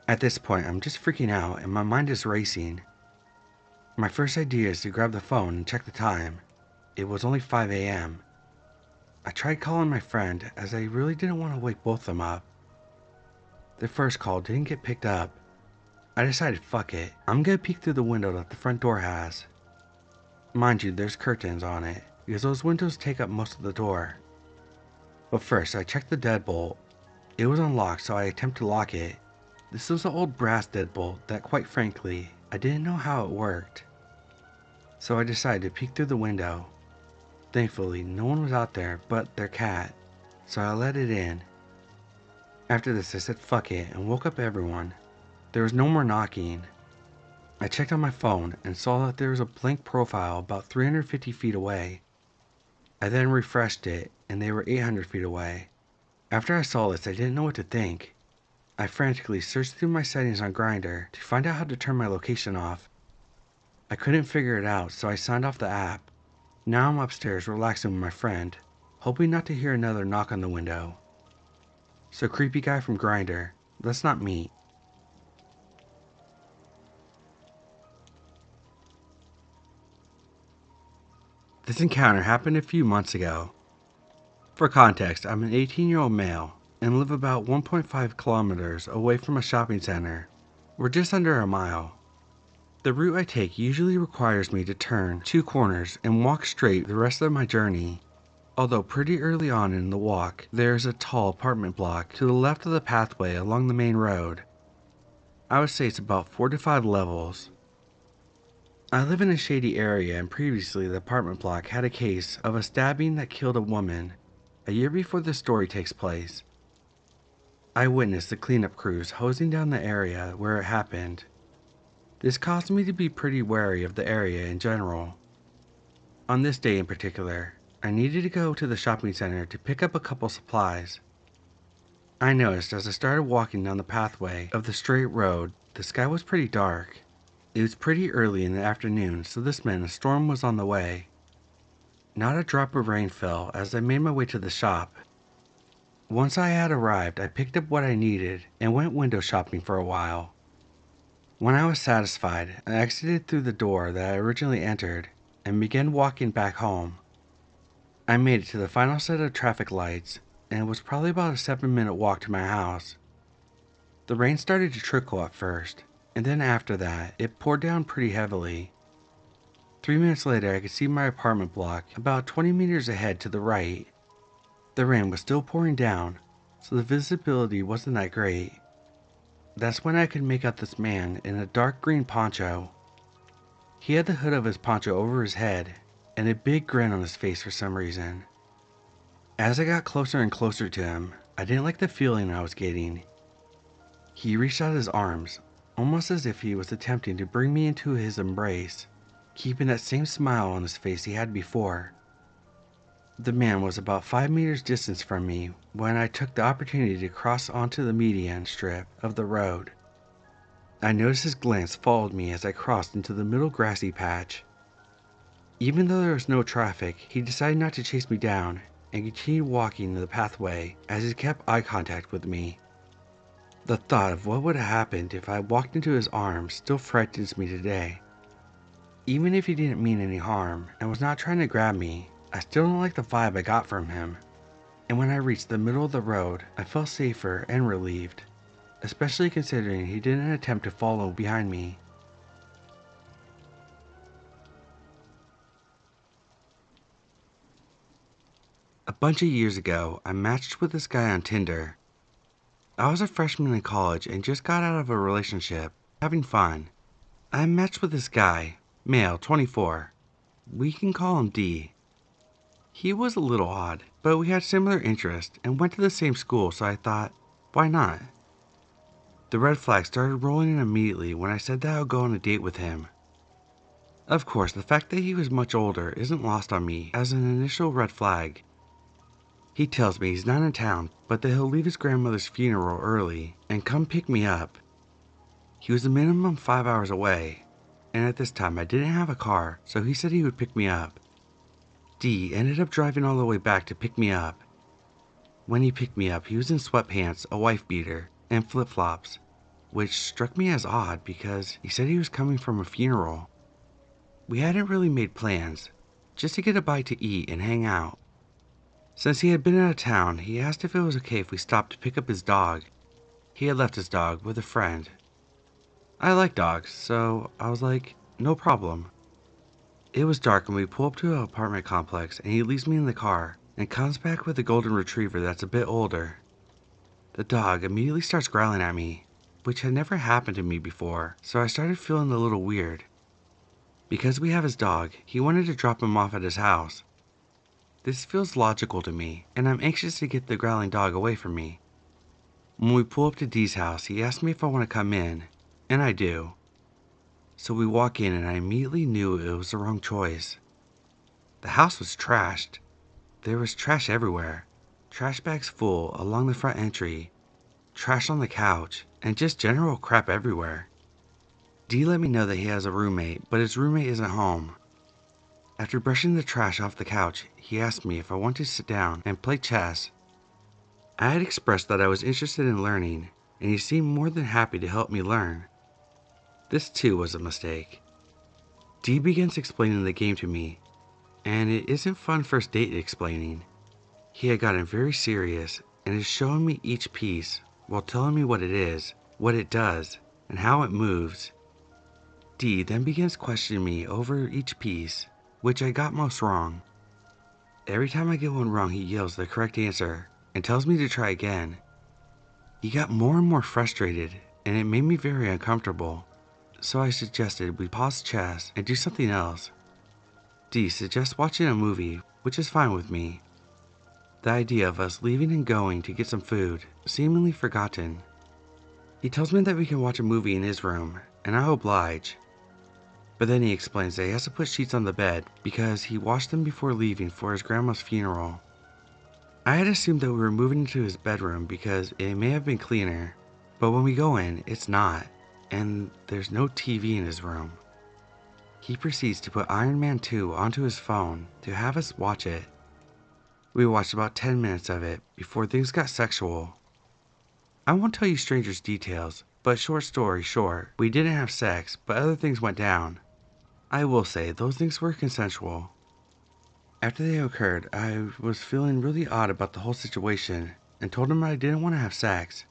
At this point, I'm just freaking out and my mind is racing. My first idea is to grab the phone and check the time. It was only 5 a.m. I tried calling my friend as I really didn't want to wake both of them up. The first call didn't get picked up. I decided fuck it, I'm gonna peek through the window that the front door has. Mind you, there's curtains on it, because those windows take up most of the door. But first, I checked the deadbolt. It was unlocked, so I attempted to lock it. This was an old brass deadbolt that, quite frankly, I didn't know how it worked. So I decided to peek through the window. Thankfully, no one was out there but their cat, so I let it in. After this, I said fuck it and woke up everyone. There was no more knocking. I checked on my phone and saw that there was a blank profile about 350 feet away. I then refreshed it and they were 800 feet away. After I saw this, I didn't know what to think. I frantically searched through my settings on Grindr to find out how to turn my location off. I couldn't figure it out, so I signed off the app. Now I'm upstairs relaxing with my friend, hoping not to hear another knock on the window. So creepy guy from Grindr, let's not meet. This encounter happened a few months ago. For context, I'm an 18-year-old male and live about 1.5 kilometers away from a shopping center. We're just under a mile. The route I take usually requires me to turn 2 corners and walk straight the rest of my journey. Although pretty early on in the walk, there is a tall apartment block to the left of the pathway along the main road. I would say it's about 4 to 5 levels. I live in a shady area and previously the apartment block had a case of a stabbing that killed a woman a year before the story takes place. I witnessed the cleanup crews hosing down the area where it happened. This caused me to be pretty wary of the area in general. On this day in particular, I needed to go to the shopping center to pick up a couple supplies. I noticed as I started walking down the pathway of the straight road, the sky was pretty dark. It was pretty early in the afternoon, so this meant a storm was on the way. Not a drop of rain fell as I made my way to the shop. Once I had arrived, I picked up what I needed and went window shopping for a while. When I was satisfied, I exited through the door that I originally entered and began walking back home. I made it to the final set of traffic lights, and it was probably about a 7-minute walk to my house. The rain started to trickle at first, and then after that, it poured down pretty heavily. 3 minutes later, I could see my apartment block about 20 meters ahead to the right. The rain was still pouring down, so the visibility wasn't that great. That's when I could make out this man in a dark green poncho. He had the hood of his poncho over his head, and a big grin on his face for some reason. As I got closer and closer to him, I didn't like the feeling I was getting. He reached out his arms, almost as if he was attempting to bring me into his embrace, keeping that same smile on his face he had before. The man was about 5 meters distance from me when I took the opportunity to cross onto the median strip of the road. I noticed his glance followed me as I crossed into the middle grassy patch. Even though there was no traffic, he decided not to chase me down and continued walking the pathway as he kept eye contact with me. The thought of what would have happened if I walked into his arms still frightens me today. Even if he didn't mean any harm and was not trying to grab me, I still don't like the vibe I got from him. And when I reached the middle of the road, I felt safer and relieved, especially considering he didn't attempt to follow behind me. A bunch of years ago, I matched with this guy on Tinder. I was a freshman in college and just got out of a relationship, having fun. I matched with this guy, male, 24. We can call him D. He was a little odd, but we had similar interests and went to the same school, so I thought, why not? The red flags started rolling in immediately when I said that I would go on a date with him. Of course, the fact that he was much older isn't lost on me as an initial red flag. He tells me he's not in town, but that he'll leave his grandmother's funeral early and come pick me up. He was a minimum 5 hours away, and at this time I didn't have a car, so he said he would pick me up. D ended up driving all the way back to pick me up. When he picked me up, he was in sweatpants, a wife beater, and flip-flops, which struck me as odd because he said he was coming from a funeral. We hadn't really made plans, just to get a bite to eat and hang out. Since he had been out of town, he asked if it was okay if we stopped to pick up his dog. He had left his dog with a friend. I like dogs, so I was like, no problem. It was dark and we pull up to an apartment complex and he leaves me in the car and comes back with a golden retriever that's a bit older. The dog immediately starts growling at me, which had never happened to me before, so I started feeling a little weird. Because we have his dog, he wanted to drop him off at his house. This feels logical to me, and I'm anxious to get the growling dog away from me. When we pull up to D's house, he asked me if I want to come in, and I do. So we walk in and I immediately knew it was the wrong choice. The house was trashed. There was trash everywhere. Trash bags full along the front entry, trash on the couch, and just general crap everywhere. D let me know that he has a roommate, but his roommate isn't home. After brushing the trash off the couch, he asked me if I wanted to sit down and play chess. I had expressed that I was interested in learning, and he seemed more than happy to help me learn. This too was a mistake. D begins explaining the game to me, and it isn't fun first date explaining. He had gotten very serious and is showing me each piece while telling me what it is, what it does, and how it moves. D then begins questioning me over each piece, which I got most wrong. Every time I get one wrong, he yells the correct answer and tells me to try again. He got more and more frustrated, and it made me very uncomfortable, so I suggested we pause chess and do something else. D suggests watching a movie, which is fine with me. The idea of us leaving and going to get some food, seemingly forgotten. He tells me that we can watch a movie in his room, and I oblige. But then he explains that he has to put sheets on the bed because he washed them before leaving for his grandma's funeral. I had assumed that we were moving into his bedroom because it may have been cleaner, but when we go in, it's not, and there's no TV in his room. He proceeds to put Iron Man 2 onto his phone to have us watch it. We watched about 10 minutes of it before things got sexual. I won't tell you strangers' details, But short story short, we didn't have sex, but other things went down. I will say, those things were consensual. After they occurred, I was feeling really odd about the whole situation and told him I didn't want to have sex.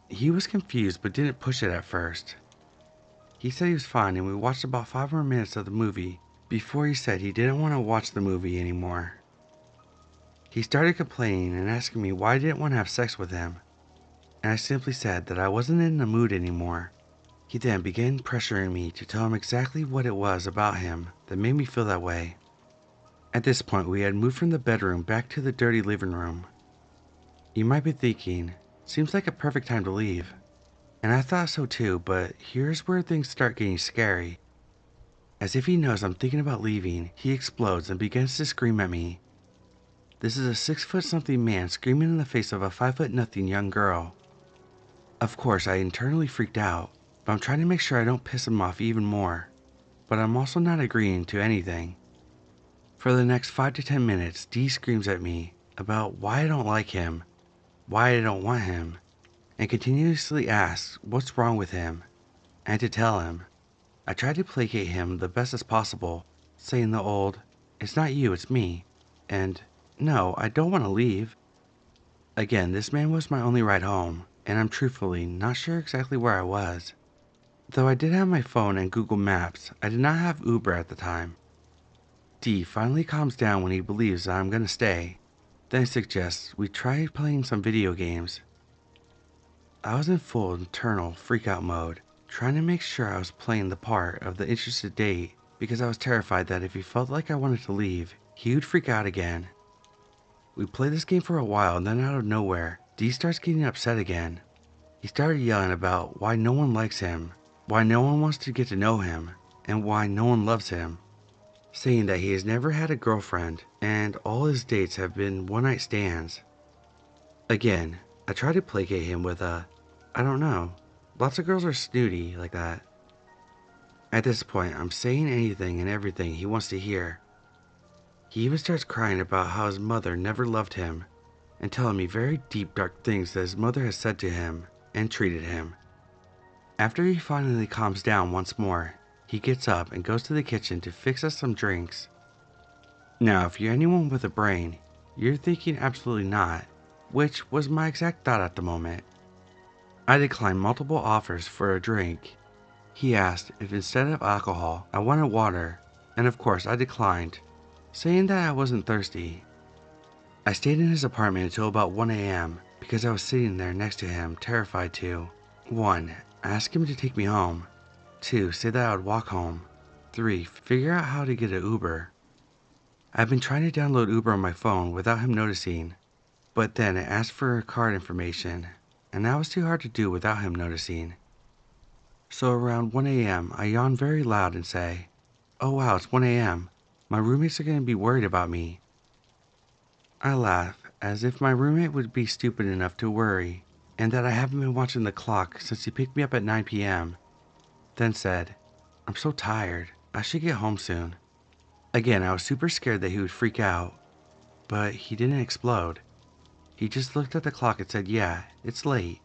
He was confused but didn't push it at first. He said he was fine and we watched about 5 more minutes of the movie before he said he didn't want to watch the movie anymore. He started complaining and asking me why I didn't want to have sex with him, and I simply said that I wasn't in the mood anymore. He then began pressuring me to tell him exactly what it was about him that made me feel that way. At this point, we had moved from the bedroom back to the dirty living room. You might be thinking, seems like a perfect time to leave. And I thought so too, but here's where things start getting scary. As if he knows I'm thinking about leaving, he explodes and begins to scream at me. This is a 6-foot-something man screaming in the face of a 5-foot-nothing young girl. Of course, I internally freaked out, but I'm trying to make sure I don't piss him off even more. But I'm also not agreeing to anything. For the next 5 to 10 minutes, D screams at me about why I don't like him, why I don't want him, and continuously asks what's wrong with him, and to tell him. I tried to placate him the best as possible, saying the old, "It's not you, it's me," and "No, I don't want to leave." Again, this man was my only ride home, and I'm truthfully not sure exactly where I was. Though I did have my phone and Google Maps, I did not have Uber at the time. D finally calms down when he believes that I'm gonna stay, then suggests we try playing some video games. I was in full internal freakout mode, trying to make sure I was playing the part of the interested date because I was terrified that if he felt like I wanted to leave, he would freak out again. We played this game for a while and then out of nowhere, D starts getting upset again. He started yelling about why no one likes him, why no one wants to get to know him, and why no one loves him, saying that he has never had a girlfriend and all his dates have been one-night stands. Again, I tried to placate him with I don't know, lots of girls are snooty like that. At this point, I'm saying anything and everything he wants to hear. He even starts crying about how his mother never loved him and telling me very deep dark things that his mother has said to him and treated him. After he finally calms down once more, he gets up and goes to the kitchen to fix us some drinks. Now, if you're anyone with a brain, you're thinking absolutely not, which was my exact thought at the moment. I declined multiple offers for a drink. He asked if instead of alcohol, I wanted water, and of course I declined, saying that I wasn't thirsty. I stayed in his apartment until about 1 a.m. because I was sitting there next to him, terrified to 1. Ask him to take me home, 2. Say that I would walk home, 3. Figure out how to get an Uber. I've been trying to download Uber on my phone without him noticing, but then it asked for card information, and that was too hard to do without him noticing. So around 1 a.m. I yawn very loud and say, "Oh wow, it's 1 a.m. My roommates are going to be worried about me." I laugh, as if my roommate would be stupid enough to worry, and that I haven't been watching the clock since he picked me up at 9 p.m. Then said, "I'm so tired, I should get home soon." Again, I was super scared that he would freak out, but he didn't explode. He just looked at the clock and said, "Yeah, it's late."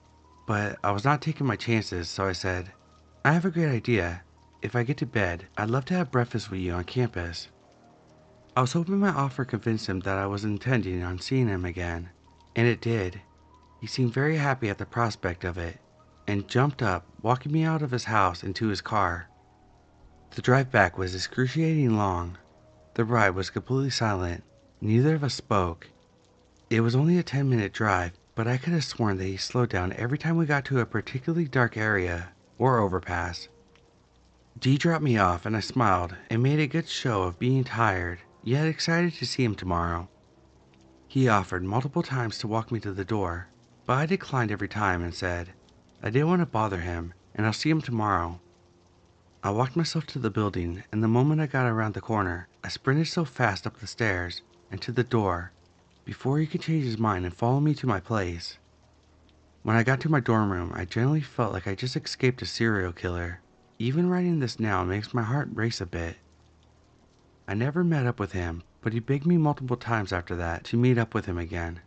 But I was not taking my chances, so I said, "I have a great idea. If I get to bed, I'd love to have breakfast with you on campus." I was hoping my offer convinced him that I was intending on seeing him again, and it did. He seemed very happy at the prospect of it, and jumped up, walking me out of his house into his car. The drive back was excruciating long. The ride was completely silent. Neither of us spoke. It was only a 10-minute drive, but I could have sworn that he slowed down every time we got to a particularly dark area or overpass. D dropped me off and I smiled and made a good show of being tired, yet excited to see him tomorrow. He offered multiple times to walk me to the door, but I declined every time and said I didn't want to bother him and I'll see him tomorrow. I walked myself to the building, and the moment I got around the corner, I sprinted so fast up the stairs and to the door before he could change his mind and follow me to my place. When I got to my dorm room, I generally felt like I just escaped a serial killer. Even writing this now makes my heart race a bit. I never met up with him, but he begged me multiple times after that to meet up with him again.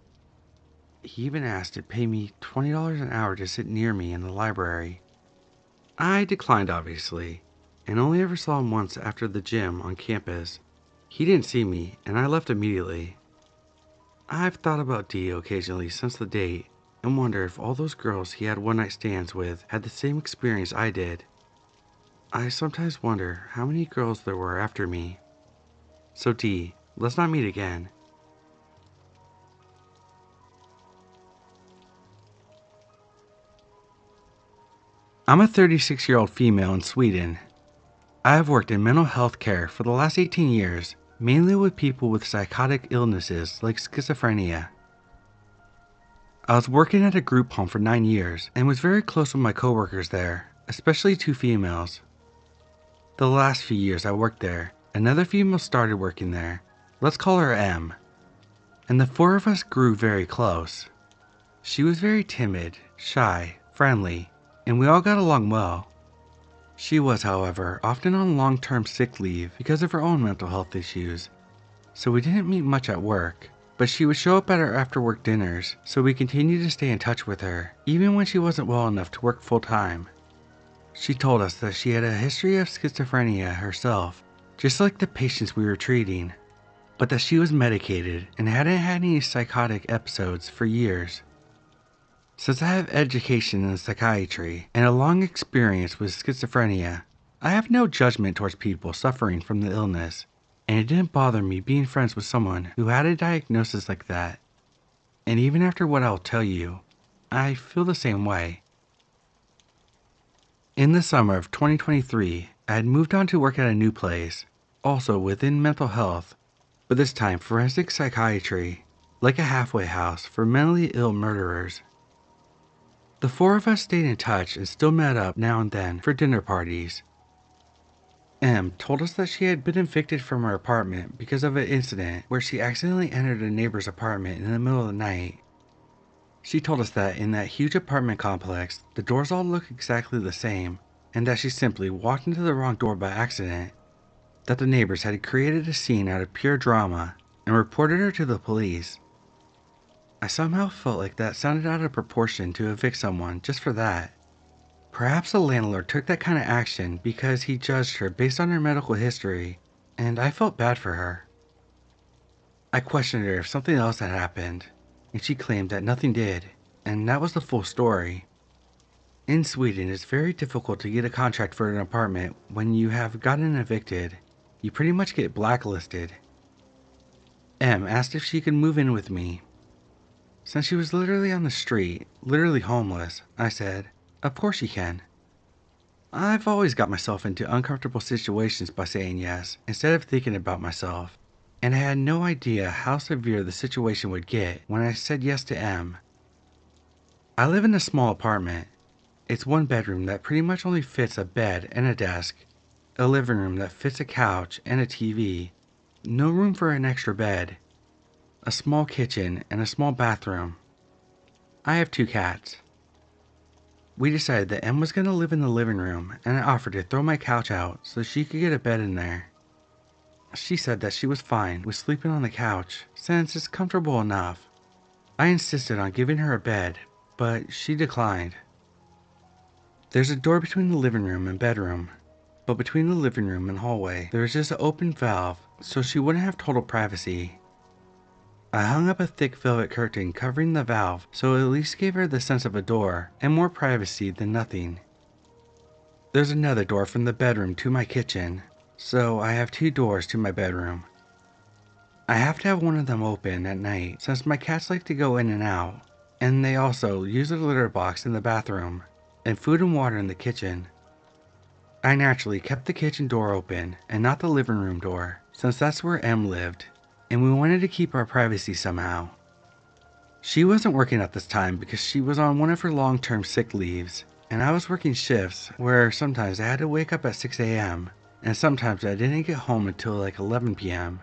He even asked to pay me $20 an hour to sit near me in the library. I declined, obviously, and only ever saw him once after the gym on campus. He didn't see me, and I left immediately. I've thought about Dio occasionally since the date, and wonder if all those girls he had one-night stands with had the same experience I did. I sometimes wonder how many girls there were after me. So D, let's not meet again. I'm a 36-year-old female in Sweden. I have worked in mental health care for the last 18 years, mainly with people with psychotic illnesses like schizophrenia. I was working at a group home for 9 years and was very close with my coworkers there, especially 2 females. The last few years I worked there, another female started working there. Let's call her M. And the 4 of us grew very close. She was very timid, shy, friendly, and we all got along well. She was, however, often on long-term sick leave because of her own mental health issues, so we didn't meet much at work, but she would show up at our after-work dinners, so we continued to stay in touch with her, even when she wasn't well enough to work full-time. She told us that she had a history of schizophrenia herself, just like the patients we were treating, but that she was medicated and hadn't had any psychotic episodes for years. Since I have education in psychiatry and a long experience with schizophrenia, I have no judgment towards people suffering from the illness, and it didn't bother me being friends with someone who had a diagnosis like that. And even after what I'll tell you, I feel the same way. In the summer of 2023, I had moved on to work at a new place, also within mental health, but this time forensic psychiatry, like a halfway house for mentally ill murderers. The 4 of us stayed in touch and still met up now and then for dinner parties. M told us that she had been evicted from her apartment because of an incident where she accidentally entered a neighbor's apartment in the middle of the night. She told us that in that huge apartment complex, the doors all look exactly the same, and that she simply walked into the wrong door by accident, that the neighbors had created a scene out of pure drama and reported her to the police. I somehow felt like that sounded out of proportion to evict someone just for that. Perhaps the landlord took that kind of action because he judged her based on her medical history, and I felt bad for her. I questioned her if something else had happened, and she claimed that nothing did, and that was the full story. In Sweden, it's very difficult to get a contract for an apartment when you have gotten evicted. You pretty much get blacklisted. M asked if she could move in with me. Since she was literally on the street, literally homeless, I said, of course she can. I've always got myself into uncomfortable situations by saying yes, instead of thinking about myself, and I had no idea how severe the situation would get when I said yes to M. I live in a small apartment. It's 1 bedroom that pretty much only fits a bed and a desk, a living room that fits a couch and a TV, no room for an extra bed, a small kitchen, and a small bathroom. I have 2 cats. We decided that M was going to live in the living room, and I offered to throw my couch out so she could get a bed in there. She said that she was fine with sleeping on the couch since it's comfortable enough. I insisted on giving her a bed, but she declined. There's a door between the living room and bedroom, but between the living room and hallway there is just an open valve so she wouldn't have total privacy. I hung up a thick velvet curtain covering the valve so it at least gave her the sense of a door and more privacy than nothing. There's another door from the bedroom to my kitchen, so I have 2 doors to my bedroom. I have to have one of them open at night since my cats like to go in and out, and they also use a litter box in the bathroom and food and water in the kitchen. I naturally kept the kitchen door open and not the living room door since that's where M lived, and we wanted to keep our privacy somehow. She wasn't working at this time because she was on one of her long-term sick leaves, and I was working shifts where sometimes I had to wake up at 6 a.m. and sometimes I didn't get home until like 11 p.m.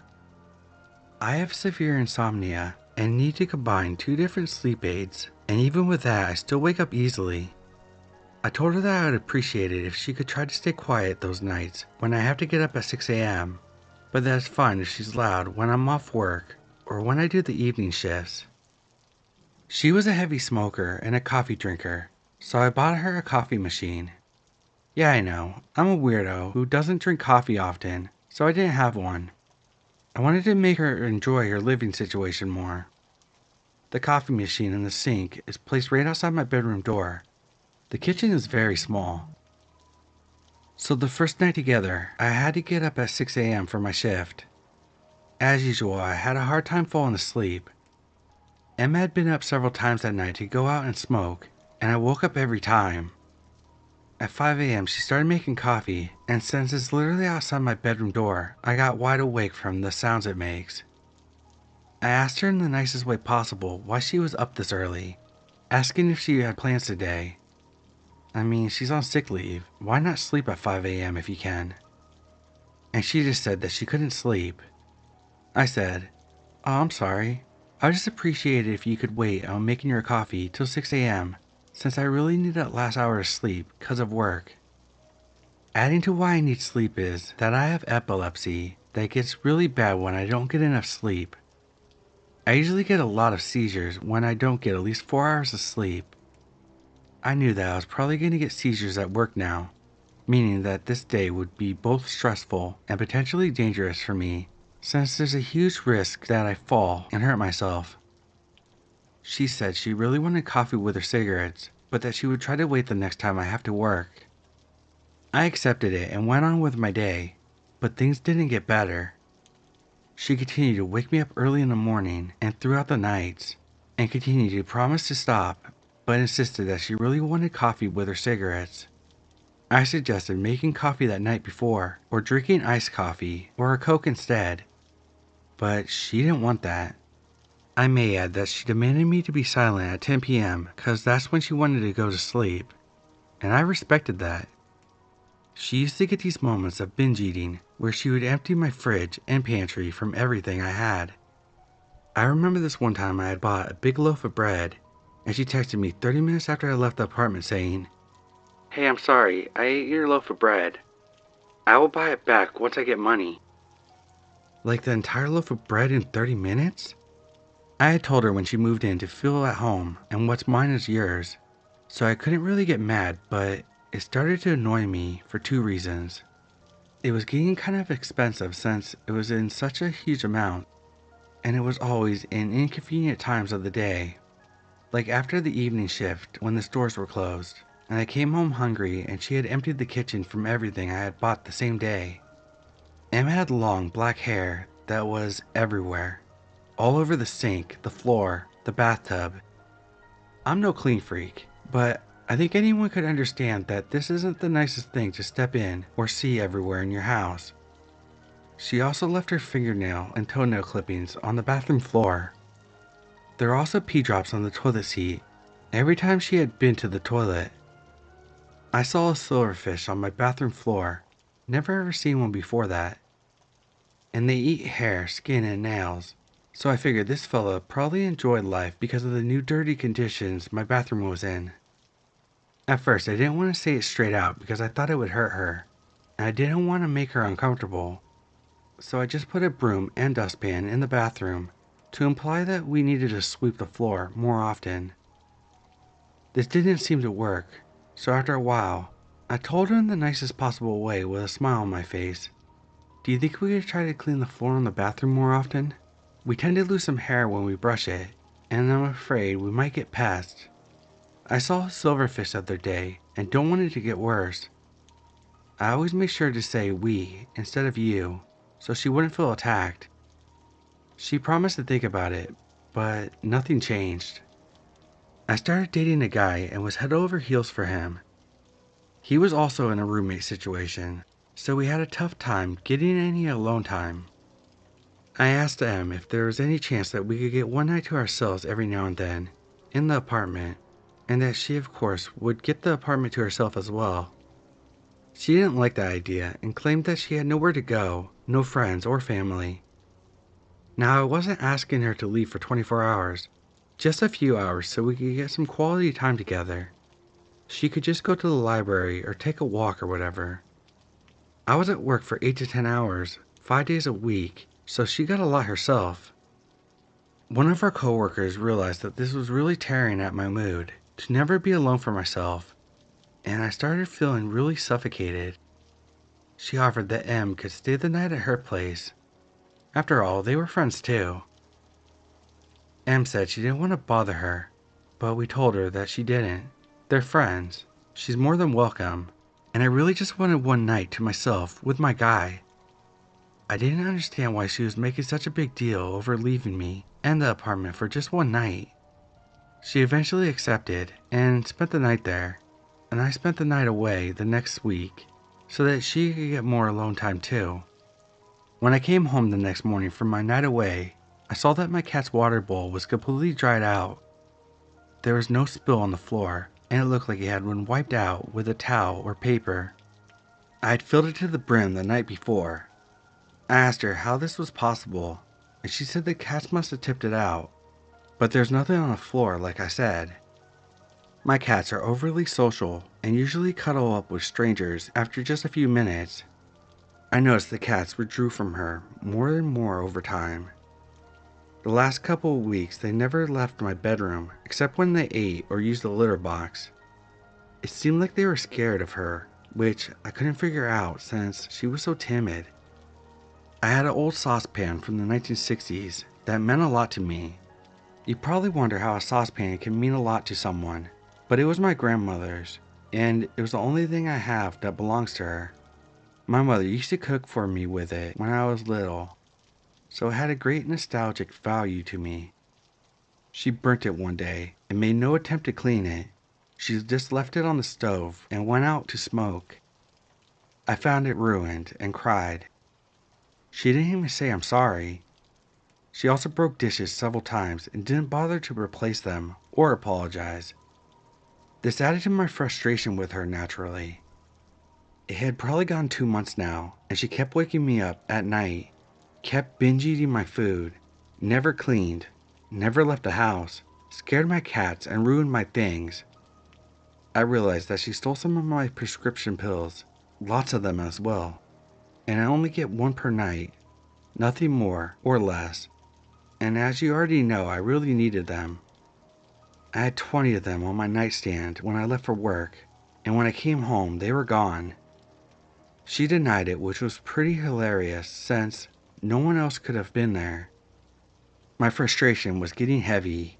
I have severe insomnia and need to combine 2 different sleep aids, and even with that I still wake up easily. I told her that I would appreciate it if she could try to stay quiet those nights when I have to get up at 6 a.m., but that it's fine if she's loud when I'm off work or when I do the evening shifts. She was a heavy smoker and a coffee drinker, so I bought her a coffee machine. Yeah, I know, I'm a weirdo who doesn't drink coffee often, so I didn't have one. I wanted to make her enjoy her living situation more. The coffee machine in the sink is placed right outside my bedroom door. The kitchen is very small. So the first night together, I had to get up at 6 a.m. for my shift. As usual, I had a hard time falling asleep. Emma had been up several times that night to go out and smoke, and I woke up every time. At 5 a.m. she started making coffee, and since it's literally outside my bedroom door, I got wide awake from the sounds it makes. I asked her in the nicest way possible why she was up this early, asking if she had plans today. I mean, she's on sick leave. Why not sleep at 5 a.m. if you can? And she just said that she couldn't sleep. I said, "Oh, I'm sorry. I would just appreciate it if you could wait on making your coffee till 6 a.m. since I really need that last hour of sleep because of work." Adding to why I need sleep is that I have epilepsy that gets really bad when I don't get enough sleep. I usually get a lot of seizures when I don't get at least 4 hours of sleep. I knew that I was probably going to get seizures at work now, meaning that this day would be both stressful and potentially dangerous for me, since there's a huge risk that I fall and hurt myself. She said she really wanted coffee with her cigarettes, but that she would try to wait the next time I have to work. I accepted it and went on with my day, but things didn't get better. She continued to wake me up early in the morning and throughout the nights, and continued to promise to stop, but insisted that she really wanted coffee with her cigarettes. I suggested making coffee that night before, or drinking iced coffee, or a Coke instead, but she didn't want that. I may add that she demanded me to be silent at 10 p.m. cause that's when she wanted to go to sleep, and I respected that. She used to get these moments of binge eating where she would empty my fridge and pantry from everything I had. I remember this one time I had bought a big loaf of bread, and she texted me 30 minutes after I left the apartment saying, "Hey, I'm sorry, I ate your loaf of bread. I will buy it back once I get money." Like the entire loaf of bread in 30 minutes? I had told her when she moved in to feel at home and what's mine is yours, so I couldn't really get mad, but it started to annoy me for two reasons. It was getting kind of expensive since it was in such a huge amount, and it was always in inconvenient times of the day, like after the evening shift when the stores were closed, and I came home hungry and she had emptied the kitchen from everything I had bought the same day. Emma had long black hair that was everywhere, all over the sink, the floor, the bathtub. I'm no clean freak, but I think anyone could understand that this isn't the nicest thing to step in or see everywhere in your house. She also left her fingernail and toenail clippings on the bathroom floor. There were also pee drops on the toilet seat every time she had been to the toilet. I saw a silverfish on my bathroom floor, never ever seen one before that. And they eat hair, skin, and nails, so I figured this fella probably enjoyed life because of the new dirty conditions my bathroom was in. At first I didn't want to say it straight out because I thought it would hurt her, and I didn't want to make her uncomfortable. So I just put a broom and dustpan in the bathroom to imply that we needed to sweep the floor more often. This didn't seem to work, so after a while, I told her in the nicest possible way with a smile on my face, "Do you think we could try to clean the floor in the bathroom more often? We tend to lose some hair when we brush it, and I'm afraid we might get pests. I saw a silverfish the other day and don't want it to get worse." I always make sure to say we instead of you, so she wouldn't feel attacked. She promised to think about it, but nothing changed. I started dating a guy and was head over heels for him. He was also in a roommate situation, so we had a tough time getting any alone time. I asked him if there was any chance that we could get one night to ourselves every now and then, in the apartment, and that she of course would get the apartment to herself as well. She didn't like that idea and claimed that she had nowhere to go, no friends or family. Now I wasn't asking her to leave for 24 hours, just a few hours so we could get some quality time together. She could just go to the library or take a walk or whatever. I was at work for 8 to 10 hours, 5 days a week, so she got a lot herself. One of our coworkers realized that this was really tearing at my mood, to never be alone for myself, and I started feeling really suffocated. She offered that M could stay the night at her place. After all, they were friends too. M said she didn't want to bother her, but we told her that she didn't. They're friends. She's more than welcome, and I really just wanted one night to myself with my guy. I didn't understand why she was making such a big deal over leaving me and the apartment for just one night. She eventually accepted and spent the night there, and I spent the night away the next week so that she could get more alone time too. When I came home the next morning from my night away, I saw that my cat's water bowl was completely dried out. There was no spill on the floor, and it looked like it had been wiped out with a towel or paper. I had filled it to the brim the night before. I asked her how this was possible, and she said the cats must have tipped it out, but there's nothing on the floor like I said. My cats are overly social and usually cuddle up with strangers after just a few minutes. I noticed the cats withdrew from her more and more over time. The last couple of weeks they never left my bedroom except when they ate or used the litter box. It seemed like they were scared of her, which I couldn't figure out since she was so timid. I had an old saucepan from the 1960s that meant a lot to me. You probably wonder how a saucepan can mean a lot to someone, but it was my grandmother's, and it was the only thing I have that belongs to her. My mother used to cook for me with it when I was little, so it had a great nostalgic value to me. She burnt it one day and made no attempt to clean it. She just left it on the stove and went out to smoke. I found it ruined and cried. She didn't even say I'm sorry. She also broke dishes several times and didn't bother to replace them or apologize. This added to my frustration with her naturally. It had probably gone 2 months now, and she kept waking me up at night, kept binge eating my food, never cleaned, never left the house, scared my cats, and ruined my things. I realized that she stole some of my prescription pills, lots of them as well, and I only get one per night, nothing more or less. And as you already know, I really needed them. I had 20 of them on my nightstand when I left for work, and when I came home, they were gone. She denied it, which was pretty hilarious since no one else could have been there. My frustration was getting heavy.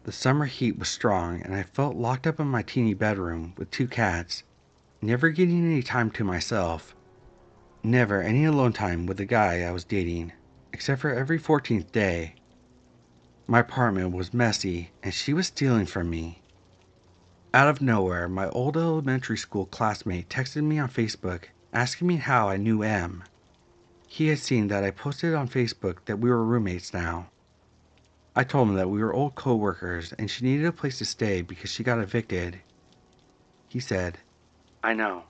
The summer heat was strong, and I felt locked up in my teeny bedroom with 2 cats, never getting any time to myself. Never any alone time with the guy I was dating, except for every 14th day. My apartment was messy, and she was stealing from me. Out of nowhere, my old elementary school classmate texted me on Facebook asking me how I knew M. He had seen that I posted on Facebook that we were roommates now. I told him that we were old co-workers and she needed a place to stay because she got evicted. He said, I know.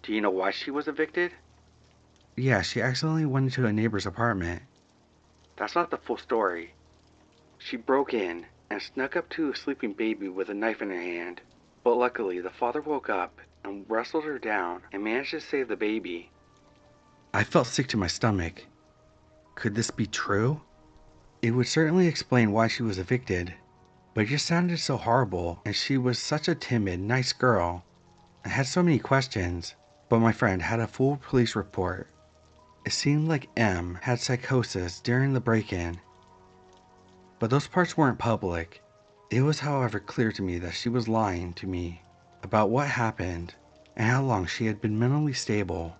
Do you know why she was evicted? Yeah, she accidentally went into a neighbor's apartment. That's not the full story. She broke in and snuck up to a sleeping baby with a knife in her hand, but luckily the father woke up and wrestled her down and managed to save the baby. I felt sick to my stomach. Could this be true? It would certainly explain why she was evicted, but it just sounded so horrible, and she was such a timid, nice girl. I had so many questions, but my friend had a full police report. It seemed like M had psychosis during the break-in, but those parts weren't public. It was, however, clear to me that she was lying to me about what happened and how long she had been mentally stable.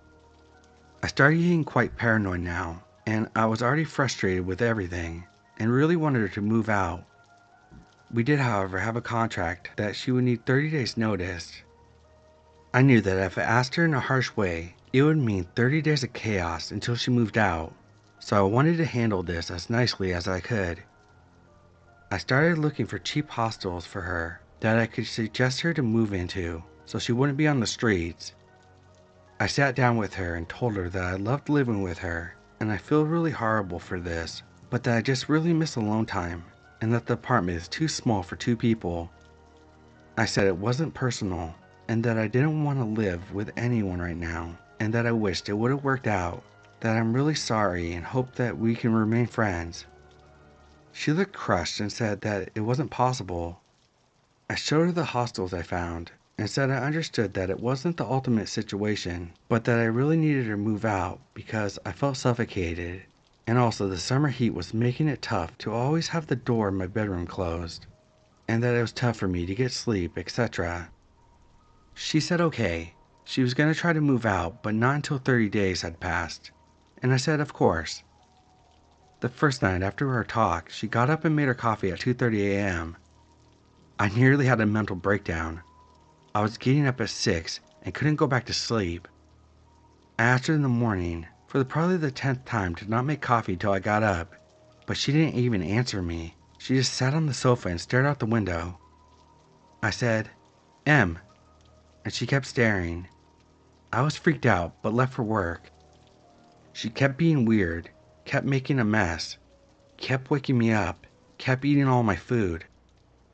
I started getting quite paranoid now, and I was already frustrated with everything and really wanted her to move out. We did, however, have a contract that she would need 30 days notice. I knew that if I asked her in a harsh way, it would mean 30 days of chaos until she moved out, so I wanted to handle this as nicely as I could. I started looking for cheap hostels for her that I could suggest her to move into so she wouldn't be on the streets. I sat down with her and told her that I loved living with her and I feel really horrible for this, but that I just really miss alone time and that the apartment is too small for 2 people. I said it wasn't personal and that I didn't want to live with anyone right now and that I wished it would have worked out, that I'm really sorry and hope that we can remain friends. She looked crushed and said that it wasn't possible. I showed her the hostels I found and said I understood that it wasn't the ultimate situation, but that I really needed to move out because I felt suffocated, and also the summer heat was making it tough to always have the door in my bedroom closed, and that it was tough for me to get sleep, etc. She said okay. She was going to try to move out, but not until 30 days had passed, and I said of course. The first night after our talk, she got up and made her coffee at 2:30 a.m. I nearly had a mental breakdown. I was getting up at 6 and couldn't go back to sleep. I asked her in the morning, for probably the 10th time, to not make coffee till I got up, but she didn't even answer me. She just sat on the sofa and stared out the window. I said, "M," and she kept staring. I was freaked out, but left for work. She kept being weird, kept making a mess, kept waking me up, kept eating all my food,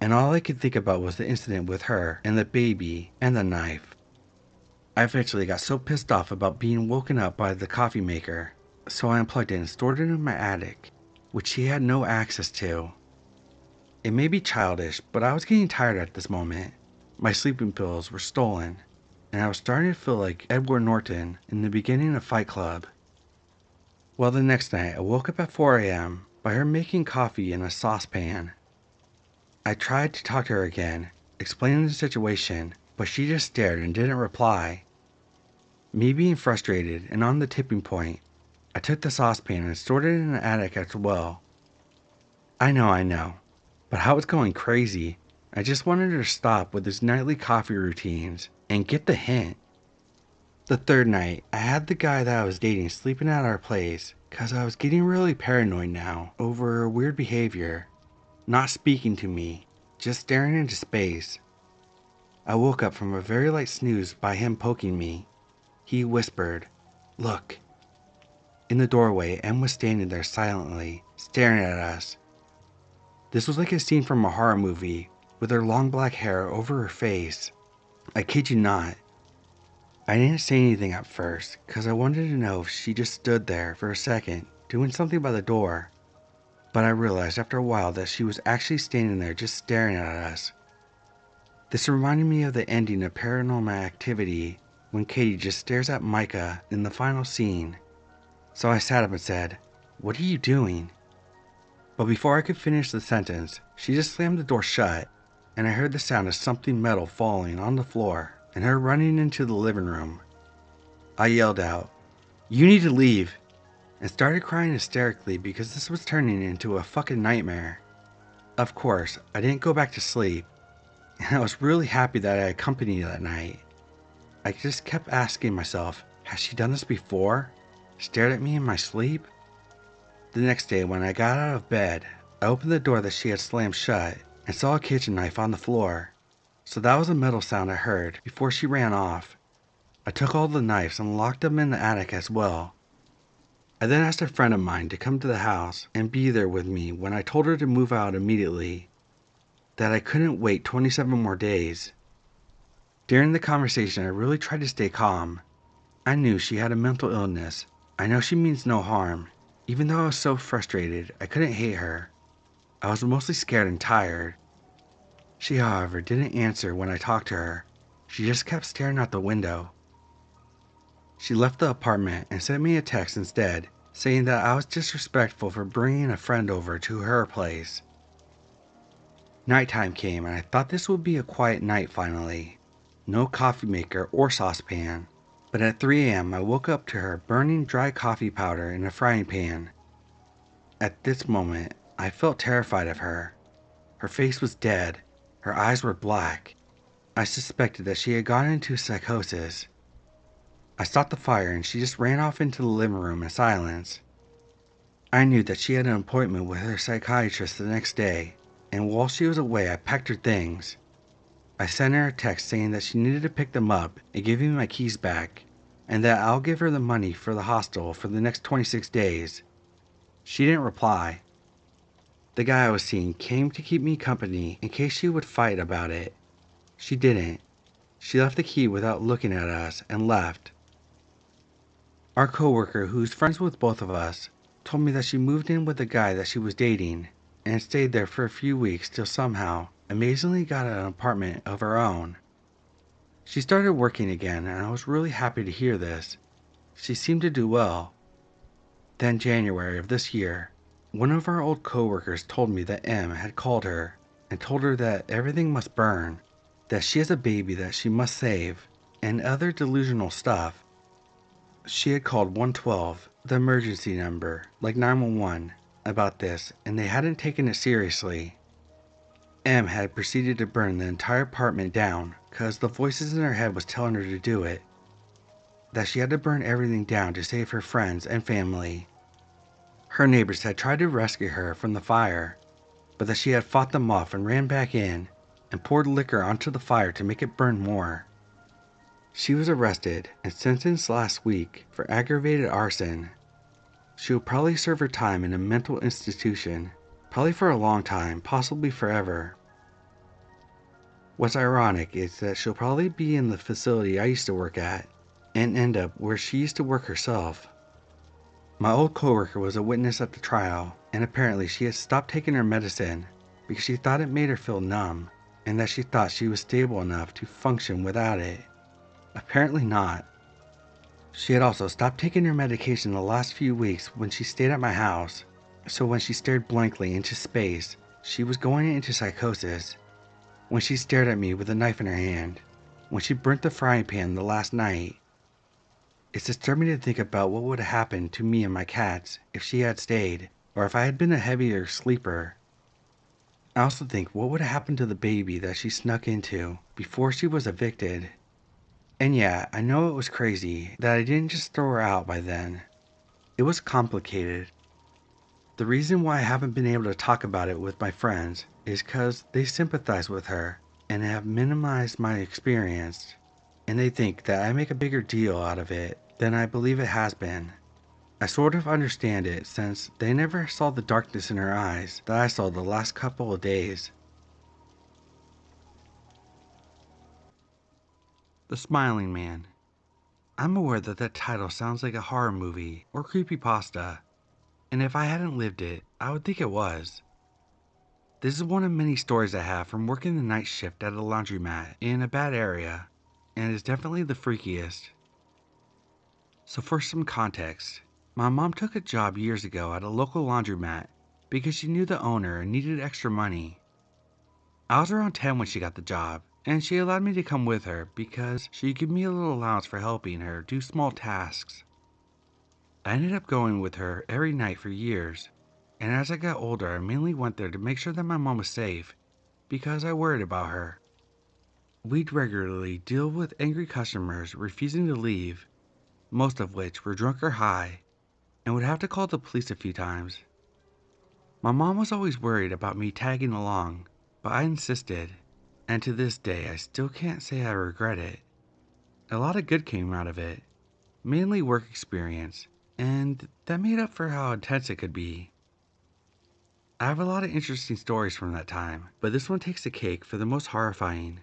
and all I could think about was the incident with her and the baby and the knife. I eventually got so pissed off about being woken up by the coffee maker, so I unplugged it and stored it in my attic, which she had no access to. It may be childish, but I was getting tired at this moment. My sleeping pills were stolen, and I was starting to feel like Edward Norton in the beginning of Fight Club. Well, the next night I woke up at 4 a.m. by her making coffee in a saucepan. I tried to talk to her again, explaining the situation, but she just stared and didn't reply. Me being frustrated and on the tipping point, I took the saucepan and stored it in the attic as well. I know, but I was going crazy. I just wanted her to stop with his nightly coffee routines and get the hint. The third night, I had the guy that I was dating sleeping at our place because I was getting really paranoid now over her weird behavior, not speaking to me, just staring into space. I woke up from a very light snooze by him poking me. He whispered, "Look." In the doorway, Em was standing there silently, staring at us. This was like a scene from a horror movie, with her long black hair over her face. I kid you not. I didn't say anything at first, because I wanted to know if she just stood there for a second, doing something by the door. But I realized after a while that she was actually standing there just staring at us. This reminded me of the ending of Paranormal Activity, when Katie just stares at Micah in the final scene. So I sat up and said, "What are you doing?" But before I could finish the sentence, she just slammed the door shut, and I heard the sound of something metal falling on the floor and her running into the living room. I yelled out, "You need to leave," and started crying hysterically because this was turning into a fucking nightmare. Of course, I didn't go back to sleep, and I was really happy that I had company that night. I just kept asking myself, has she done this before? Stared at me in my sleep? The next day, when I got out of bed, I opened the door that she had slammed shut and saw a kitchen knife on the floor. So that was a metal sound I heard before she ran off. I took all the knives and locked them in the attic as well. I then asked a friend of mine to come to the house and be there with me when I told her to move out immediately, that I couldn't wait 27 more days. During the conversation, I really tried to stay calm. I knew she had a mental illness. I know she means no harm. Even though I was so frustrated, I couldn't hate her. I was mostly scared and tired. She, however, didn't answer when I talked to her. She just kept staring out the window. She left the apartment and sent me a text instead, saying that I was disrespectful for bringing a friend over to her place. Nighttime came and I thought this would be a quiet night finally. No coffee maker or saucepan. But at 3 a.m. I woke up to her burning dry coffee powder in a frying pan. At this moment, I felt terrified of her. Her face was dead. Her eyes were black. I suspected that she had gone into psychosis. I stopped the fire and she just ran off into the living room in silence. I knew that she had an appointment with her psychiatrist the next day, and while she was away I packed her things. I sent her a text saying that she needed to pick them up and give me my keys back, and that I'll give her the money for the hostel for the next 26 days. She didn't reply. The guy I was seeing came to keep me company in case she would fight about it. She didn't. She left the key without looking at us and left. Our coworker, who's friends with both of us, told me that she moved in with the guy that she was dating. and stayed there for a few weeks till somehow, amazingly got an apartment of her own. She started working again, and I was really happy to hear this. She seemed to do well. Then January of this year, one of our old coworkers told me that M had called her and told her that everything must burn, that she has a baby that she must save, and other delusional stuff. She had called 112, the emergency number, like 911, about this, and they hadn't taken it seriously. M had proceeded to burn the entire apartment down because the voices in her head was telling her to do it, that she had to burn everything down to save her friends and family. Her neighbors had tried to rescue her from the fire, but that she had fought them off and ran back in and poured liquor onto the fire to make it burn more. She was arrested and sentenced last week for aggravated arson. She will probably serve her time in a mental institution, probably for a long time, possibly forever. What's ironic is that she'll probably be in the facility I used to work at and end up where she used to work herself. My old coworker was a witness at the trial, and apparently she had stopped taking her medicine because she thought it made her feel numb, and that she thought she was stable enough to function without it. Apparently not. She had also stopped taking her medication the last few weeks when she stayed at my house, so when she stared blankly into space, she was going into psychosis. When she stared at me with a knife in her hand, when she burnt the frying pan the last night. It's disturbing to think about what would have happened to me and my cats if she had stayed, or if I had been a heavier sleeper. I also think what would have happened to the baby that she snuck into before she was evicted. And yeah, I know it was crazy that I didn't just throw her out by then. It was complicated. The reason why I haven't been able to talk about it with my friends is because they sympathize with her and have minimized my experience, and they think that I make a bigger deal out of it than I believe it has been. I sort of understand it since they never saw the darkness in her eyes that I saw the last couple of days. The Smiling Man. I'm aware that that title sounds like a horror movie or creepypasta, and if I hadn't lived it, I would think it was. This is one of many stories I have from working the night shift at a laundromat in a bad area, and is definitely the freakiest. So for some context, my mom took a job years ago at a local laundromat because she knew the owner and needed extra money. I was around 10 when she got the job, and she allowed me to come with her because she'd give me a little allowance for helping her do small tasks. I ended up going with her every night for years, and as I got older I mainly went there to make sure that my mom was safe because I worried about her. We'd regularly deal with angry customers refusing to leave, most of which were drunk or high, and would have to call the police a few times. My mom was always worried about me tagging along, but I insisted, and to this day I still can't say I regret it. A lot of good came out of it, mainly work experience, and that made up for how intense it could be. I have a lot of interesting stories from that time, but this one takes the cake for the most horrifying,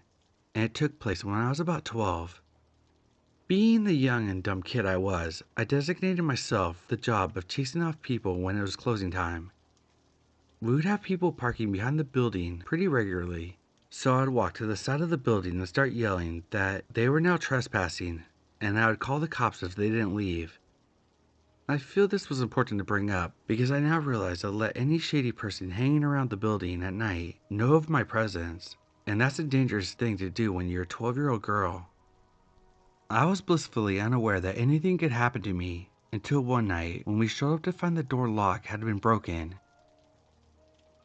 and it took place when I was about 12. Being the young and dumb kid I was, I designated myself the job of chasing off people when it was closing time. We would have people parking behind the building pretty regularly, so I'd walk to the side of the building and start yelling that they were now trespassing, and I would call the cops if they didn't leave. I feel this was important to bring up because I now realize I'll let any shady person hanging around the building at night know of my presence, and that's a dangerous thing to do when you're a 12-year-old girl. I was blissfully unaware that anything could happen to me until one night when we showed up to find the door lock had been broken.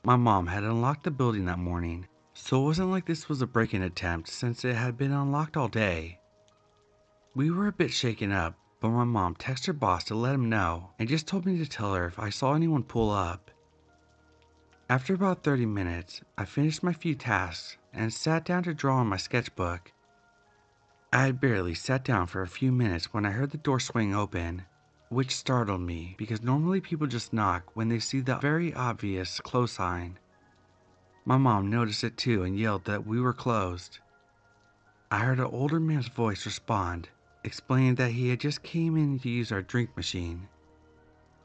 My mom had unlocked the building that morning, so it wasn't like this was a break-in attempt since it had been unlocked all day. We were a bit shaken up, but my mom texted her boss to let him know and just told me to tell her if I saw anyone pull up. After about 30 minutes, I finished my few tasks and sat down to draw on my sketchbook. I had barely sat down for a few minutes when I heard the door swing open, which startled me because normally people just knock when they see the very obvious close sign. My mom noticed it too and yelled that we were closed. I heard an older man's voice respond, explaining that he had just came in to use our drink machine.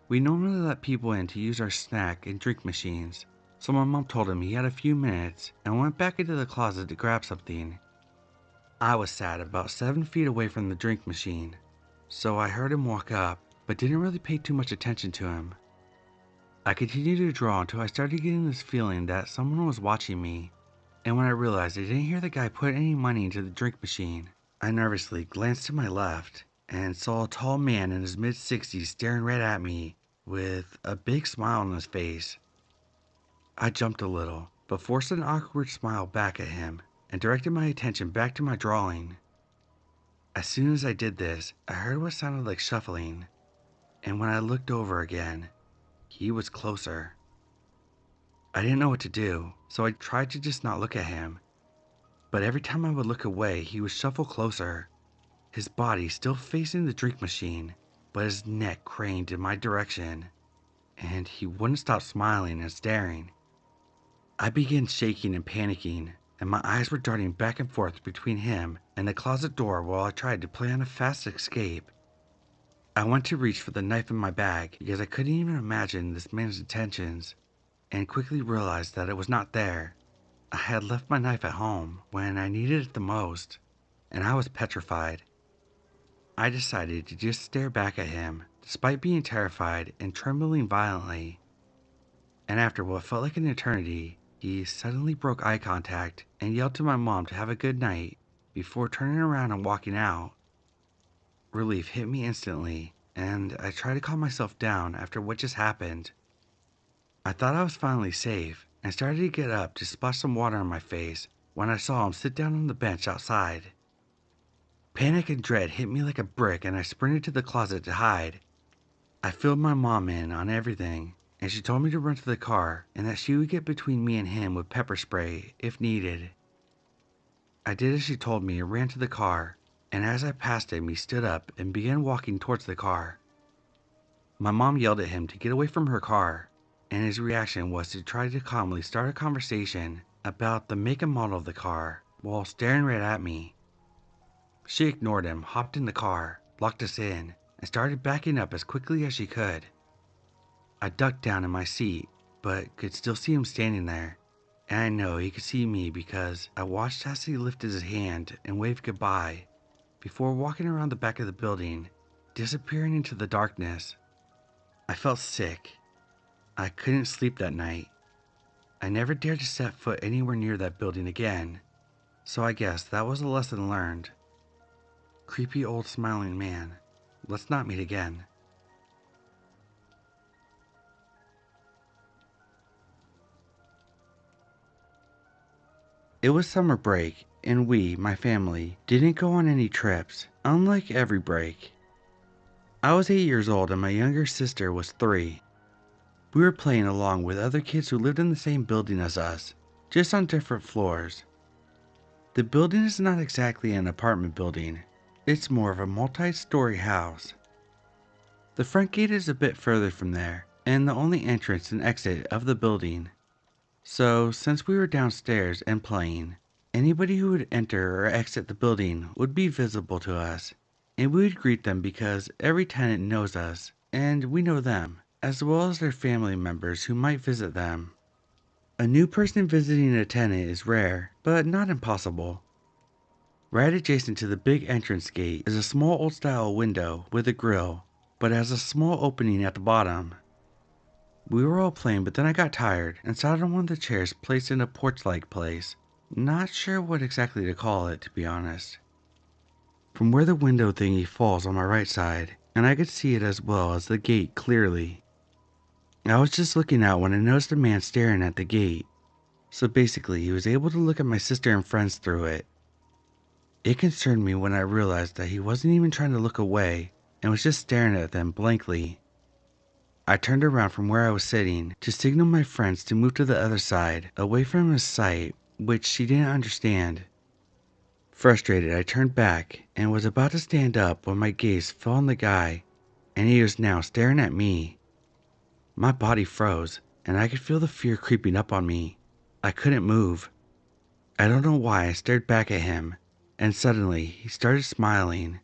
We normally let people in to use our snack and drink machines, So my mom told him he had a few minutes and went back into the closet to grab something. I was sat about 7 feet away from the drink machine, so I heard him walk up, but didn't really pay too much attention to him. I continued to draw until I started getting this feeling that someone was watching me, and when I realized I didn't hear the guy put any money into the drink machine, I nervously glanced to my left and saw a tall man in his mid-60s staring right at me with a big smile on his face. I jumped a little, but forced an awkward smile back at him and directed my attention back to my drawing. As soon as I did this, I heard what sounded like shuffling, and when I looked over again, he was closer. I didn't know what to do, so I tried to just not look at him, but every time I would look away, he would shuffle closer, his body still facing the drink machine, but his neck craned in my direction, and he wouldn't stop smiling and staring. I began shaking and panicking, and my eyes were darting back and forth between him and the closet door while I tried to plan a fast escape. I went to reach for the knife in my bag because I couldn't even imagine this man's intentions, and quickly realized that it was not there. I had left my knife at home when I needed it the most, and I was petrified. I decided to just stare back at him, despite being terrified and trembling violently. And after what felt like an eternity, he suddenly broke eye contact and yelled to my mom to have a good night before turning around and walking out. Relief hit me instantly, and I tried to calm myself down after what just happened. I thought I was finally safe and started to get up to splash some water on my face when I saw him sit down on the bench outside. Panic and dread hit me like a brick, and I sprinted to the closet to hide. I filled my mom in on everything, and she told me to run to the car and that she would get between me and him with pepper spray if needed. I did as she told me and ran to the car, and as I passed him, he stood up and began walking towards the car. My mom yelled at him to get away from her car, and his reaction was to try to calmly start a conversation about the make and model of the car while staring right at me. She ignored him, hopped in the car, locked us in, and started backing up as quickly as she could. I ducked down in my seat, but could still see him standing there, and I know he could see me because I watched as he lifted his hand and waved goodbye before walking around the back of the building, disappearing into the darkness. I felt sick. I couldn't sleep that night. I never dared to set foot anywhere near that building again, so I guess that was a lesson learned. Creepy old smiling man, let's not meet again. It was summer break, and we, my family, didn't go on any trips, unlike every break. I was 8 years old and my younger sister was 3. We were playing along with other kids who lived in the same building as us, just on different floors. The building is not exactly an apartment building, it's more of a multi-story house. The front gate is a bit further from there, and the only entrance and exit of the building. So, since we were downstairs and playing, anybody who would enter or exit the building would be visible to us, and we would greet them because every tenant knows us, and we know them, as well as their family members who might visit them. A new person visiting a tenant is rare, but not impossible. Right adjacent to the big entrance gate is a small old-style window with a grill, but has a small opening at the bottom. We were all playing, but then I got tired and sat on one of the chairs placed in a porch-like place. Not sure what exactly to call it, to be honest. From where the window thingy falls on my right side, and I could see it as well as the gate clearly. I was just looking out when I noticed a man staring at the gate. So basically, he was able to look at my sister and friends through it. It concerned me when I realized that he wasn't even trying to look away and was just staring at them blankly. I turned around from where I was sitting to signal my friends to move to the other side, away from his sight, which she didn't understand. Frustrated, I turned back and was about to stand up when my gaze fell on the guy, and he was now staring at me. My body froze, and I could feel the fear creeping up on me. I couldn't move. I don't know why I stared back at him, and suddenly he started smiling.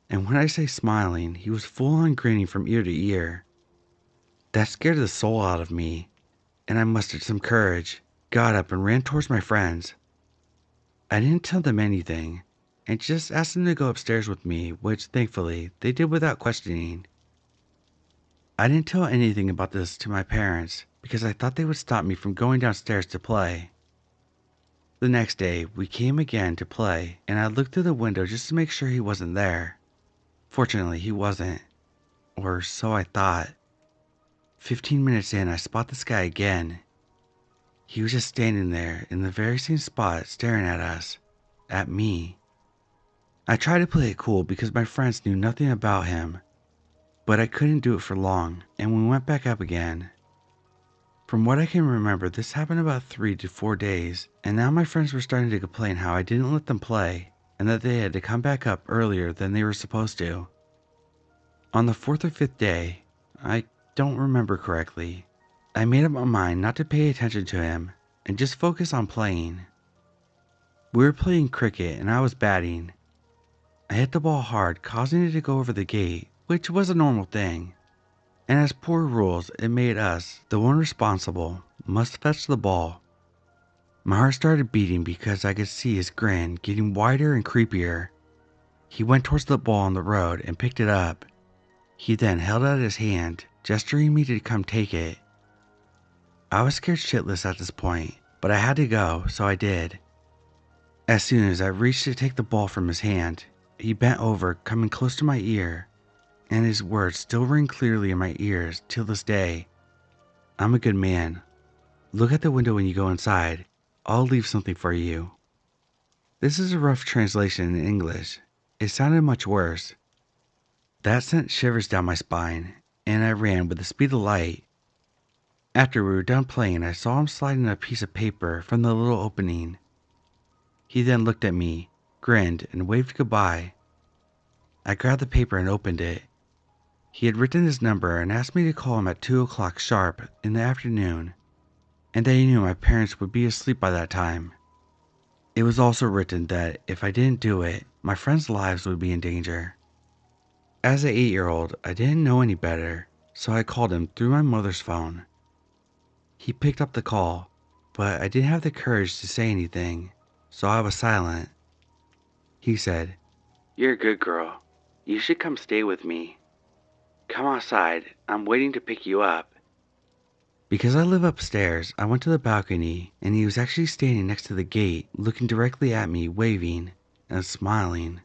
And when I say smiling, he was full on grinning from ear to ear. That scared the soul out of me. and I mustered some courage, got up and ran towards my friends. I didn't tell them anything, and just asked them to go upstairs with me, which thankfully they did without questioning. I didn't tell anything about this to my parents because I thought they would stop me from going downstairs to play. The next day, we came again to play, and I looked through the window just to make sure he wasn't there. Fortunately, he wasn't, or so I thought. 15 minutes in, I spot this guy again. He was just standing there in the very same spot staring at us, at me. I tried to play it cool because my friends knew nothing about him, but I couldn't do it for long, and we went back up again. From what I can remember, this happened about 3 to 4 days, and now my friends were starting to complain how I didn't let them play, and that they had to come back up earlier than they were supposed to. On the 4th or 5th day, I don't remember correctly, I made up my mind not to pay attention to him and just focus on playing. We were playing cricket and I was batting. I hit the ball hard, causing it to go over the gate, which was a normal thing. And as per rules, it made us, the one responsible, must fetch the ball. My heart started beating because I could see his grin getting wider and creepier. He went towards the ball on the road and picked it up. He then held out his hand, gesturing me to come take it. I was scared shitless at this point, but I had to go, so I did. As soon as I reached to take the ball from his hand, he bent over, coming close to my ear, and his words still ring clearly in my ears till this day. I'm a good man. Look at the window when you go inside. I'll leave something for you. This is a rough translation in English. It sounded much worse. That sent shivers down my spine, and I ran with the speed of light. After we were done playing, I saw him sliding a piece of paper from the little opening. He then looked at me, grinned, and waved goodbye. I grabbed the paper and opened it. He had written his number and asked me to call him at 2 o'clock sharp in the afternoon, and that he knew my parents would be asleep by that time. It was also written that if I didn't do it, my friends' lives would be in danger. As an 8-year-old, I didn't know any better, so I called him through my mother's phone. He picked up the call, but I didn't have the courage to say anything, so I was silent. He said, "You're a good girl. You should come stay with me. Come outside, I'm waiting to pick you up." Because I live upstairs, I went to the balcony, and he was actually standing next to the gate, looking directly at me, waving and smiling.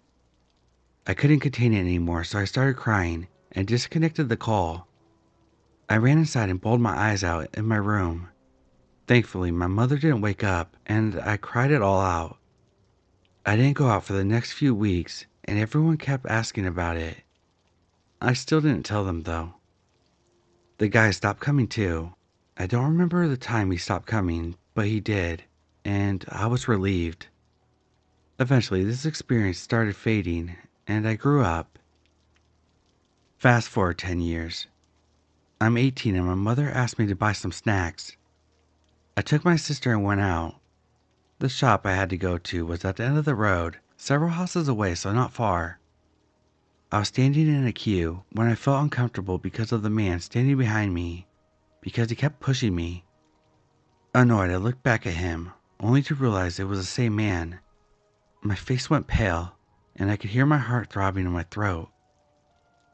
I couldn't contain it anymore, so I started crying and disconnected the call. I ran inside and bawled my eyes out in my room. Thankfully, my mother didn't wake up, and I cried it all out. I didn't go out for the next few weeks, and everyone kept asking about it. I still didn't tell them though. The guy stopped coming too. I don't remember the time he stopped coming, but he did, and I was relieved. Eventually, this experience started fading, and I grew up. Fast forward 10 years. I'm 18 and my mother asked me to buy some snacks. I took my sister and went out. The shop I had to go to was at the end of the road, several houses away, so not far. I was standing in a queue when I felt uncomfortable because of the man standing behind me, because he kept pushing me. Annoyed, I looked back at him, only to realize it was the same man. My face went pale, and I could hear my heart throbbing in my throat.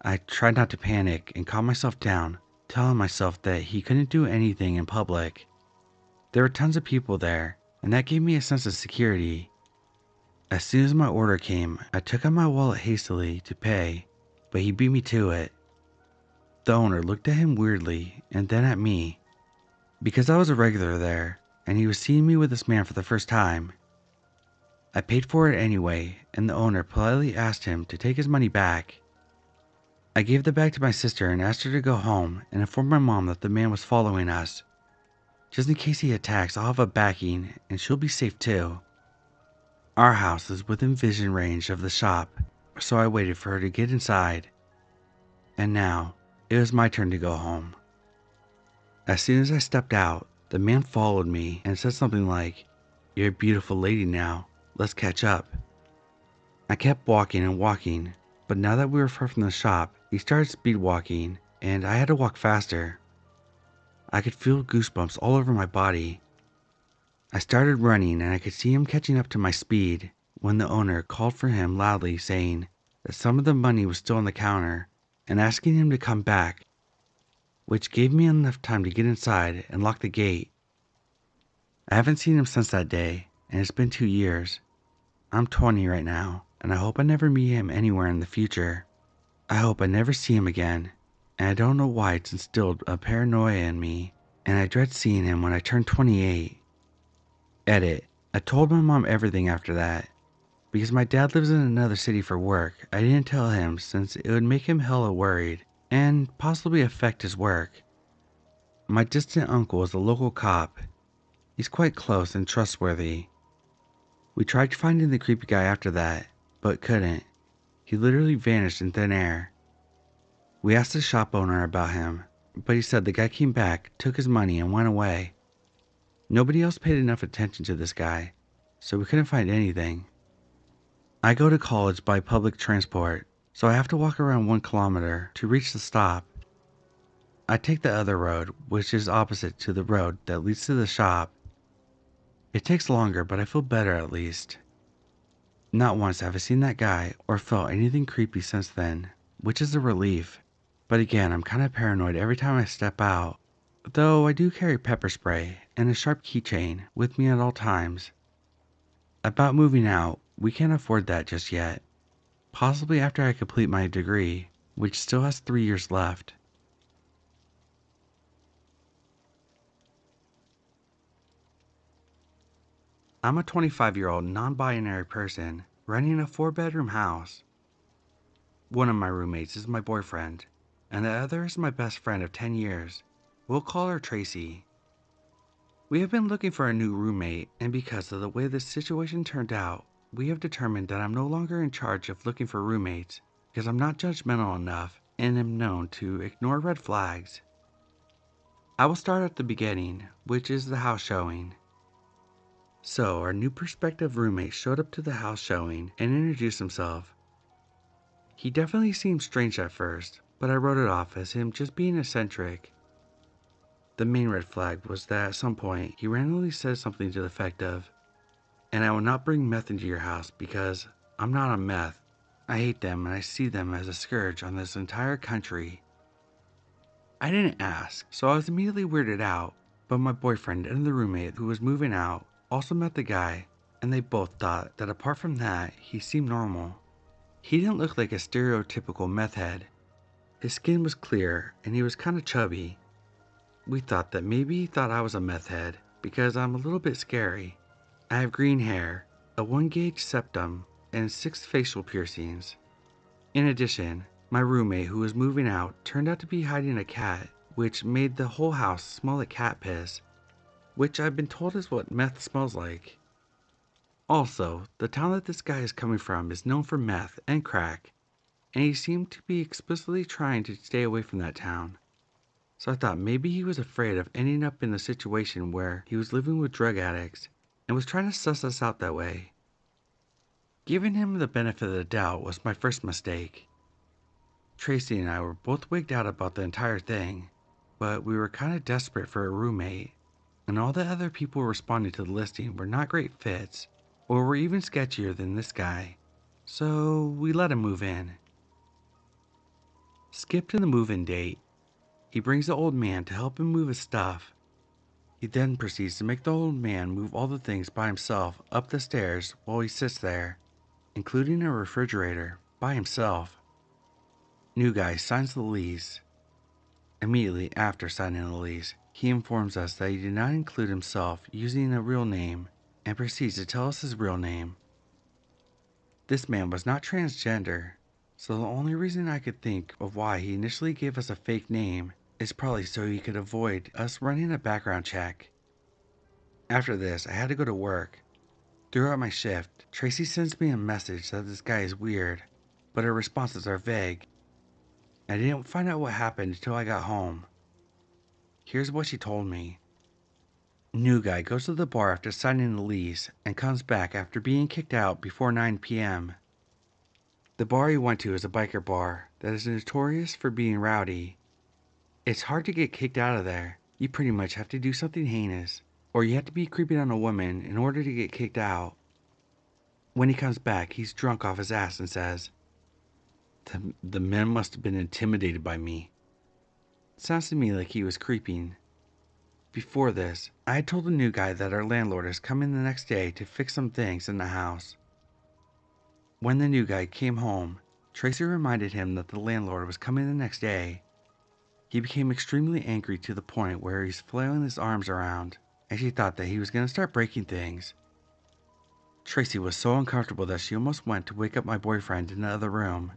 I tried not to panic and calm myself down, telling myself that he couldn't do anything in public. There were tons of people there, and that gave me a sense of security. As soon as my order came, I took out my wallet hastily to pay, but he beat me to it. The owner looked at him weirdly and then at me. Because I was a regular there, and he was seeing me with this man for the first time. I paid for it anyway, and the owner politely asked him to take his money back. I gave the bag to my sister and asked her to go home and inform my mom that the man was following us. Just in case he attacks, I'll have a backing, and she'll be safe too. Our house is within vision range of the shop, so I waited for her to get inside. And now, it was my turn to go home. As soon as I stepped out, the man followed me and said something like, "You're a beautiful lady now, let's catch up." I kept walking and walking, but now that we were far from the shop, he started speed walking, and I had to walk faster. I could feel goosebumps all over my body. I started running and I could see him catching up to my speed when the owner called for him loudly, saying that some of the money was still on the counter and asking him to come back, which gave me enough time to get inside and lock the gate. I haven't seen him since that day, and it's been 2 years. I'm 20 right now, and I hope I never meet him anywhere in the future. I hope I never see him again, and I don't know why it's instilled a paranoia in me, and I dread seeing him when I turn 28. Edit. I told my mom everything after that. Because my dad lives in another city for work, I didn't tell him since it would make him hella worried, and possibly affect his work. My distant uncle is a local cop. He's quite close and trustworthy. We tried finding the creepy guy after that, but couldn't. He literally vanished in thin air. We asked the shop owner about him, but he said the guy came back, took his money, and went away. Nobody else paid enough attention to this guy, so we couldn't find anything. I go to college by public transport, so I have to walk around 1 kilometer to reach the stop. I take the other road, which is opposite to the road that leads to the shop. It takes longer, but I feel better at least. Not once have I seen that guy or felt anything creepy since then, which is a relief. But again, I'm kind of paranoid every time I step out, though I do carry pepper spray and a sharp keychain with me at all times. About moving out, we can't afford that just yet. Possibly after I complete my degree, which still has 3 years left. I'm a 25-year-old non-binary person renting a 4-bedroom house. One of my roommates is my boyfriend, and the other is my best friend of 10 years. We'll call her Tracy. We have been looking for a new roommate, and because of the way this situation turned out, we have determined that I'm no longer in charge of looking for roommates because I'm not judgmental enough and am known to ignore red flags. I will start at the beginning, which is the house showing. So, our new prospective roommate showed up to the house showing and introduced himself. He definitely seemed strange at first, but I wrote it off as him just being eccentric. The main red flag was that at some point he randomly said something to the effect of, "And I will not bring meth into your house because I'm not on meth. I hate them and I see them as a scourge on this entire country." I didn't ask, so I was immediately weirded out, but my boyfriend and the roommate who was moving out also met the guy, and they both thought that apart from that, he seemed normal. He didn't look like a stereotypical meth head. His skin was clear and he was kind of chubby. We thought that maybe he thought I was a meth head because I'm a little bit scary. I have green hair, a 1-gauge septum, and 6 facial piercings. In addition, my roommate who was moving out turned out to be hiding a cat, which made the whole house smell like cat piss, which I've been told is what meth smells like. Also, the town that this guy is coming from is known for meth and crack, and he seemed to be explicitly trying to stay away from that town. So I thought maybe he was afraid of ending up in a situation where he was living with drug addicts and was trying to suss us out that way. Giving him the benefit of the doubt was my first mistake. Tracy and I were both wigged out about the entire thing, but we were kind of desperate for a roommate, and all the other people responding to the listing were not great fits, or were even sketchier than this guy, so we let him move in. Skip to the move-in date. He brings the old man to help him move his stuff. He then proceeds to make the old man move all the things by himself up the stairs while he sits there, including a refrigerator, by himself. New guy signs the lease. Immediately after signing the lease, he informs us that he did not include himself using a real name and proceeds to tell us his real name. This man was not transgender, so the only reason I could think of why he initially gave us a fake name is probably so he could avoid us running a background check. After this, I had to go to work. Throughout my shift, Tracy sends me a message that this guy is weird, but her responses are vague. I didn't find out what happened until I got home. Here's what she told me. New guy goes to the bar after signing the lease and comes back after being kicked out before 9 p.m. The bar he went to is a biker bar that is notorious for being rowdy. It's hard to get kicked out of there, You pretty much have to do something heinous, or you have to be creeping on a woman in order to get kicked out. When he comes back, he's drunk off his ass and says, the men must have been intimidated by me. Sounds to me like he was creeping. Before this, I had told the new guy that our landlord is coming the next day to fix some things in the house. When the new guy came home, Tracy reminded him that the landlord was coming the next day. He became extremely angry to the point where he's flailing his arms around, and she thought that he was going to start breaking things. Tracy was so uncomfortable that she almost went to wake up my boyfriend in the other room.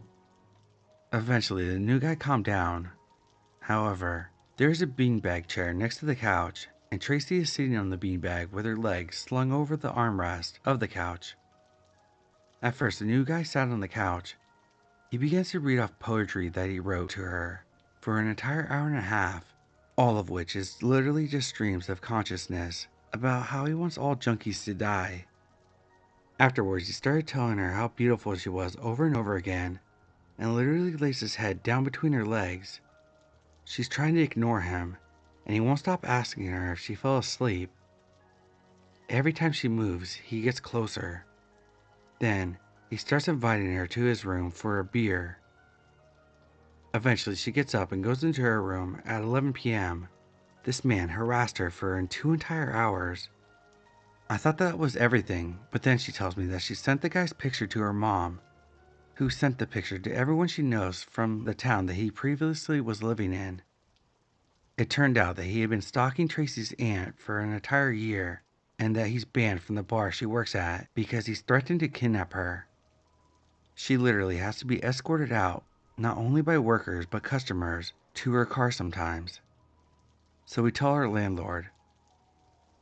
Eventually, the new guy calmed down. However, there is a beanbag chair next to the couch, and Tracy is sitting on the beanbag with her legs slung over the armrest of the couch. At first, the new guy sat on the couch. He begins to read off poetry that he wrote to her for an entire hour and a half, all of which is literally just streams of consciousness about how he wants all junkies to die. Afterwards, he started telling her how beautiful she was over and over again, and literally lays his head down between her legs. She's trying to ignore him, and he won't stop asking her if she fell asleep. Every time she moves, he gets closer. Then, he starts inviting her to his room for a beer. Eventually, she gets up and goes into her room at 11 p.m. This man harassed her for 2 entire hours. I thought that was everything, but then she tells me that she sent the guy's picture to her mom, who sent the picture to everyone she knows from the town that he previously was living in. It turned out that he had been stalking Tracy's aunt for an entire year, and that he's banned from the bar she works at because he's threatened to kidnap her. She literally has to be escorted out, not only by workers but customers, to her car sometimes. So we tell our landlord.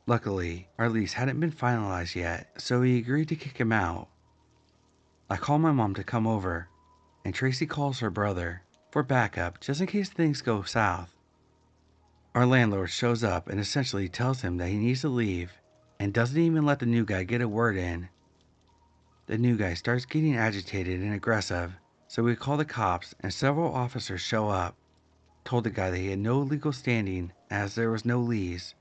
Luckily, our lease hadn't been finalized yet, so he agreed to kick him out. I call my mom to come over, and Tracy calls her brother for backup just in case things go south. Our landlord shows up and essentially tells him that he needs to leave and doesn't even let the new guy get a word in. The new guy starts getting agitated and aggressive, so we call the cops and several officers show up. Told the guy that he had no legal standing as there was no lease.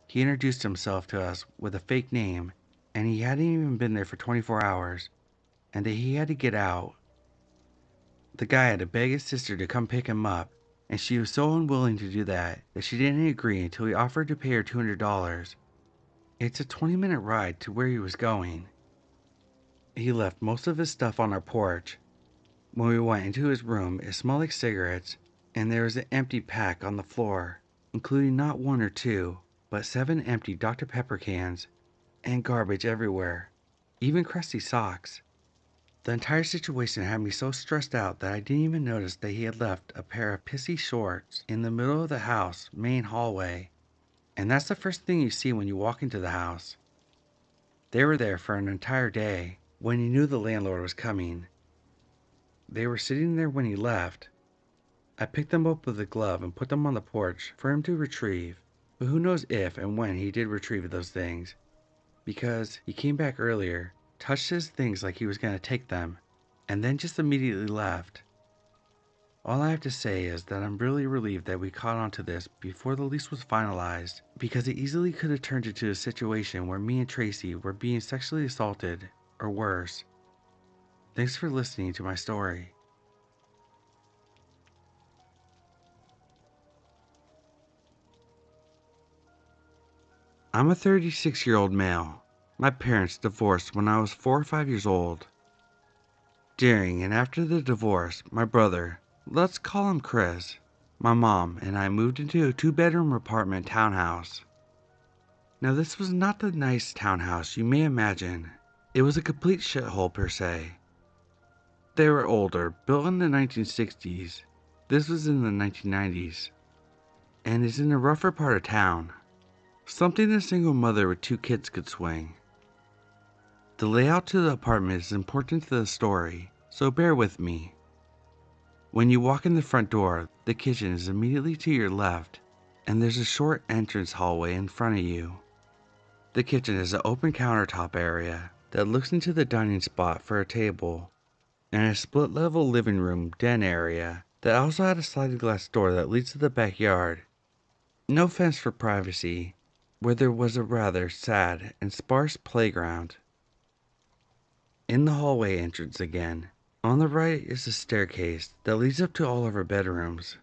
He introduced himself to us with a fake name, and he hadn't even been there for 24 hours, and that he had to get out. The guy had to beg his sister to come pick him up, and she was so unwilling to do that she didn't agree until he offered to pay her $200. It's a 20-minute ride to where he was going. He left most of his stuff on our porch. When we went into his room, it smelled like cigarettes, and there was an empty pack on the floor, including not 1 or 2, but 7 empty Dr. Pepper cans, and garbage everywhere, even crusty socks. The entire situation had me so stressed out that I didn't even notice that he had left a pair of pissy shorts in the middle of the house main hallway, and that's the first thing you see when you walk into the house. They were there for an entire day when he knew the landlord was coming. They were sitting there when he left. I picked them up with a glove and put them on the porch for him to retrieve, but who knows if and when he did retrieve those things, because he came back earlier, touched his things like he was going to take them, and then just immediately left. All I have to say is that I'm really relieved that we caught on to this before the lease was finalized, because it easily could have turned into a situation where me and Tracy were being sexually assaulted, or worse. Thanks for listening to my story. I'm a 36-year-old male. My parents divorced when I was 4 or 5 years old. During and after the divorce, my brother, let's call him Chris, my mom, and I moved into a 2-bedroom apartment townhouse. Now, this was not the nice townhouse you may imagine. It was a complete shithole per se. They were older, built in the 1960s. This was in the 1990s, and is in a rougher part of town. Something a single mother with 2 kids could swing. The layout to the apartment is important to the story, so bear with me. When you walk in the front door, the kitchen is immediately to your left, and there's a short entrance hallway in front of you. The kitchen is an open countertop area that looks into the dining spot for a table, and a split-level living room den area that also had a sliding glass door that leads to the backyard. No fence for privacy, where there was a rather sad and sparse playground. In the hallway entrance again, on the right is a staircase that leads up to all of our bedrooms.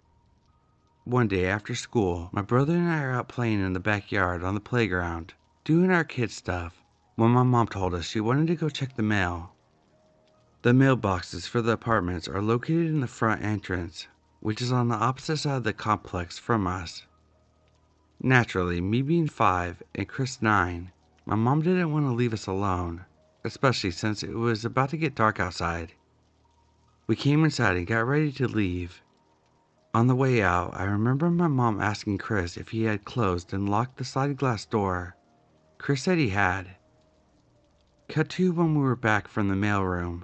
One day after school, my brother and I are out playing in the backyard on the playground, doing our kid stuff, when my mom told us she wanted to go check the mail. The mailboxes for the apartments are located in the front entrance, which is on the opposite side of the complex from us. Naturally, me being 5 and Chris 9, my mom didn't want to leave us alone, especially since it was about to get dark outside. We came inside and got ready to leave. On the way out, I remember my mom asking Chris if he had closed and locked the sliding glass door. Chris said he had. Cut to when we were back from the mailroom.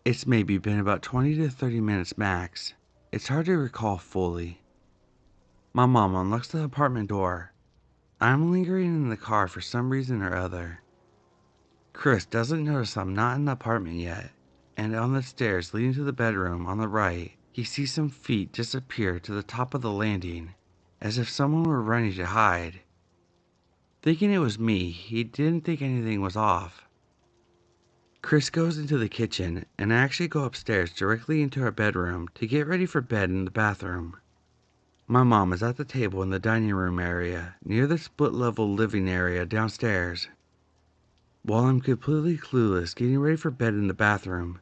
It's maybe been about 20 to 30 minutes max. It's hard to recall fully. My mom unlocks the apartment door. I'm lingering in the car for some reason or other. Chris doesn't notice I'm not in the apartment yet, and on the stairs leading to the bedroom on the right, he sees some feet disappear to the top of the landing, as if someone were running to hide. Thinking it was me, he didn't think anything was off. Chris goes into the kitchen, and I actually go upstairs directly into our bedroom to get ready for bed in the bathroom. My mom is at the table in the dining room area, near the split-level living area downstairs. While I'm completely clueless getting ready for bed in the bathroom,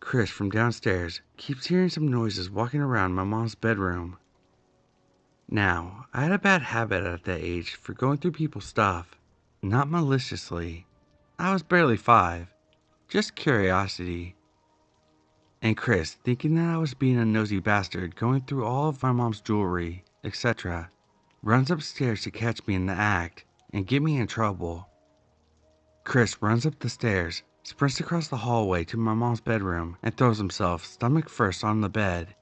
Chris from downstairs keeps hearing some noises walking around my mom's bedroom. Now, I had a bad habit at that age for going through people's stuff, not maliciously. I was barely 5, just curiosity. And Chris, thinking that I was being a nosy bastard going through all of my mom's jewelry, etc., runs upstairs to catch me in the act and get me in trouble. Chris runs up the stairs, sprints across the hallway to my mom's bedroom, and throws himself stomach first on the bed.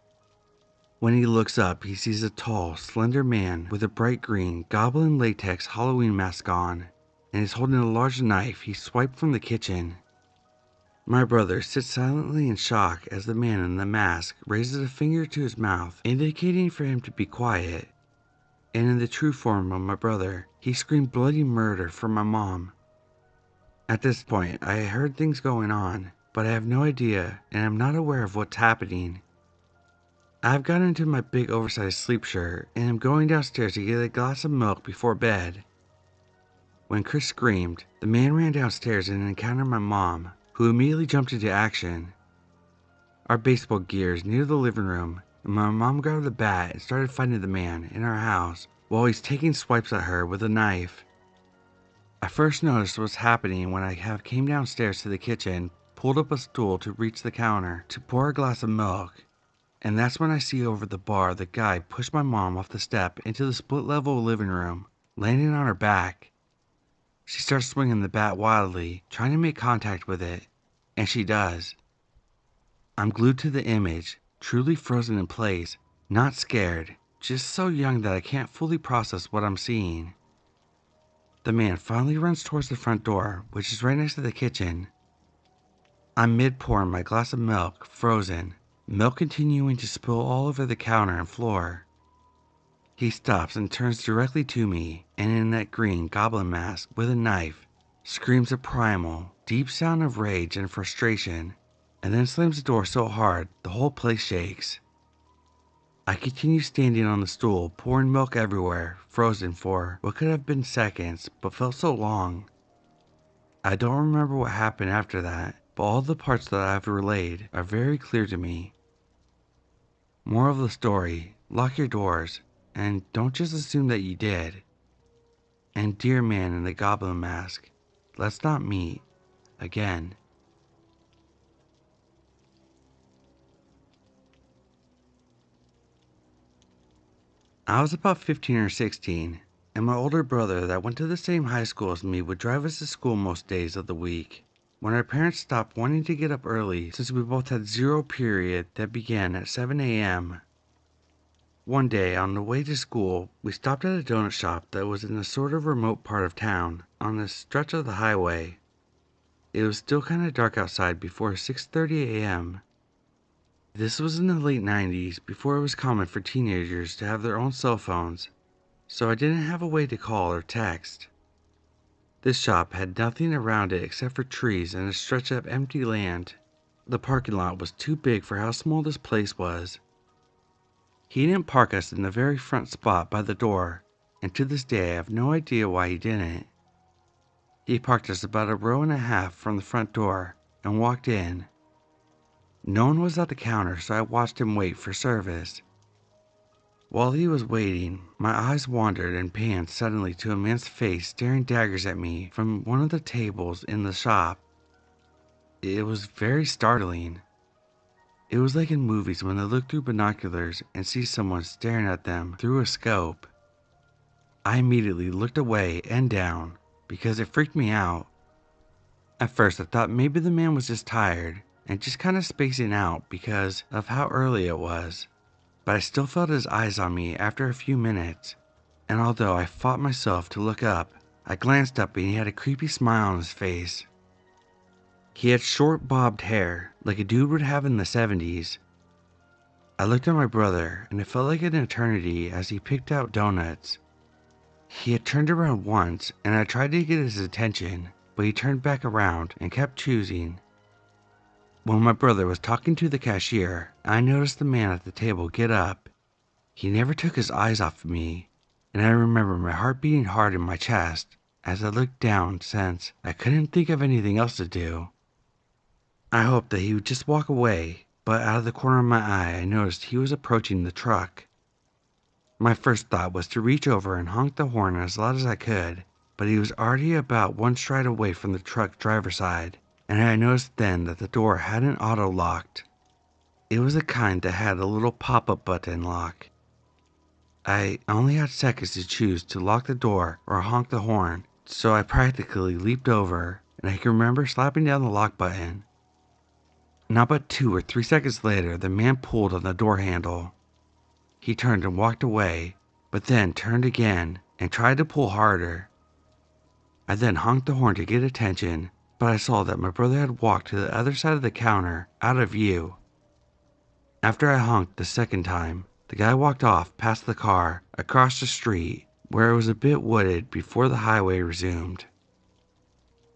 When he looks up, he sees a tall, slender man with a bright green goblin latex Halloween mask on, and is holding a large knife he swiped from the kitchen. My brother sits silently in shock as the man in the mask raises a finger to his mouth, indicating for him to be quiet. And in the true form of my brother, he screamed bloody murder for my mom. At this point, I heard things going on, but I have no idea and am not aware of what's happening. I've gotten into my big oversized sleep shirt and am going downstairs to get a glass of milk before bed. When Chris screamed, the man ran downstairs and encountered my mom, who immediately jumped into action. Our baseball gear is near the living room, and my mom grabbed a bat and started fighting the man in our house while he's taking swipes at her with a knife. I first noticed what was happening when I came downstairs to the kitchen, pulled up a stool to reach the counter to pour a glass of milk, and that's when I see over the bar the guy push my mom off the step into the split-level living room, landing on her back. She starts swinging the bat wildly, trying to make contact with it, and she does. I'm glued to the image, truly frozen in place, not scared, just so young that I can't fully process what I'm seeing. The man finally runs towards the front door, which is right next to the kitchen. I'm mid-pouring my glass of milk, frozen, milk continuing to spill all over the counter and floor. He stops and turns directly to me, and in that green goblin mask with a knife, screams a primal, deep sound of rage and frustration, and then slams the door so hard the whole place shakes. I continue standing on the stool, pouring milk everywhere, frozen for what could have been seconds, but felt so long. I don't remember what happened after that, but all the parts that I've relayed are very clear to me. Moral of the story, lock your doors, and don't just assume that you did. And dear man in the goblin mask, let's not meet again. I was about 15 or 16, and my older brother that went to the same high school as me would drive us to school most days of the week, when our parents stopped wanting to get up early since we both had zero period that began at 7 a.m. One day, on the way to school, we stopped at a donut shop that was in a sort of remote part of town, on a stretch of the highway. It was still kind of dark outside before 6:30 a.m. This was in the late 90s, before it was common for teenagers to have their own cell phones, so I didn't have a way to call or text. This shop had nothing around it except for trees and a stretch of empty land. The parking lot was too big for how small this place was. He didn't park us in the very front spot by the door, and to this day I have no idea why he didn't. He parked us about a row and a half from the front door and walked in. No one was at the counter, so I watched him wait for service. While he was waiting, my eyes wandered and panned suddenly to a man's face staring daggers at me from one of the tables in the shop. It was very startling. It was like in movies when they look through binoculars and see someone staring at them through a scope. I immediately looked away and down because it freaked me out. At first I thought maybe the man was just tired and just kind of spacing out because of how early it was. But I still felt his eyes on me after a few minutes, and although I fought myself to look up, I glanced up and he had a creepy smile on his face. He had short bobbed hair, like a dude would have in the 70s. I looked at my brother, and it felt like an eternity as he picked out donuts. He had turned around once, and I tried to get his attention, but he turned back around and kept choosing. When my brother was talking to the cashier, I noticed the man at the table get up. He never took his eyes off of me, and I remember my heart beating hard in my chest as I looked down since I couldn't think of anything else to do. I hoped that he would just walk away, but out of the corner of my eye I noticed he was approaching the truck. My first thought was to reach over and honk the horn as loud as I could, but he was already about one stride away from the truck driver's side, and I noticed then that the door hadn't auto-locked. It was the kind that had a little pop-up button lock. I only had seconds to choose to lock the door or honk the horn, so I practically leaped over, and I can remember slapping down the lock button. Not but 2 or 3 seconds later, the man pulled on the door handle. He turned and walked away, but then turned again and tried to pull harder. I then honked the horn to get attention, but I saw that my brother had walked to the other side of the counter, out of view. After I honked the second time, the guy walked off past the car, across the street, where it was a bit wooded before the highway resumed.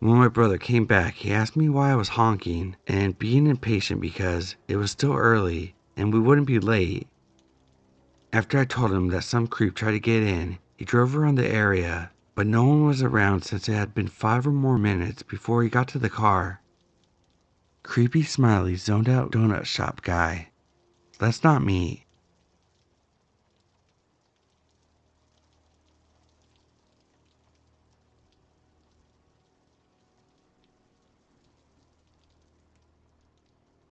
When my brother came back, he asked me why I was honking and being impatient because it was still early and we wouldn't be late. After I told him that some creep tried to get in, he drove around the area, but no one was around since it had been 5 or more minutes before he got to the car. Creepy smiley zoned out donut shop guy. That's not me.